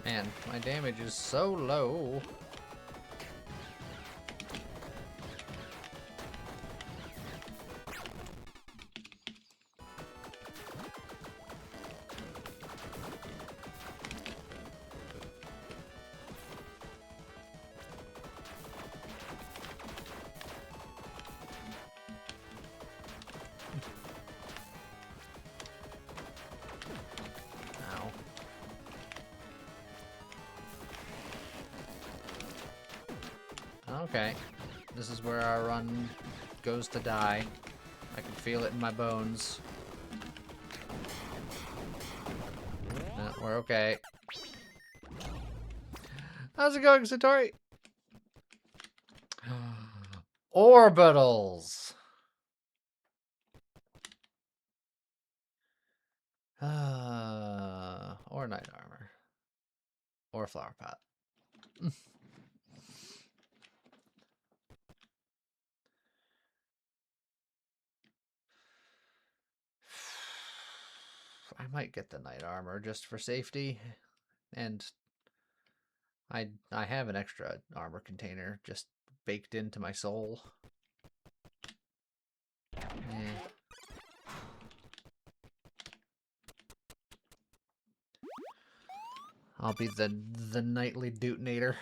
Man, my damage is so low. Ow. Okay. This is where our run goes to die. I can feel it in my bones. We're okay. How's it going, Satori? Orbitals! Or knight armor. Or flower pot. I might get the knight armor just for safety. And I have an extra armor container just baked into my soul. I'll be the nightly detonator.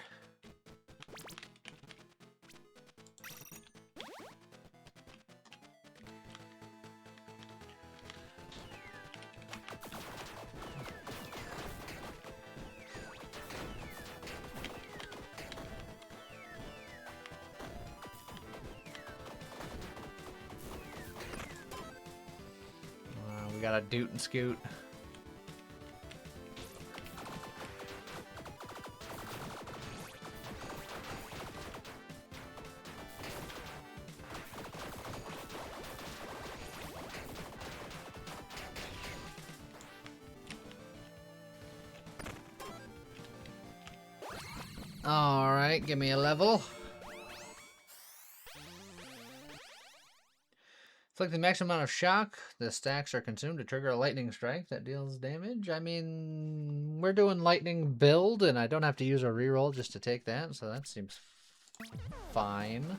We got a doot and scoot. Alright, give me a level. Inflict the maximum amount of shock. The stacks are consumed to trigger a lightning strike that deals damage. I mean, we're doing lightning build, and I don't have to use a reroll just to take that, so that seems fine.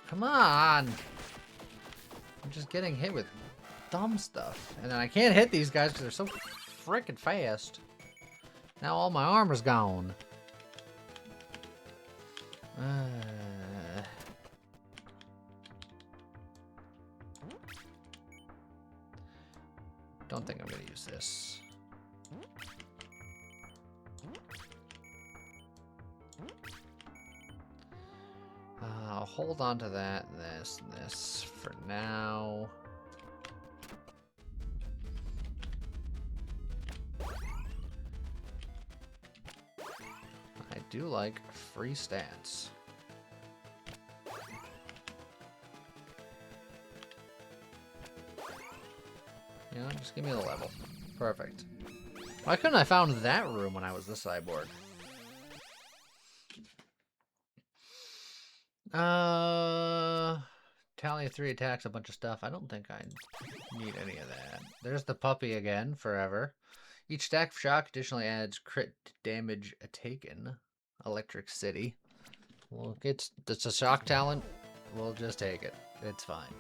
Come on! I'm just getting hit with dumb stuff. And then I can't hit these guys because they're so freaking fast. Now all my armor's gone. Don't think I'm going to use this. I'll hold on to that, this, and this for now. I do like free stats. You know, just give me the level. Perfect. Why couldn't I found that room when I was the cyborg? Tally of 3 attacks, a bunch of stuff. I don't think I need any of that. There's the puppy again, forever. Each stack of shock additionally adds crit damage taken. Electric City. Well, it's a shock talent. We'll just take it. It's fine.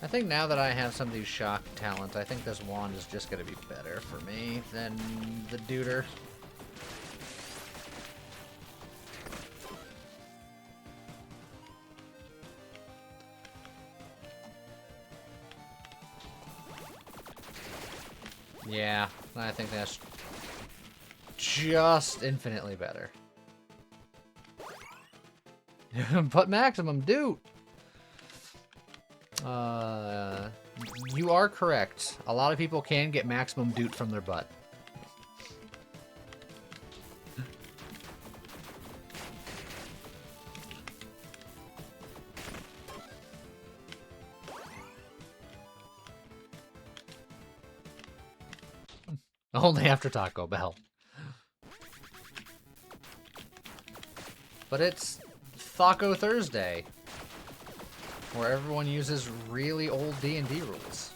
I think now that I have some of these shock talent, I think this wand is just going to be better for me than the Deuter. Yeah, I think that's just infinitely better. Put maximum, dude! You are correct. A lot of people can get maximum doot from their butt. Only after Taco Bell. But it's Taco Thursday, where everyone uses really old D&D rules.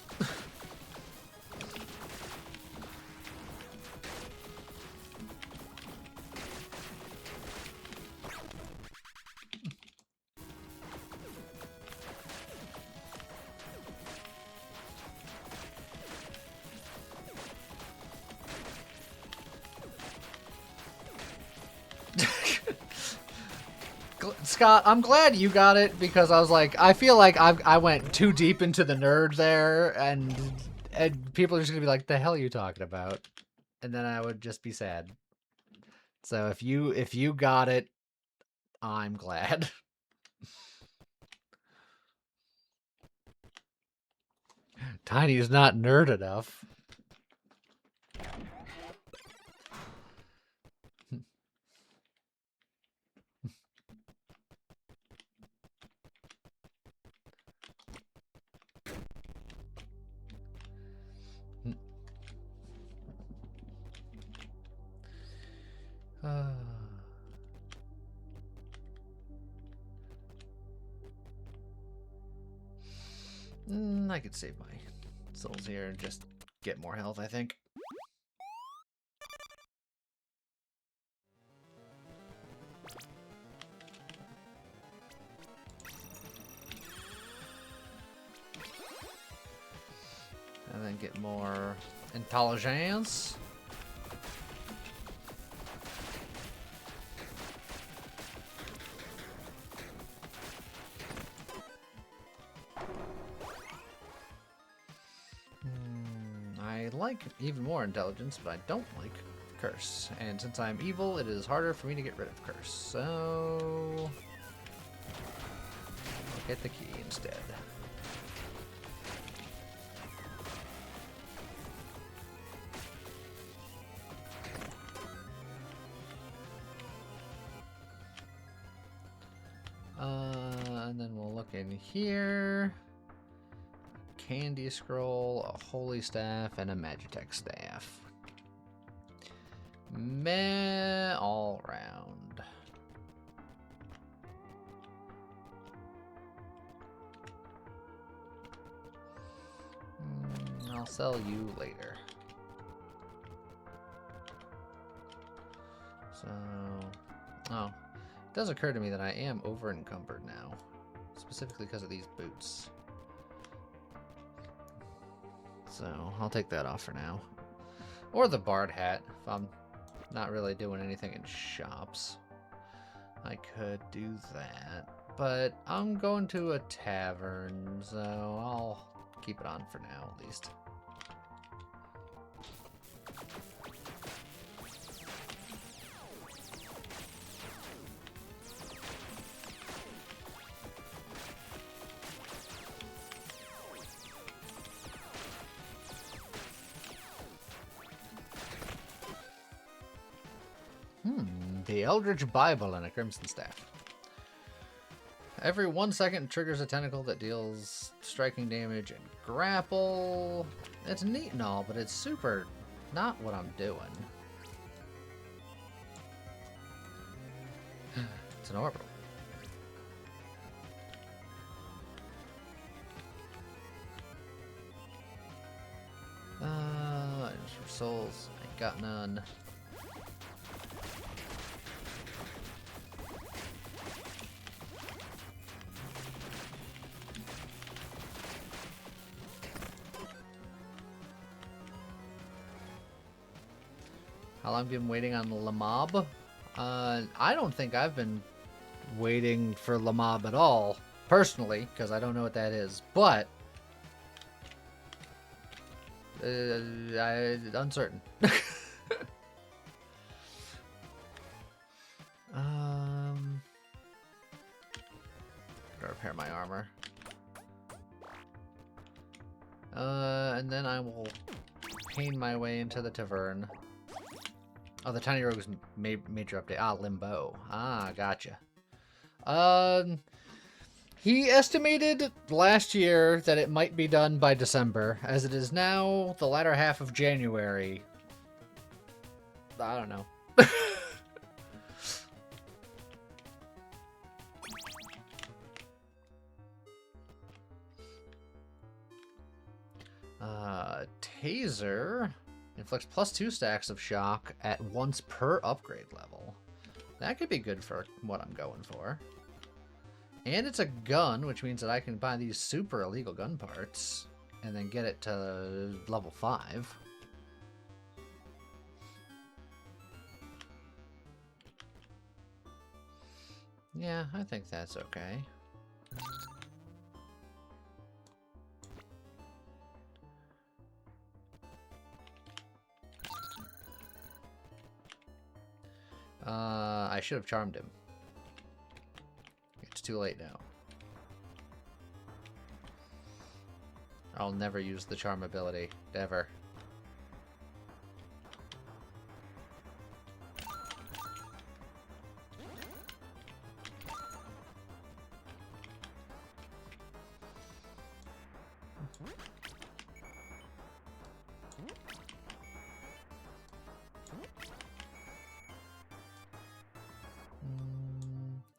Scott, I'm glad you got it, because I was like, I feel like I went too deep into the nerd there, and people are just gonna be like, the hell are you talking about? And then I would just be sad. So if you got it, I'm glad. Tiny's not nerd enough. I could save my souls here and just get more health, I think. And then get more intelligence. I like even more intelligence, but I don't like curse. And since I'm evil, it is harder for me to get rid of curse. So I'll get the key instead. And then we'll look in here. Candy scroll, a holy staff, and a Magitech staff. Meh all round. I'll sell you later. So, oh, it does occur to me that I am over encumbered now, specifically because of these boots. So I'll take that off for now. Or the Bard hat, if I'm not really doing anything in shops. I could do that. But I'm going to a tavern, so I'll keep it on for now at least. The Eldritch Bible and a Crimson Staff. Every 1 second triggers a tentacle that deals striking damage and grapple. It's neat and all, but it's super not what I'm doing. It's an orbital. Items for souls. I got none. How long have you been waiting on Lamob? I don't think I've been waiting for Lamob at all, personally, because I don't know what that is. But uncertain. Gotta repair my armor. And then I will pain my way into the tavern. Oh, the Tiny Rogue's major update. Ah, Limbo. Ah, gotcha. He estimated last year that it might be done by December. As it is now the latter half of January. I don't know. Taser inflicts +2 stacks of shock at once per upgrade level. That could be good for what I'm going for. And it's a gun, which means that I can buy these super illegal gun parts and then get it to level 5. Yeah, I think that's okay. I should have charmed him. It's too late now. I'll never use the charm ability, ever.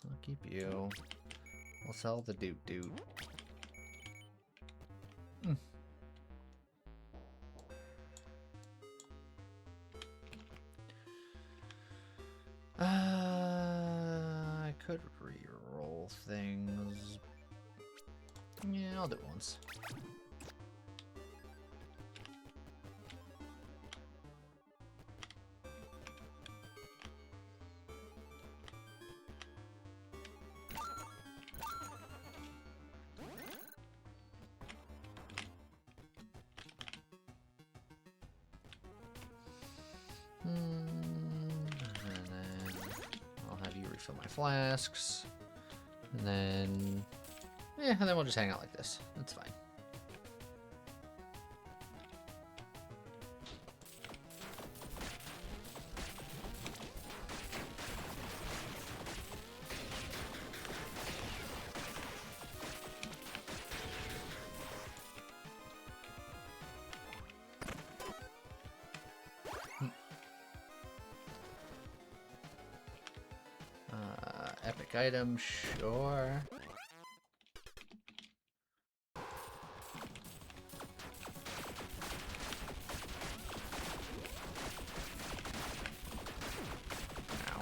I'll keep you. We'll sell the dude. I could re-roll things. Yeah, I'll do it once. And then I'll have you refill my flasks. And then, and then we'll just hang out like this. That's fine. Epic item, sure. Ow.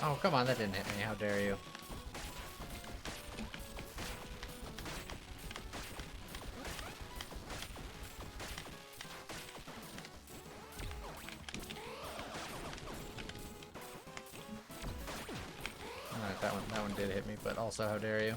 Oh, come on, that didn't hit me. How dare you? That one did hit me, but also how dare you?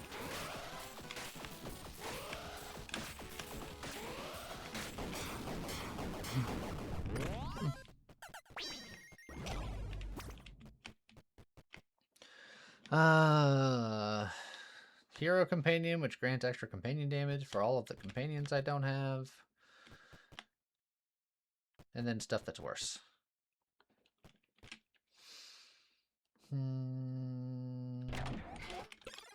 Hero Companion, which grants extra companion damage for all of the companions I don't have. And then stuff that's worse.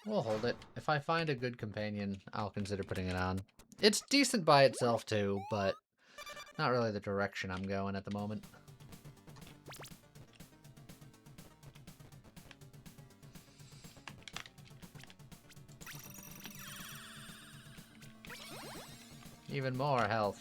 We'll hold it. If I find a good companion, I'll consider putting it on. It's decent by itself too, but not really the direction I'm going at the moment. Even more health.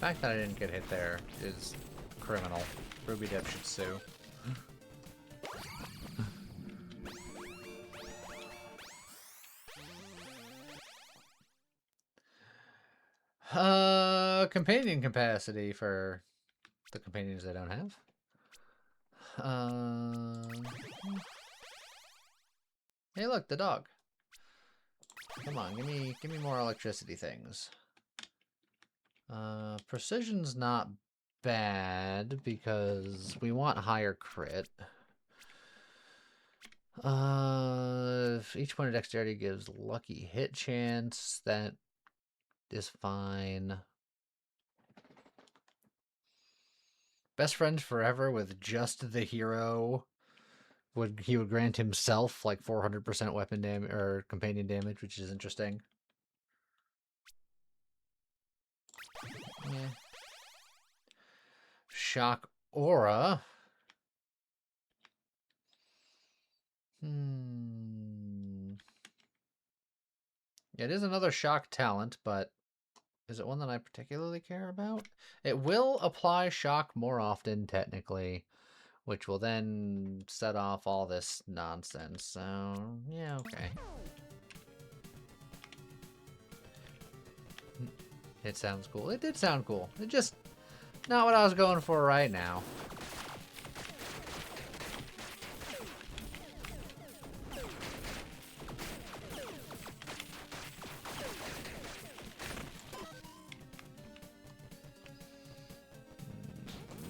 fact that I didn't get hit there is criminal. Ruby Dip should sue. Companion capacity for the companions I don't have. Hey, look, the dog. Come on, give me more electricity things. Precision's not bad because we want higher crit. If each point of dexterity gives lucky hit chance, that is fine. Best friends forever with just the hero. He would grant himself like 400% weapon damage or companion damage, which is interesting. Yeah. Shock aura. It is another shock talent, but is it one that I particularly care about? It will apply shock more often, technically, which will then set off all this nonsense. So, yeah, okay. It sounds cool. It did sound cool. It just not what I was going for right now.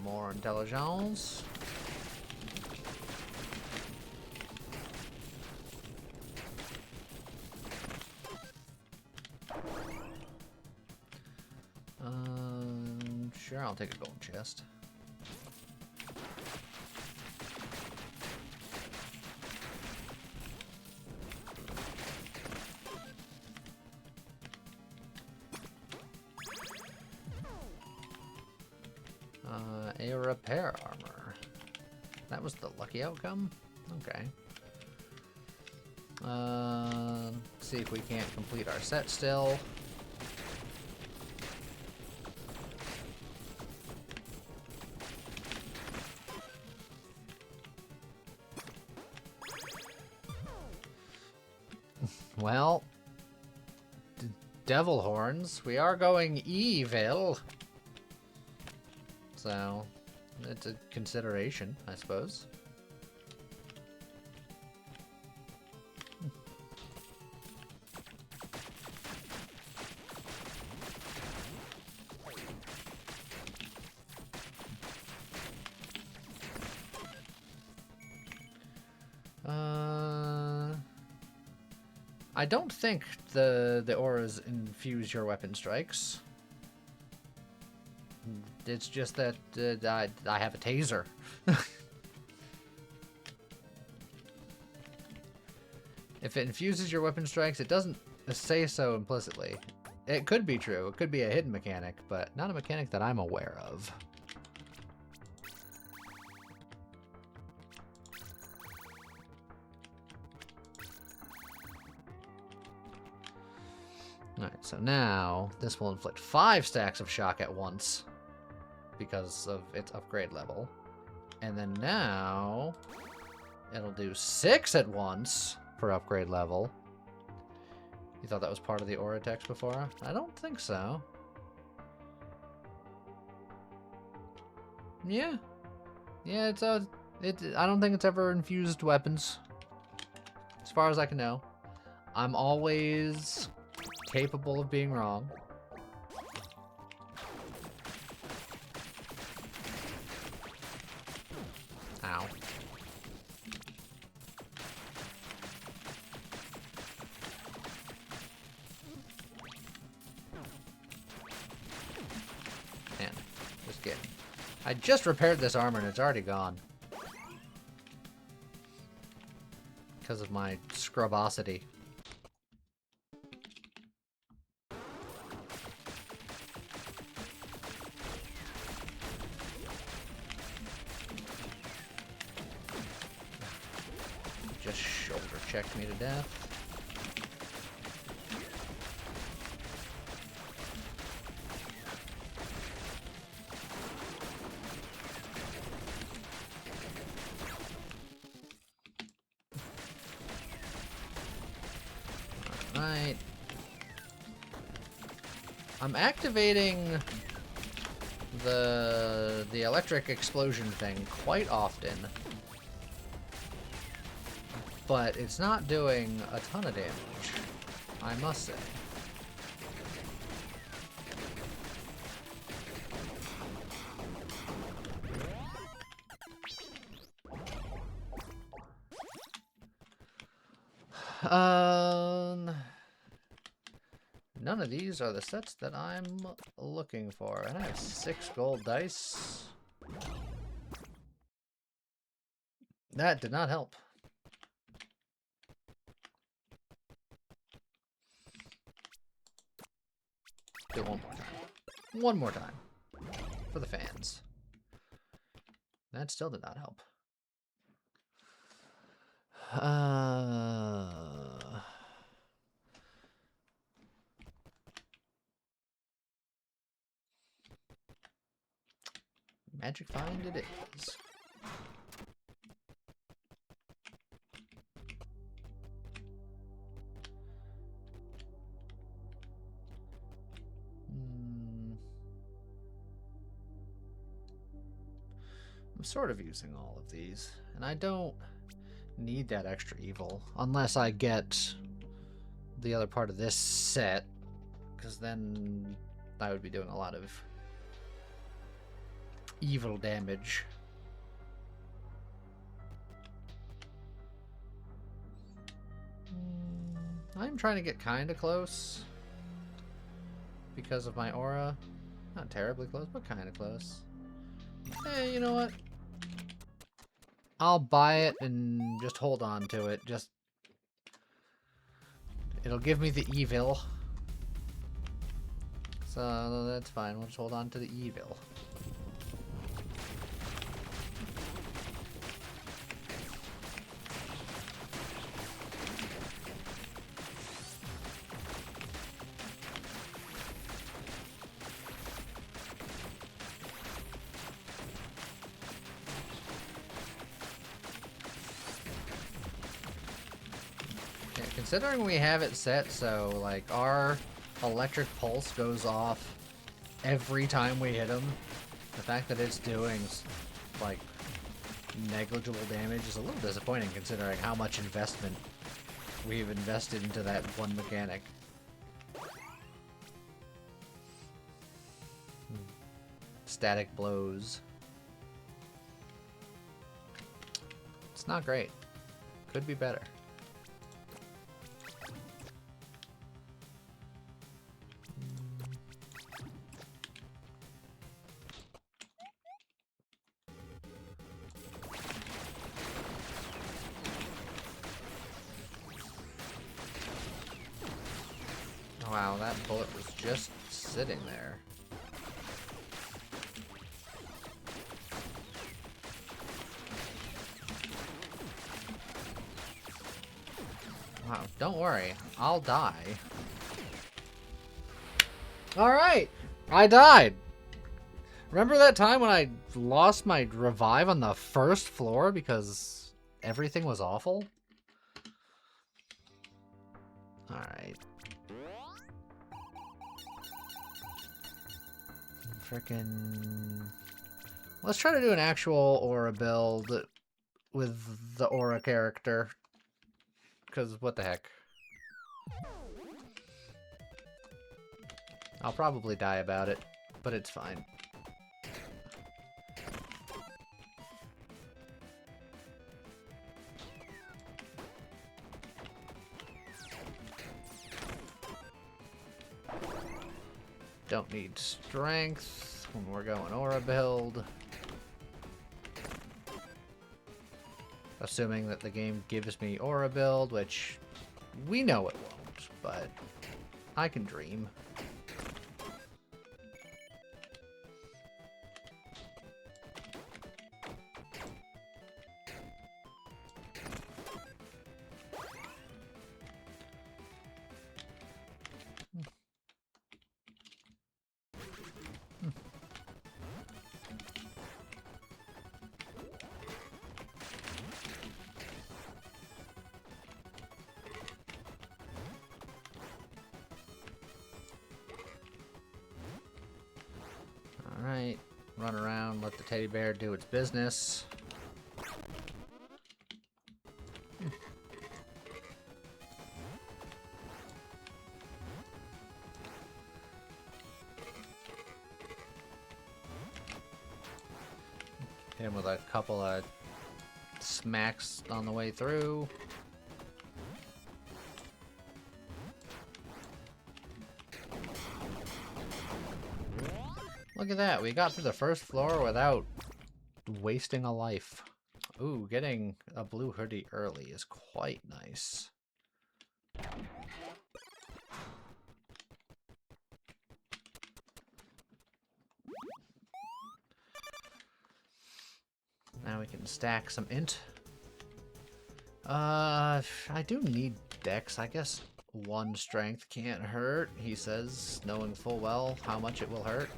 More intelligence. Sure, I'll take a gold chest. A repair armor. That was the lucky outcome? Okay. Let's see if we can't complete our set still. Well, devil horns. We are going evil. So, it's a consideration, I suppose. I don't think the auras infuse your weapon strikes. It's just that I have a taser. If it infuses your weapon strikes, it doesn't say so implicitly. It could be true. It could be a hidden mechanic, but not a mechanic that I'm aware of. Alright, so now this will inflict 5 stacks of shock at once because of its upgrade level. And then now it'll do 6 at once per upgrade level. You thought that was part of the aura text before? I don't think so. Yeah. Yeah, I don't think it's ever infused weapons. As far as I can know. I'm always capable of being wrong. Ow. Man, just kidding. I just repaired this armor and it's already gone. Because of my scrubosity. Just shoulder checked me to death. Right. I'm activating the electric explosion thing quite often. But it's not doing a ton of damage, I must say. None of these are the sets that I'm looking for. And I have 6 gold dice. That did not help. Do it one more time. One more time. For the fans. That still did not help. Magic find it is. I'm sort of using all of these, and I don't need that extra evil unless I get the other part of this set, because then I would be doing a lot of evil damage. I'm trying to get kind of close because of my aura. Not terribly close, but kind of close. Hey, you know what? I'll buy it and just hold on to it. It'll give me the evil. So that's fine. We'll just hold on to the evil. Considering we have it set so, like, our electric pulse goes off every time we hit him, the fact that it's doing, like, negligible damage is a little disappointing considering how much investment we've invested into that one mechanic. Static blows. It's not great. Could be better. Wow, that bullet was just sitting there. Wow, don't worry. I'll die. Alright! I died! Remember that time when I lost my revive on the first floor because everything was awful? Alright. Frickin'... Let's try to do an actual aura build with the aura character. Because what the heck. I'll probably die about it, but it's fine. Don't need strength when we're going aura build. Assuming that the game gives me aura build, which we know it won't, but I can dream. teddy bear do its business. Hit him with a couple of smacks on the way through. Look at that, we got through the first floor without wasting a life. Ooh, getting a blue hoodie early is quite nice. Now we can stack some int. I do need dex. I guess 1 strength can't hurt, he says, knowing full well how much it will hurt.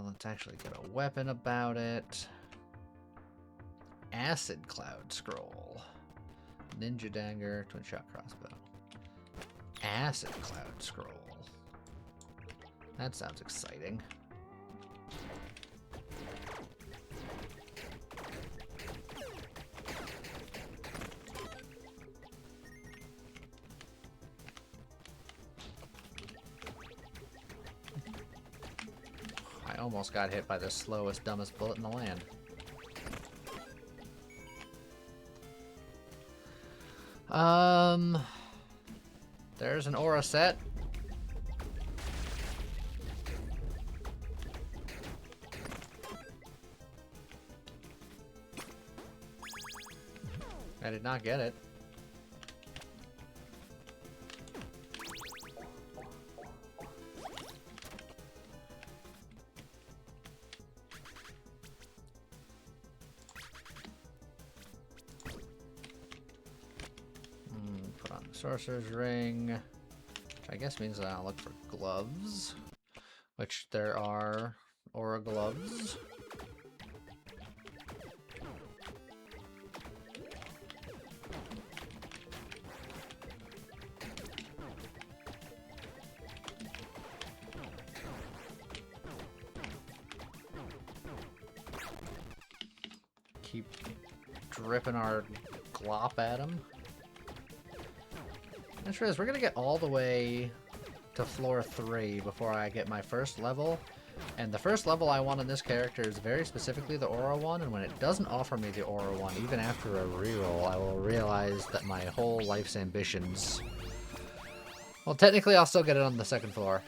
Let's actually get a weapon about it. Acid Cloud Scroll. Ninja Dagger, Twin Shot Crossbow. Acid Cloud Scroll. That sounds exciting. I almost got hit by the slowest, dumbest bullet in the land. There's an aura set. I did not get it. Put on the Sorcerer's Ring, which I guess means that I'll look for gloves, which there are aura gloves. Keep dripping our glop at him. That's true, we're gonna get all the way to floor 3 before I get my first level. And the first level I want on this character is very specifically the aura one, and when it doesn't offer me the aura one, even after a reroll, I will realize that my whole life's ambitions... Well, technically I'll still get it on the second floor.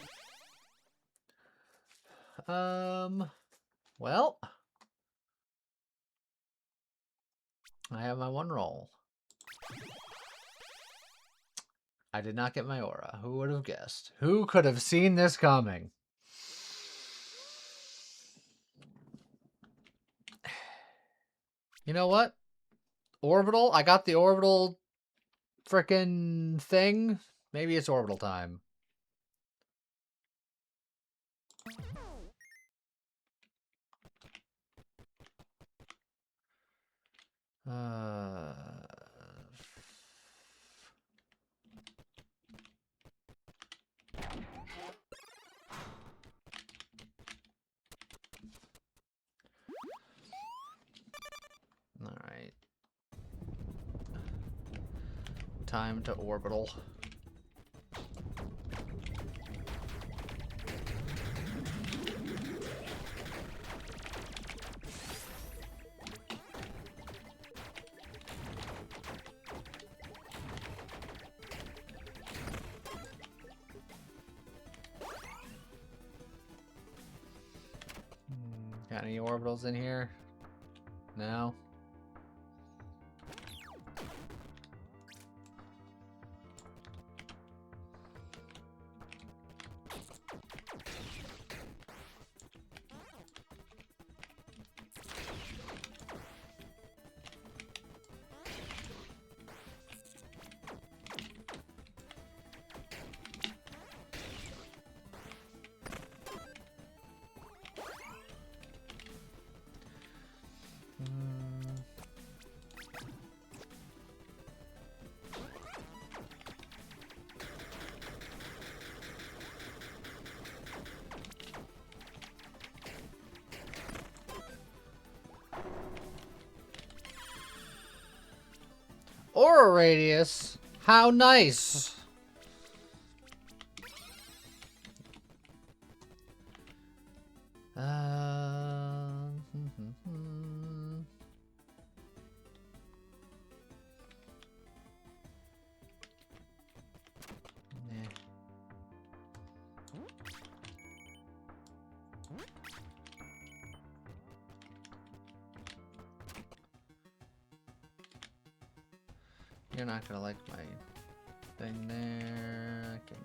Well... I have my 1 roll. I did not get my aura. Who would have guessed? Who could have seen this coming? You know what? Orbital? I got the orbital frickin' thing. Maybe it's orbital time. Alright. Time to orbital. Got any orbitals in here? No? Aura radius? How nice! Nah. You're not gonna like my thing there. I can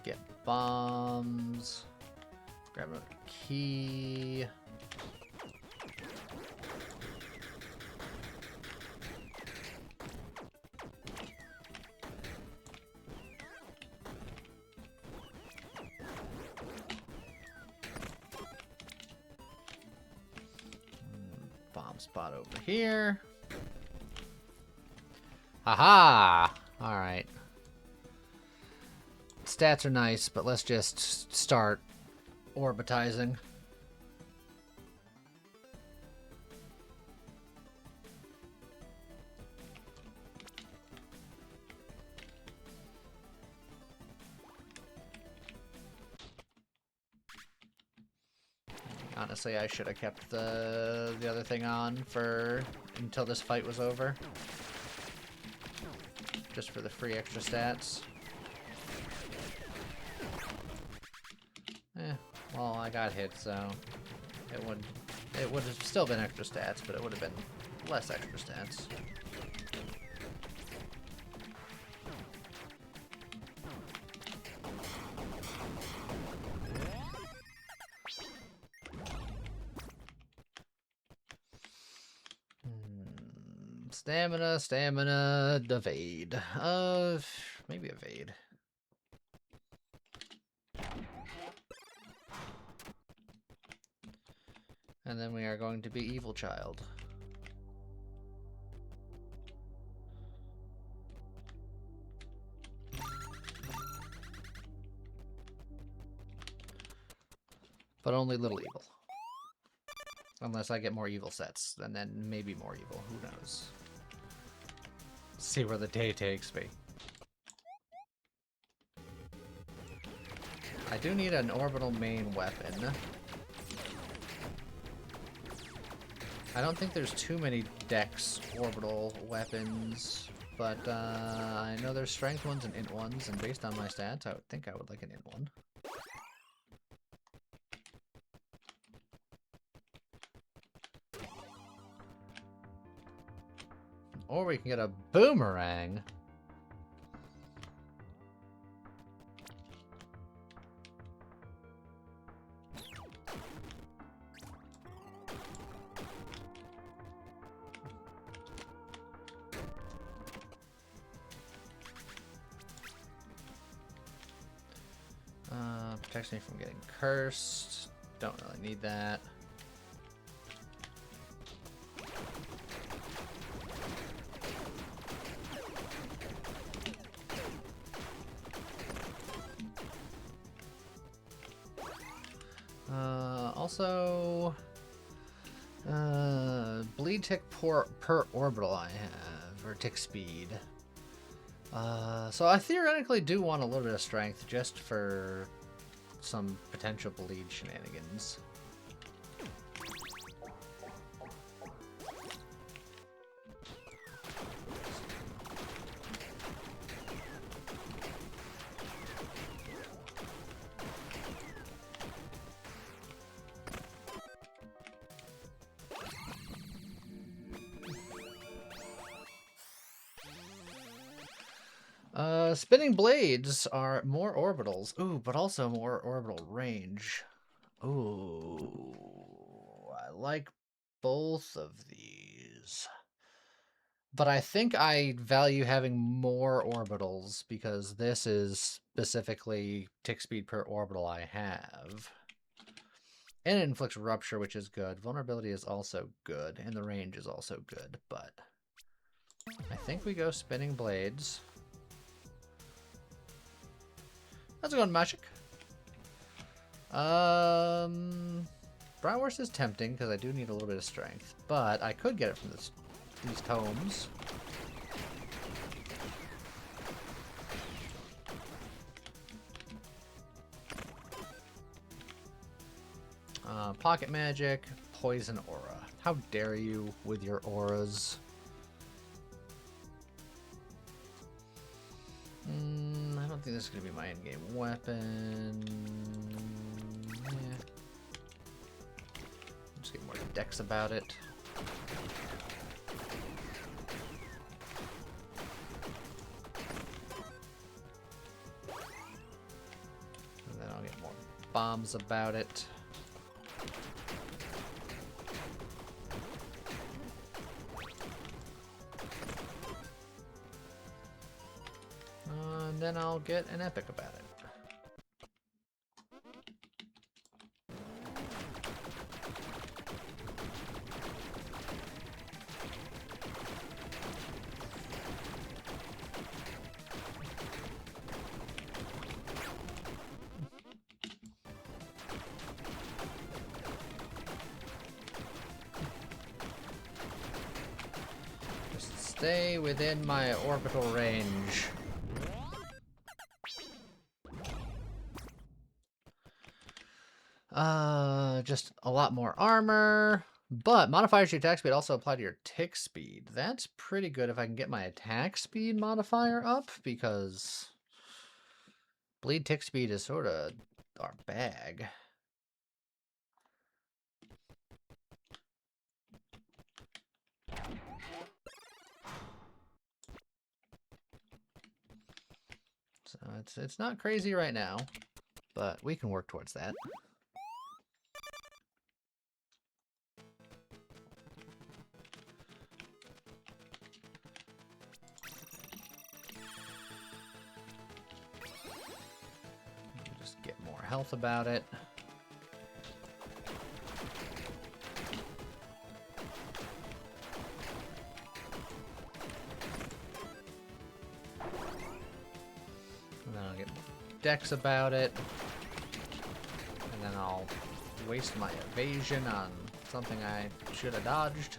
get bombs. Grab another key. Bomb spot over here. Haha! Alright. Stats are nice, but let's just start orbitizing. Honestly, I should have kept the other thing on for until this fight was over. Just for the free extra stats. Well, I got hit, so it would have still been extra stats, but it would have been less extra stats. Stamina, stamina, evade. Maybe evade. And then we are going to be Evil Child. But only little evil. Unless I get more evil sets, and then maybe more evil. Who knows? See where the day takes me. I do need an orbital main weapon. I don't think there's too many Dex orbital weapons, but I know there's strength ones and int ones, and based on my stats, I would think I would like an int one. Or we can get a boomerang. Protects me from getting cursed. Don't really need that. Also, bleed tick per orbital I have, or tick speed. So I theoretically do want a little bit of strength just for some potential bleed shenanigans. Spinning blades are more orbitals. Ooh, but also more orbital range. Ooh, I like both of these. But I think I value having more orbitals because this is specifically tick speed per orbital I have. And it inflicts rupture, which is good. Vulnerability is also good, and the range is also good, but I think we go spinning blades. Let's go on magic. Bratwurst is tempting because I do need a little bit of strength, but I could get it from this these tomes. Pocket magic, poison aura. How dare you with your auras? I don't think this is going to be my endgame weapon. Yeah. Just get more dex about it. And then I'll get more bombs about it. And then I'll get an epic about it. Just stay within my orbital range. Just a lot more armor, but modifiers to your attack speed also apply to your tick speed. That's pretty good if I can get my attack speed modifier up, because bleed tick speed is sort of our bag. So it's not crazy right now, but we can work towards that. Just get more health about it. And then I'll get more dex about it. And then I'll waste my evasion on something I should have dodged.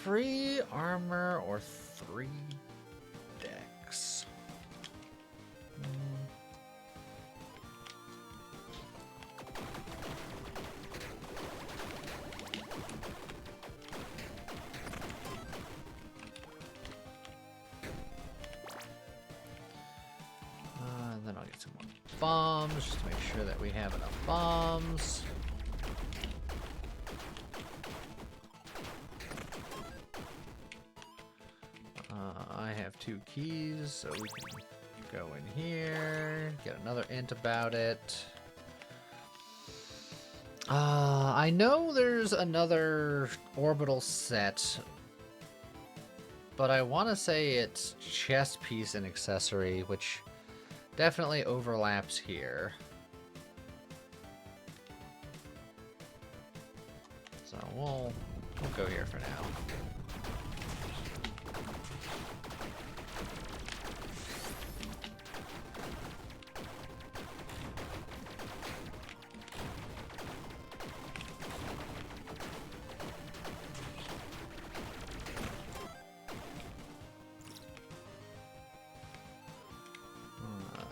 Free armor or 3 dex? And then I'll get some more bombs just to make sure that we have enough bombs. I have 2 keys, so we can go in here, get another int about it. I know there's another orbital set, but I want to say it's chest piece and accessory, which definitely overlaps here. So we'll go here for now.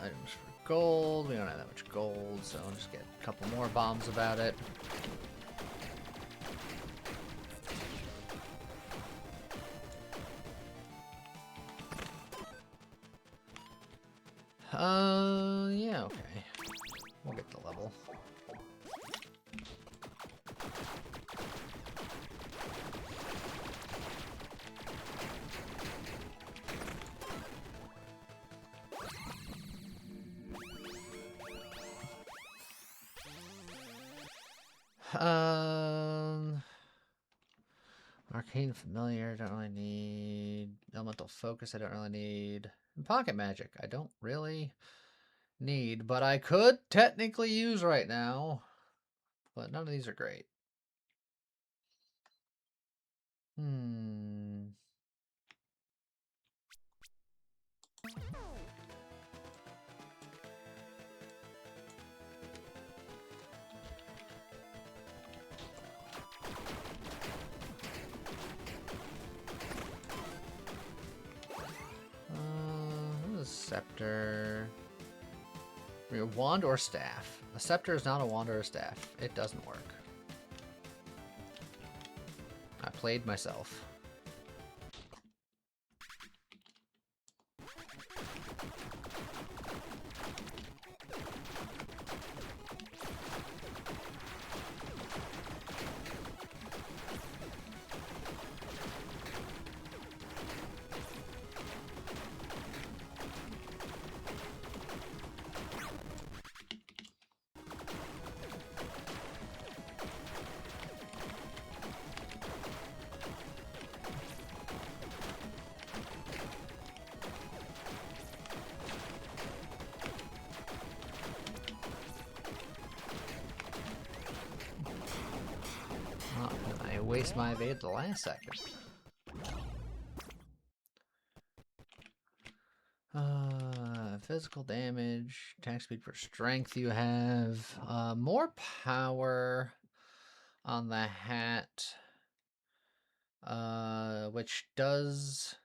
Items for gold. We don't have that much gold, so I'll just get a couple more bombs about it. Yeah, okay. We'll get the level. Arcane Familiar, don't really need. Elemental Focus, I don't really need. And Pocket Magic, I don't really need, but I could technically use right now. But none of these are great. Scepter. Your wand or staff. A scepter is not a wand or a staff. It doesn't work. I played myself. I waste my evade at the last second. Physical damage, attack speed for strength you have. More power on the hat, which does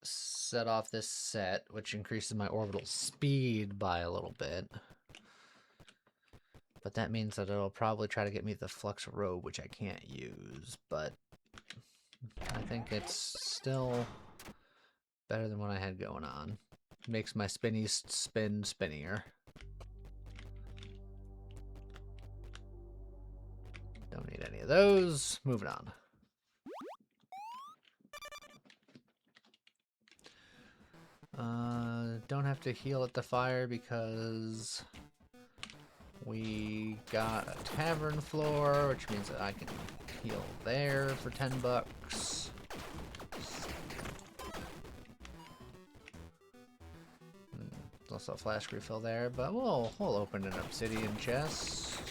set off this set, which increases my orbital speed by a little bit. But that means that it'll probably try to get me the Flux Robe, which I can't use, but I think it's still better than what I had going on. Makes my spinnies spin spinnier. Don't need any of those. Moving on. Don't have to heal at the fire because we got a tavern floor, which means that I can heal there for 10 bucks. Also a flask refill there, but we'll open an obsidian chest.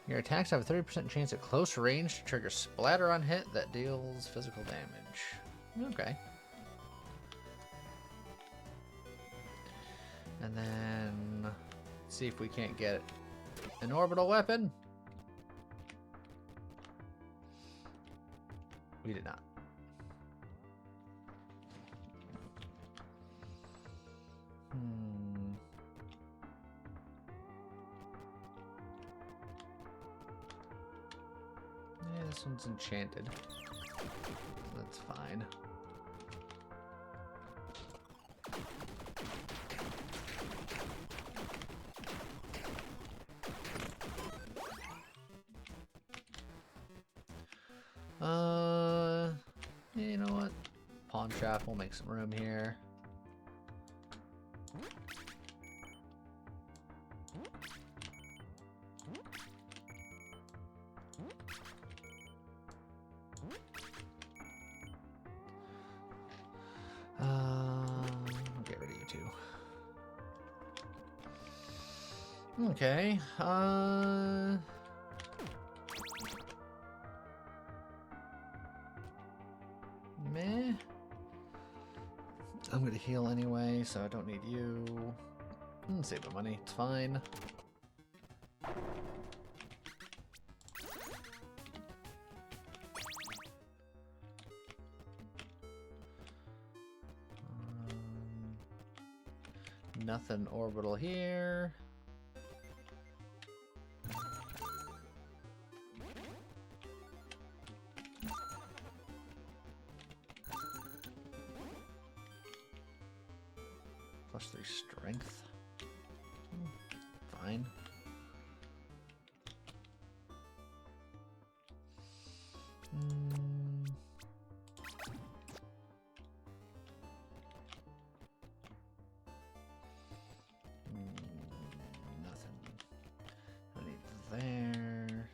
Your attacks have a 30% chance at close range to trigger splatter on hit that deals physical damage. Okay. And then let's see if we can't get an orbital weapon. We did not. Yeah, this one's enchanted. That's fine. You know what? Pawn shop, we'll make some room here. I'll get rid of you two. Okay, meh. I'm gonna heal anyway, so I don't need you. Save the money, it's fine. Nothing orbital here. +3 strength. Fine. Nothing. I need there.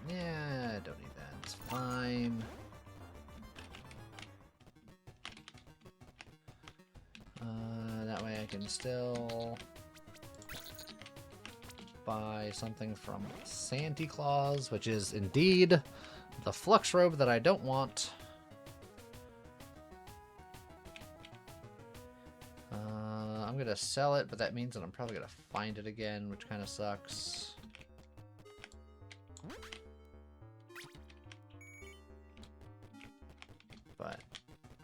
Yeah, can still buy something from Santa Claus, which is indeed the flux robe that I don't want. I'm gonna sell it, but that means that I'm probably gonna find it again, which kind of sucks. But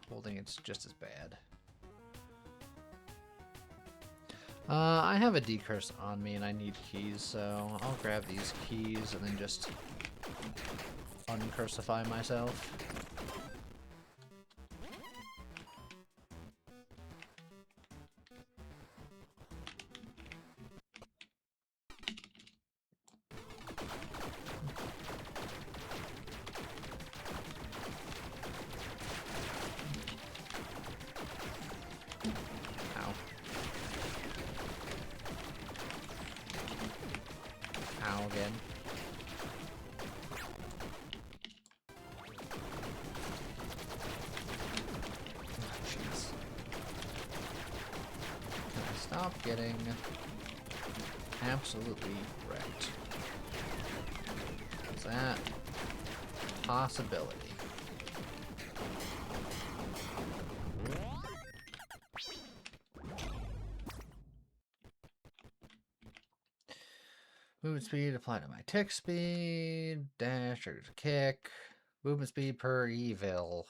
holding it's just as bad. I have a decurse on me and I need keys, so I'll grab these keys and then just uncursify myself. Again. Oh, jeez. Can I stop getting absolutely wrecked? Is that a possibility? Movement speed apply to my tick speed. Dash trigger to kick. Movement speed per evil.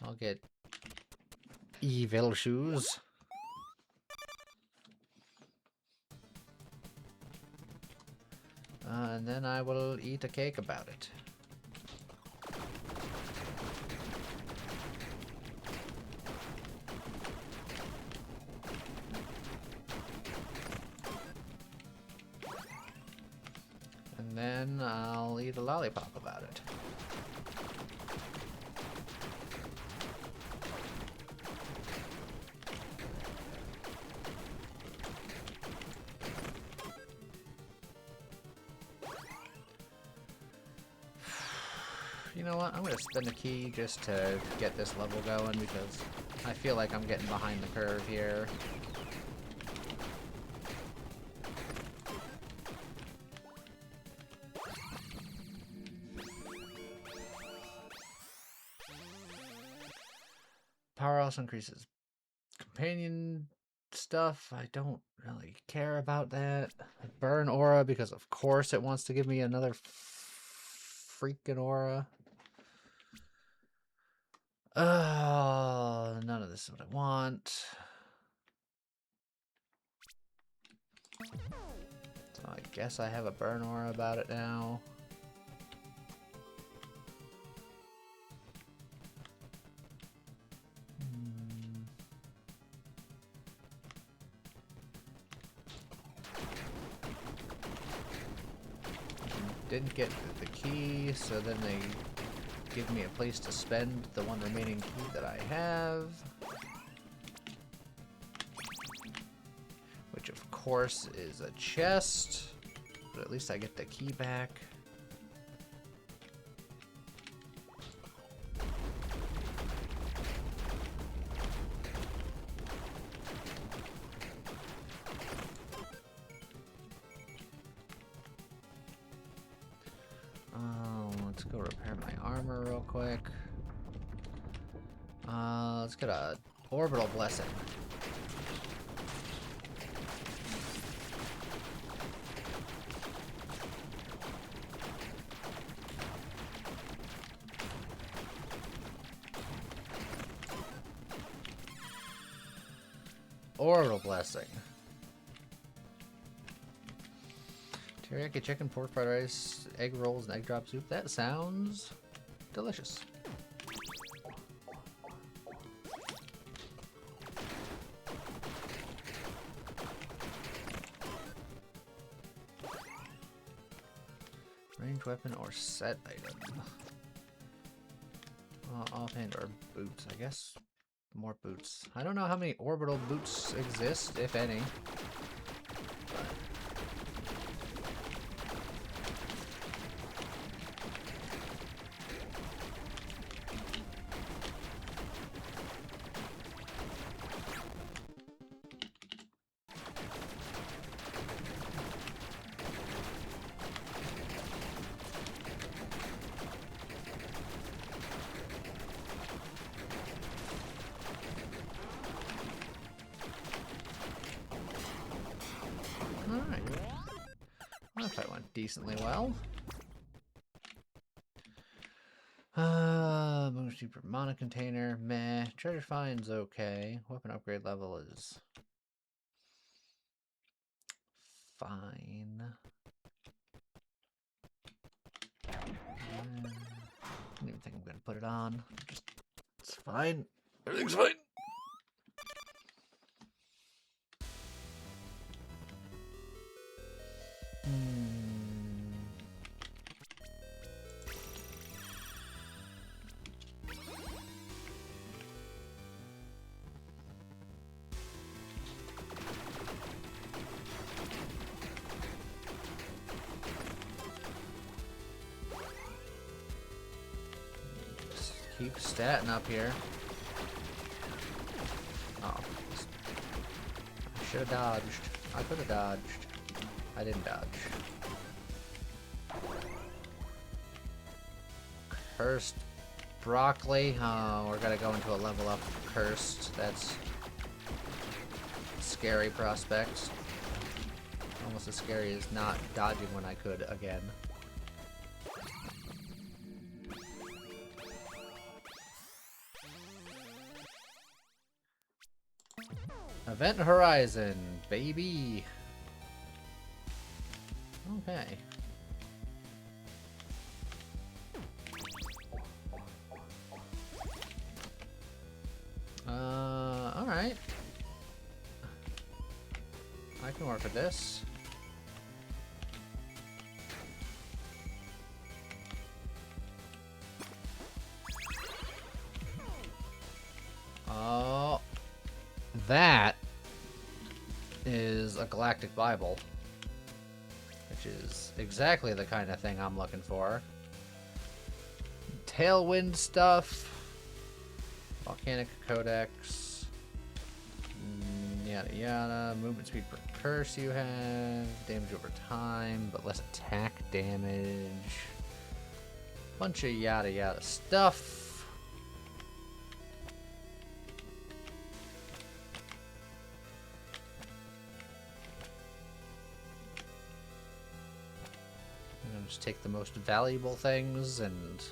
I'll get evil shoes. And then I will eat a cake about it. And then I'll eat a lollipop about it. You know what? I'm going to spend a key just to get this level going because I feel like I'm getting behind the curve here. Power also increases companion stuff. I don't really care about that. Burn aura because of course it wants to give me another freaking aura. None of this is what I want. So I guess I have a burn aura about it now. Didn't get the key, so then they give me a place to spend the one remaining key that I have. Which of course is a chest, but at least I get the key back. Let's go repair my armor real quick. Let's get a orbital blessing. Orbital blessing. Teriyaki chicken, pork fried rice, egg rolls, and egg drop soup. That sounds delicious. Ranged weapon or set item. Offhand or boots, I guess. More boots. I don't know how many orbital boots exist, if any. That fight went decently well. Moon Super Mana Container, meh. Treasure Find's okay. Weapon upgrade level is fine. I don't even think I'm gonna put it on. It's fine. Everything's fine. Just keep statting up here. Oh. I should have dodged. I could have dodged. I didn't dodge. Cursed broccoli. Oh, we're gonna go into a level up cursed. That's a scary prospect. Almost as scary as not dodging when I could again. Event Horizon, baby. Okay. Alright. I can work with this. Oh. That is a Galactic Bible. Which is exactly the kind of thing I'm looking for. Tailwind stuff. Volcanic Codex. Yada yada. Movement speed per curse you have. Damage over time, but less attack damage. Bunch of yada yada stuff. Just take the most valuable things and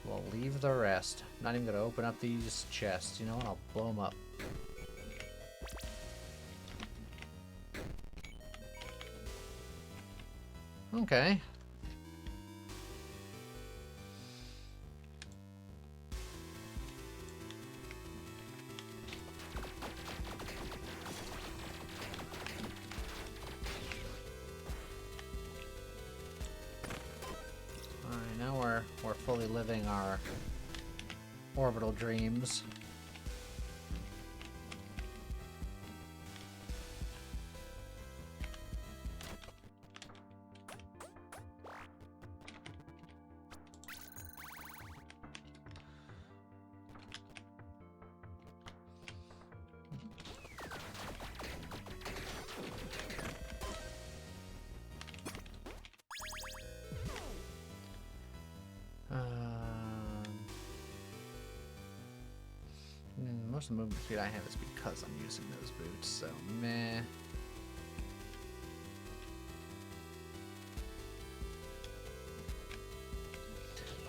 we'll leave the rest. I'm not even gonna open up these chests. You know what? I'll blow them up. Okay. We're fully living our orbital dreams. Most of the movement speed I have is because I'm using those boots, so meh.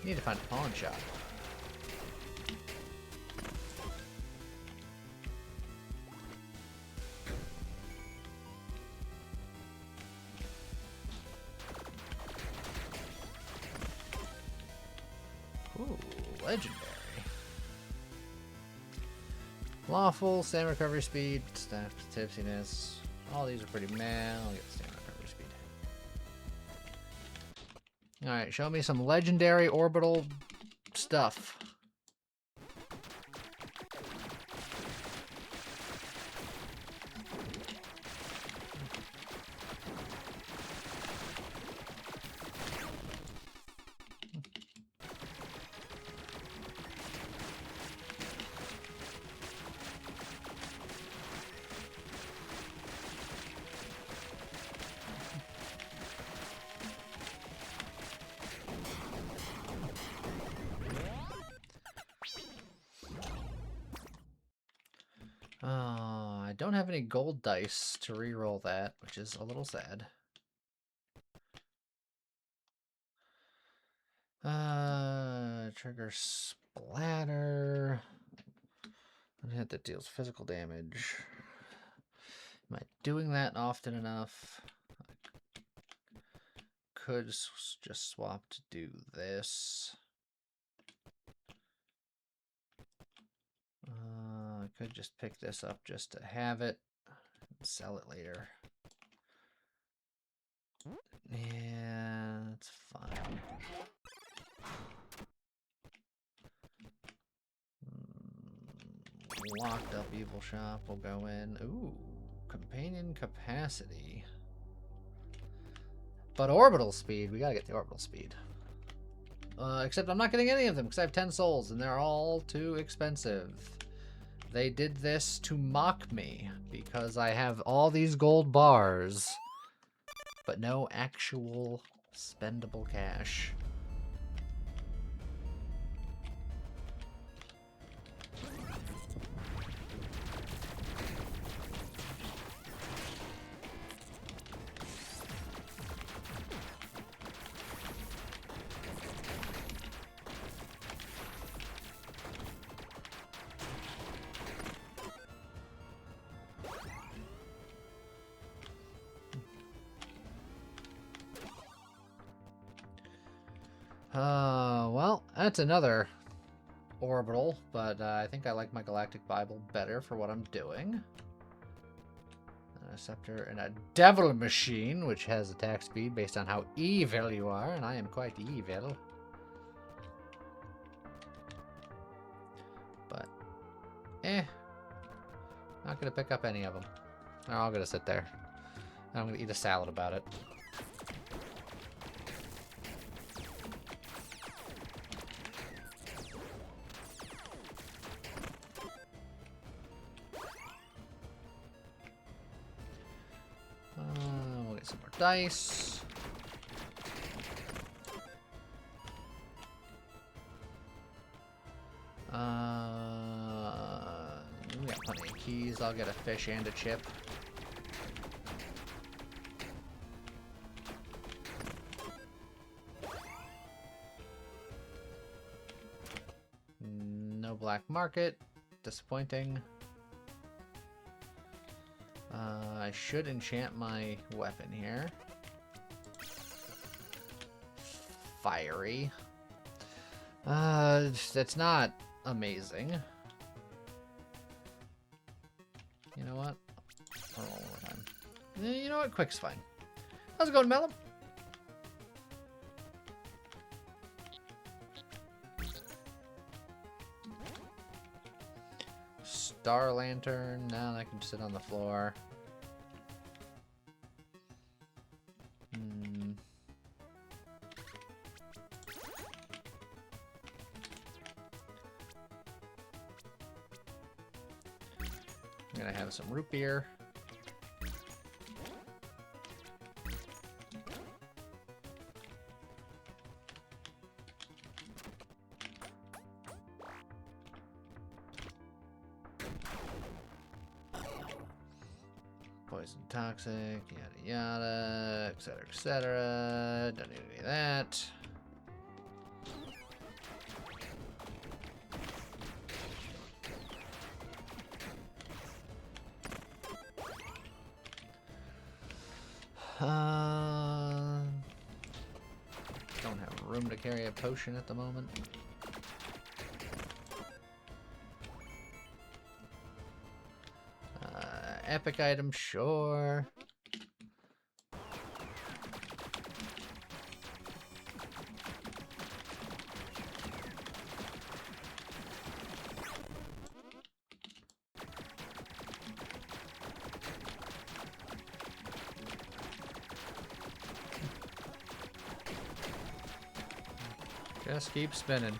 Need to find a pawn shop. Ooh, legendary. Lawful, stamina recovery speed, staff tipsiness. All these are pretty meh. I'll get stamina recovery speed. Alright, show me some legendary orbital stuff. I don't have any gold dice to re-roll that, which is a little sad. Trigger splatter. A hit that deals physical damage. Am I doing that often enough? Could just swap to do this. I could just pick this up just to have it and sell it later. Yeah, that's fine. Locked up evil shop will go in. Ooh, companion capacity. But orbital speed, we gotta get the orbital speed. Except I'm not getting any of them because I have 10 souls and they're all too expensive. They did this to mock me because I have all these gold bars, but no actual spendable cash. Well, that's another orbital, but I think I like my Galactic Bible better for what I'm doing. A scepter and a devil machine, which has attack speed based on how evil you are, and I am quite evil. But, not gonna pick up any of them. They're all gonna sit there. I'm gonna eat a salad about it. We'll get some more dice. We got plenty of keys. I'll get a fish and a chip. No black market. Disappointing. I should enchant my weapon here. Fiery. That's not amazing. You know what? I'll roll one more time. You know what? Quick's fine. How's it going, Mellum? Star Lantern. Now I can sit on the floor. I'm gonna have some root beer. Poison, toxic, yada yada, etc, etc. Don't need any of that. Don't have room to carry a potion at the moment. Epic item, sure. Just keep spinning.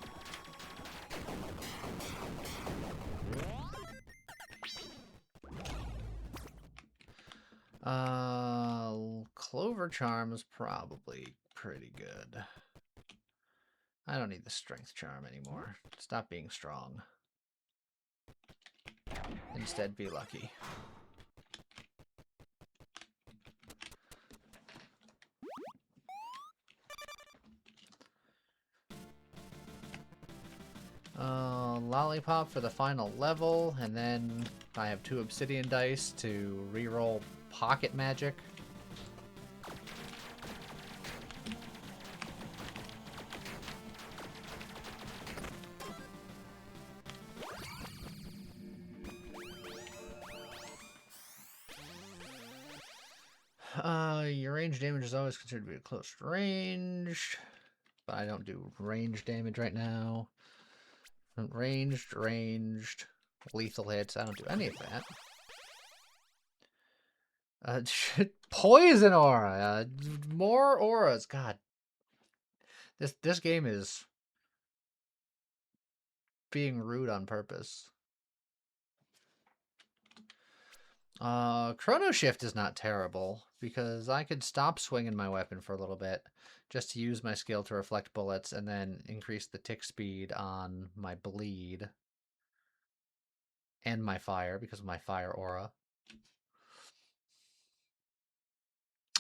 Clover Charm is probably pretty good. I don't need the Strength Charm anymore. Stop being strong. Instead, be lucky. Lollipop for the final level, and then I have 2 obsidian dice to reroll pocket magic. Your range damage is always considered to be a close range, but I don't do range damage right now. Ranged, lethal hits. I don't do any of that. Poison aura. More auras. God, this game is being rude on purpose. Chrono Shift is not terrible, because I could stop swinging my weapon for a little bit just to use my skill to reflect bullets and then increase the tick speed on my bleed and my fire because of my fire aura.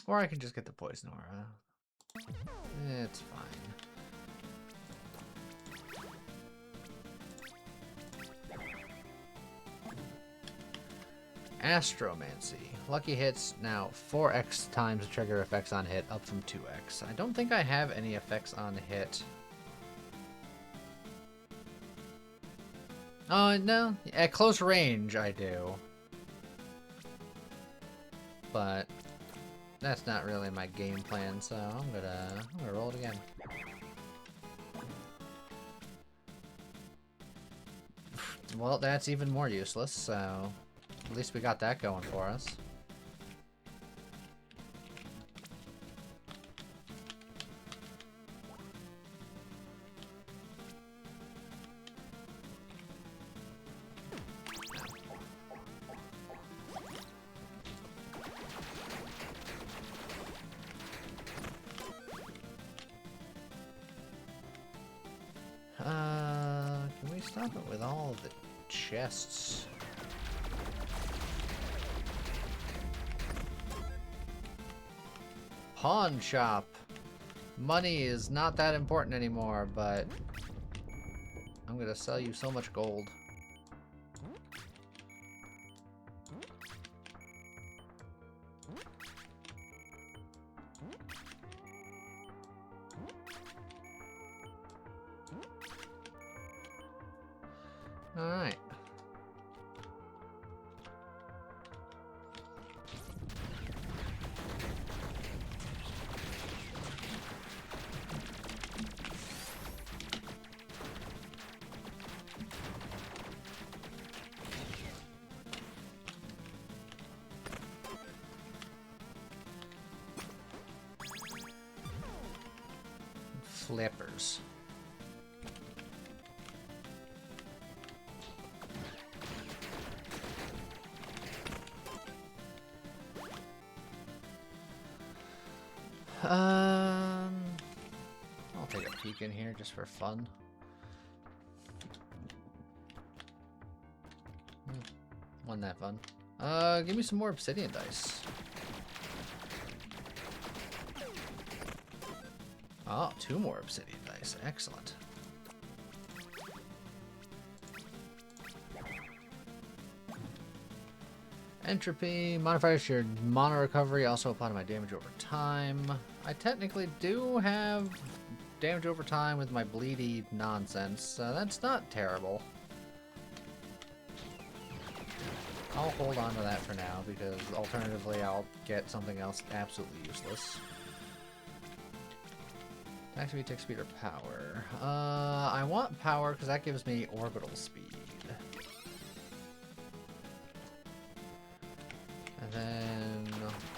Or I can just get the poison aura. It's fine. Astromancy. Lucky hits now 4x times the trigger effects on hit, up from 2x. I don't think I have any effects on hit. Oh, no. At close range, I do. But that's not really my game plan, so I'm gonna roll it again. Well, that's even more useless, so at least we got that going for us. Can we stop it with all the chests? Pawn shop. Money is not that important anymore, but I'm gonna sell you so much gold. Alright. Flippers. I'll take a peek in here just for fun. Wasn't that fun? Give me some more obsidian dice. Oh, 2 more obsidian dice. Excellent. Entropy modifiers your mana recovery, also apply to my damage over time. I technically do have damage over time with my bleedy nonsense, so that's not terrible. I'll hold on to that for now, because alternatively I'll get something else absolutely useless. Attack speed, tick speed, or power. I want power because that gives me orbital speed. And then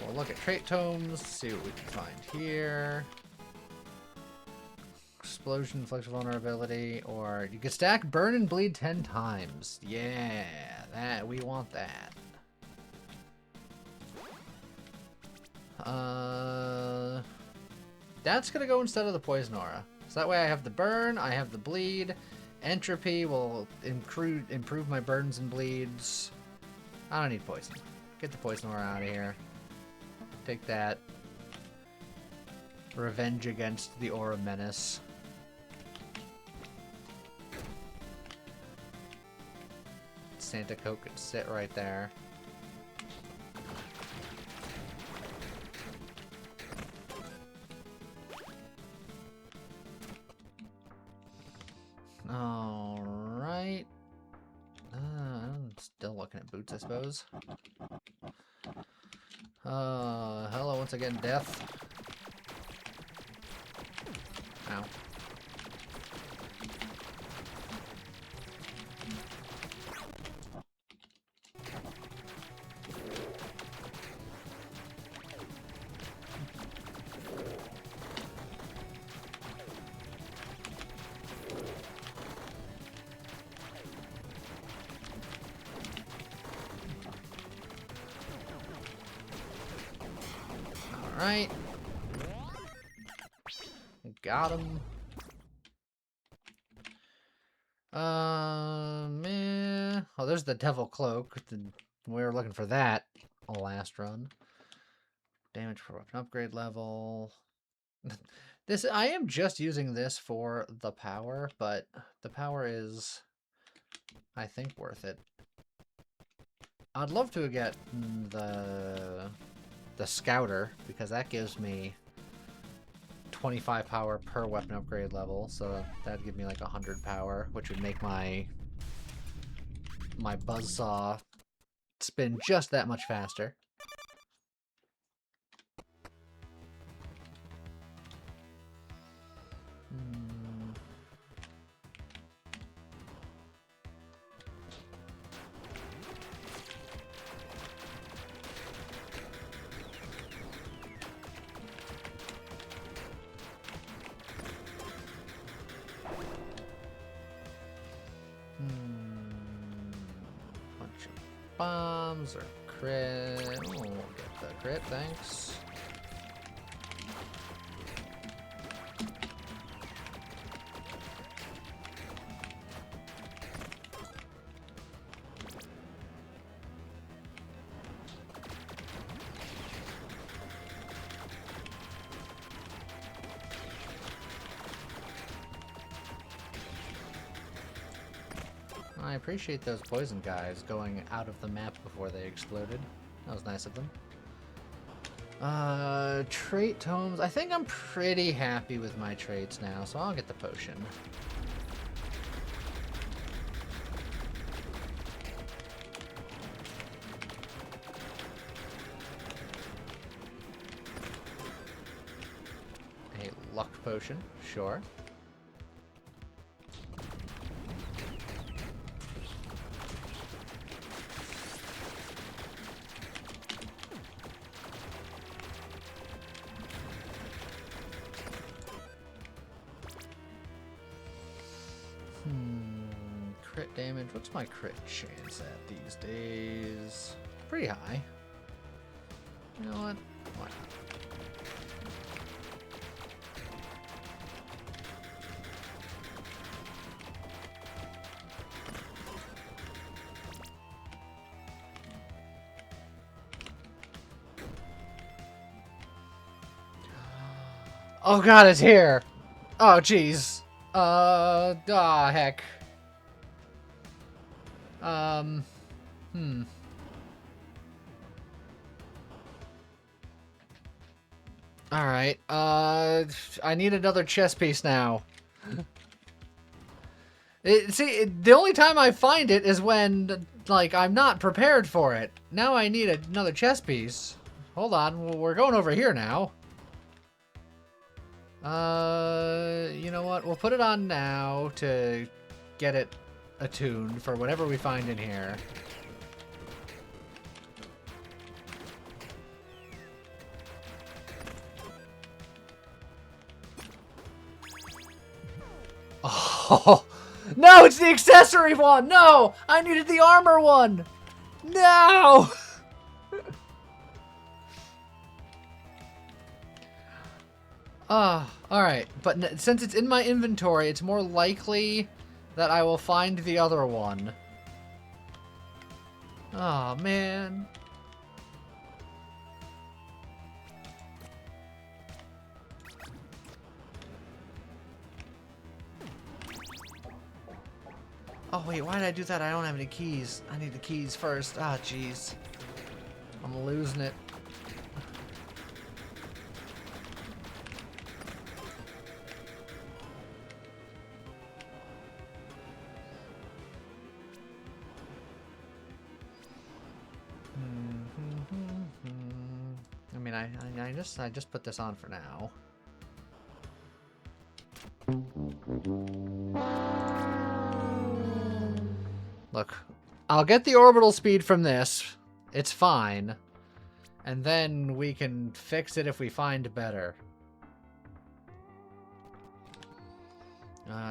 we'll look at trait tomes, see what we can find here. Explosion, flexible vulnerability, or you can stack burn and bleed 10 times. Yeah, that we want that. That's gonna go instead of the poison aura. So that way I have the burn, I have the bleed. Entropy will improve my burns and bleeds. I don't need poison. Get the poison aura out of here. Take that. Revenge against the aura menace. Santa Coat could sit right there. Alright. I'm still looking at boots, I suppose. Hello once again, Death. Ow. Alright. Got him. Man. Oh, there's the Devil Cloak. We were looking for that last run. Damage for weapon upgrade level. I am just using this for the power, but the power is, I think, worth it. I'd love to get the Scouter, because that gives me 25 power per weapon upgrade level, so that'd give me like 100 power, which would make my buzzsaw spin just that much faster. Bunch of bombs or crit. Oh, we'll get the crit, thanks. I appreciate those poison guys going out of the map before they exploded. That was nice of them. Trait tomes. I think I'm pretty happy with my traits now, so I'll get the potion. A luck potion, sure. Crit damage. What's my crit chance at these days? Pretty high. You know what? Why not? Oh god, it's here! Oh jeez. Heck. Alright, I need another chess piece now. The only time I find it is when, like, I'm not prepared for it. Now I need another chess piece. Hold on, we're going over here now. You know what? We'll put it on now to get it attuned for whatever we find in here. Oh, no, it's the accessory one. No, I needed the armor one. No. Alright, but since it's in my inventory, it's more likely that I will find the other one. Oh, man. Oh, wait, why did I do that? I don't have any keys. I need the keys first. Ah, jeez. I'm losing it. I mean, I just put this on for now. Look, I'll get the orbital speed from this. It's fine. And then we can fix it if we find better.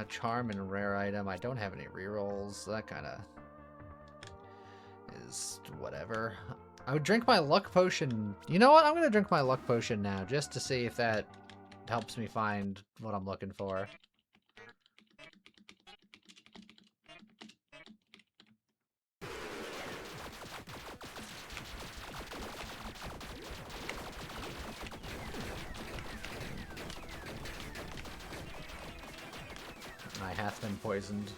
Charm and rare item. I don't have any rerolls. That kind of is whatever. I would drink my luck potion. You know what? I'm going to drink my luck potion now just to see if that helps me find what I'm looking for. I hath been poisoned.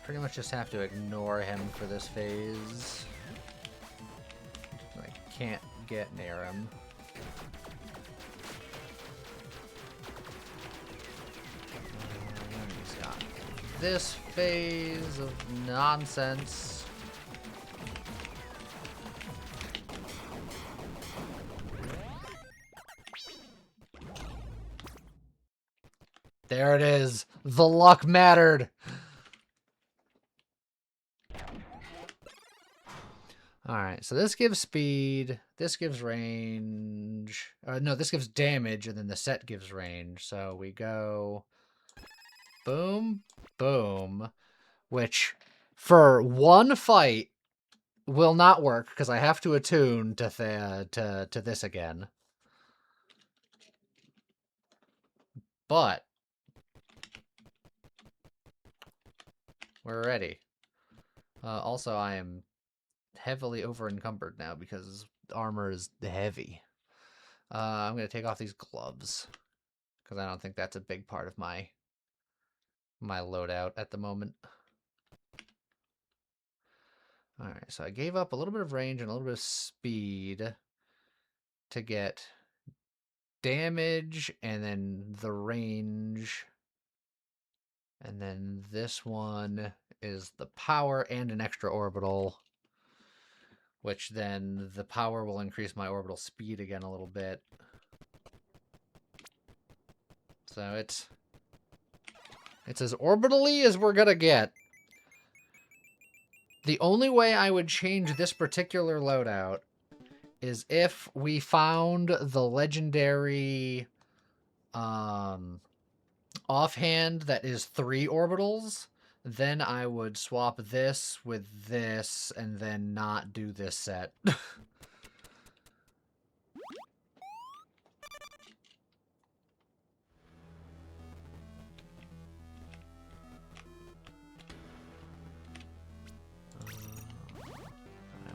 Pretty much just have to ignore him for this phase. I can't get near him. He's got this phase of nonsense. There it is. The luck mattered. Alright, so this gives speed, this gives range, no, this gives damage, and then the set gives range. So we go boom, boom, which for one fight will not work because I have to attune to this again. But we're ready. Also, I am heavily over encumbered now because armor is heavy. I'm going to take off these gloves because I don't think that's a big part of my loadout at the moment. Alright, so I gave up a little bit of range and a little bit of speed to get damage and then the range. And then this one is the power and an extra orbital, which then the power will increase my orbital speed again a little bit. So it's as orbitally as we're gonna get. The only way I would change this particular loadout is if we found the legendary offhand that is 3 orbitals. Then I would swap this with this and then not do this set.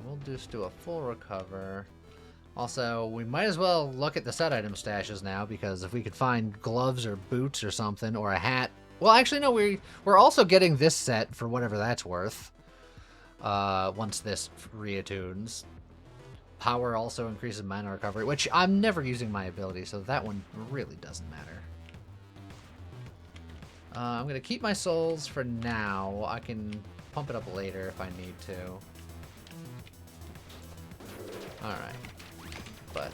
We'll just do a full recover. Also, we might as well look at the set item stashes now, because if we could find gloves or boots or something, or a hat. Well, actually, no, we're also getting this set for whatever that's worth. Once this reattunes. Power also increases mana recovery, which I'm never using my ability, so that one really doesn't matter. I'm going to keep my souls for now. I can pump it up later if I need to. Alright. But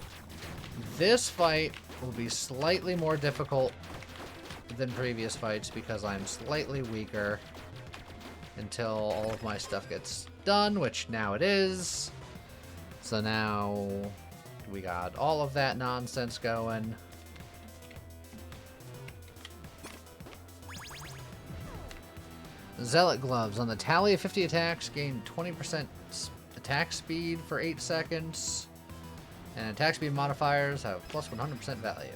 this fight will be slightly more difficult than previous fights because I'm slightly weaker until all of my stuff gets done, which now it is. So now we got all of that nonsense going. Zealot gloves. On the tally of 50 attacks, gain 20% attack speed for 8 seconds. And attack speed modifiers have plus 100% value.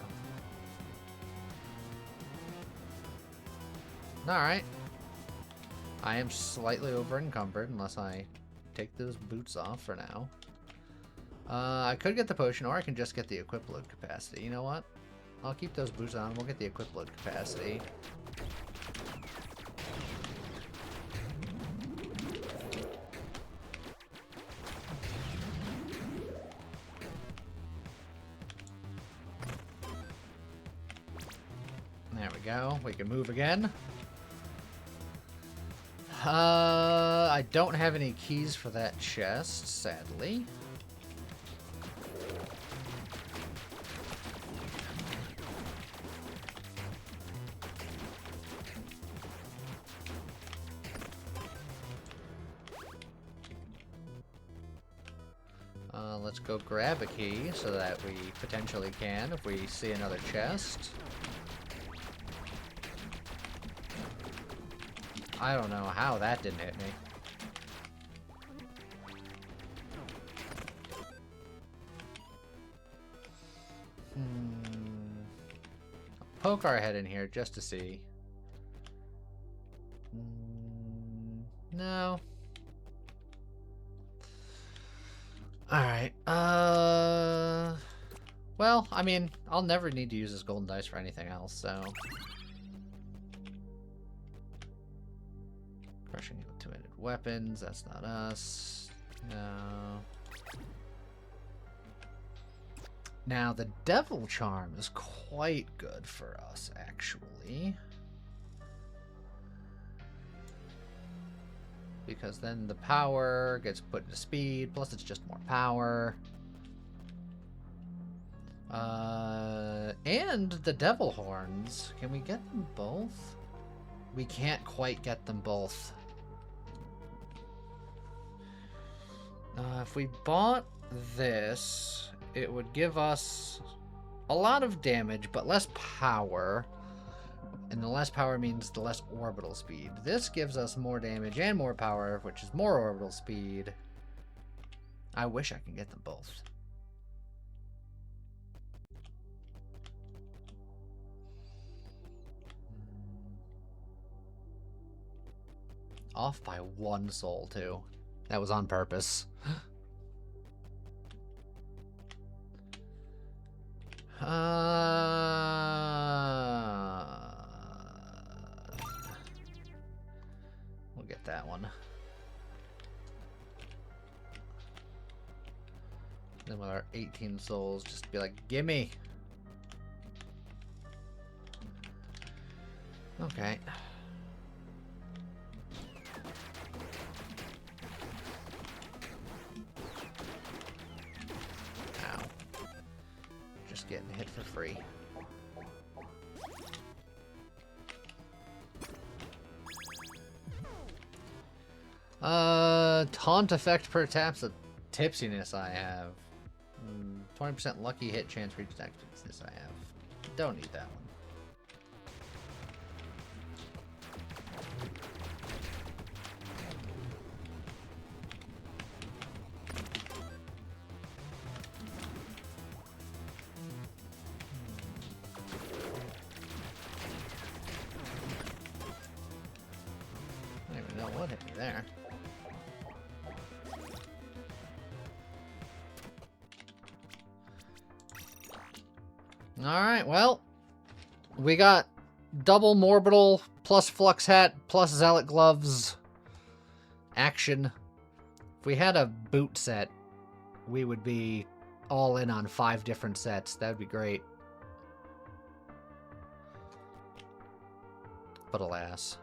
Alright. I am slightly over encumbered unless I take those boots off for now. I could get the potion, or I can just get the equip load capacity. You know what? I'll keep those boots on. We'll get the equip load capacity. There we go. We can move again. I don't have any keys for that chest, sadly. Let's go grab a key so that we potentially can if we see another chest. I don't know how that didn't hit me. Poke our head in here just to see. No. Alright, well, I mean, I'll never need to use this golden dice for anything else, so... Crushing you with two-handed weapons, that's not us. No. Now, the Devil Charm is quite good for us, actually. Because then the power gets put into speed, plus it's just more power. And the Devil Horns. Can we get them both? We can't quite get them both. If we bought this, it would give us a lot of damage, but less power. And the less power means the less orbital speed. This gives us more damage and more power, which is more orbital speed. I wish I could get them both. Off by 1 soul, too. That was on purpose. We'll get that one. Then with our 18 souls, just be like, gimme. Okay. Ow. Just getting hit for free. Taunt effect per taps of tipsiness I have. 20% lucky hit chance for each tipsiness I have. Don't need that one. I don't even know what hit me there. Alright, well, we got double Morbital plus Flux Hat plus Zealot Gloves action. If we had a boot set, we would be all in on 5 different sets. That would be great. But alas.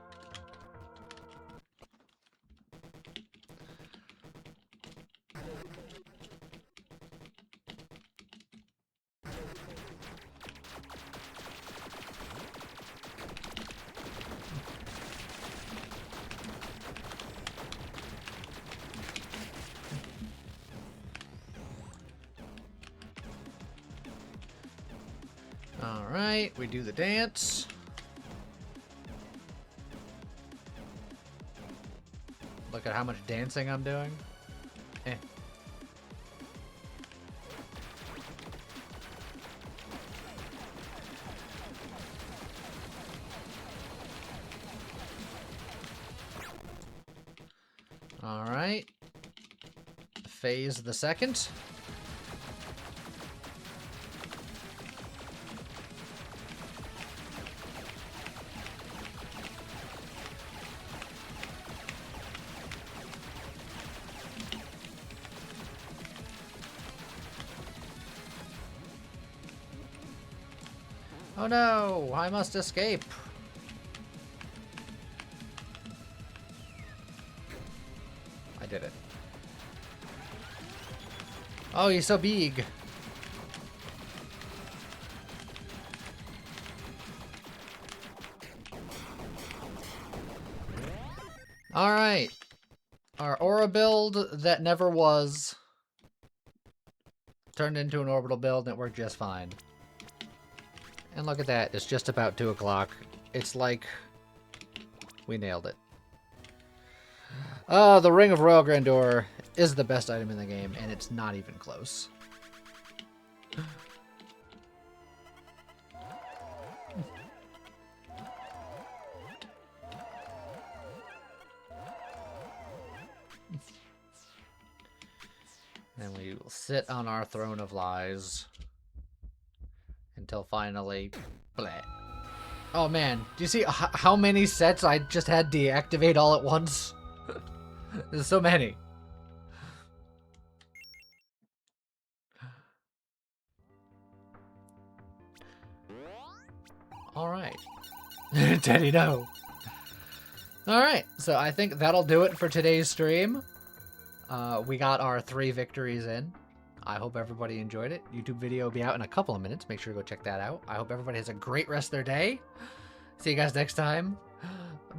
Alright, we do the dance. at how much dancing I'm doing. Eh. Alright. Phase the second. Oh no, I must escape. I did it. Oh, he's so big. Alright. Our aura build that never was turned into an orbital build and it worked just fine. And look at that, it's just about 2 o'clock. It's like we nailed it. The Ring of Royal Grandeur is the best item in the game, and it's not even close. And we will sit on our throne of lies until finally, bleh. Oh man, do you see how many sets I just had deactivate all at once? There's so many. Alright. Teddy, no. Alright, so I think that'll do it for today's stream. We got our 3 victories in. I hope everybody enjoyed it. YouTube video will be out in a couple of minutes. Make sure to go check that out. I hope everybody has a great rest of their day. See you guys next time.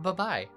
Bye-bye.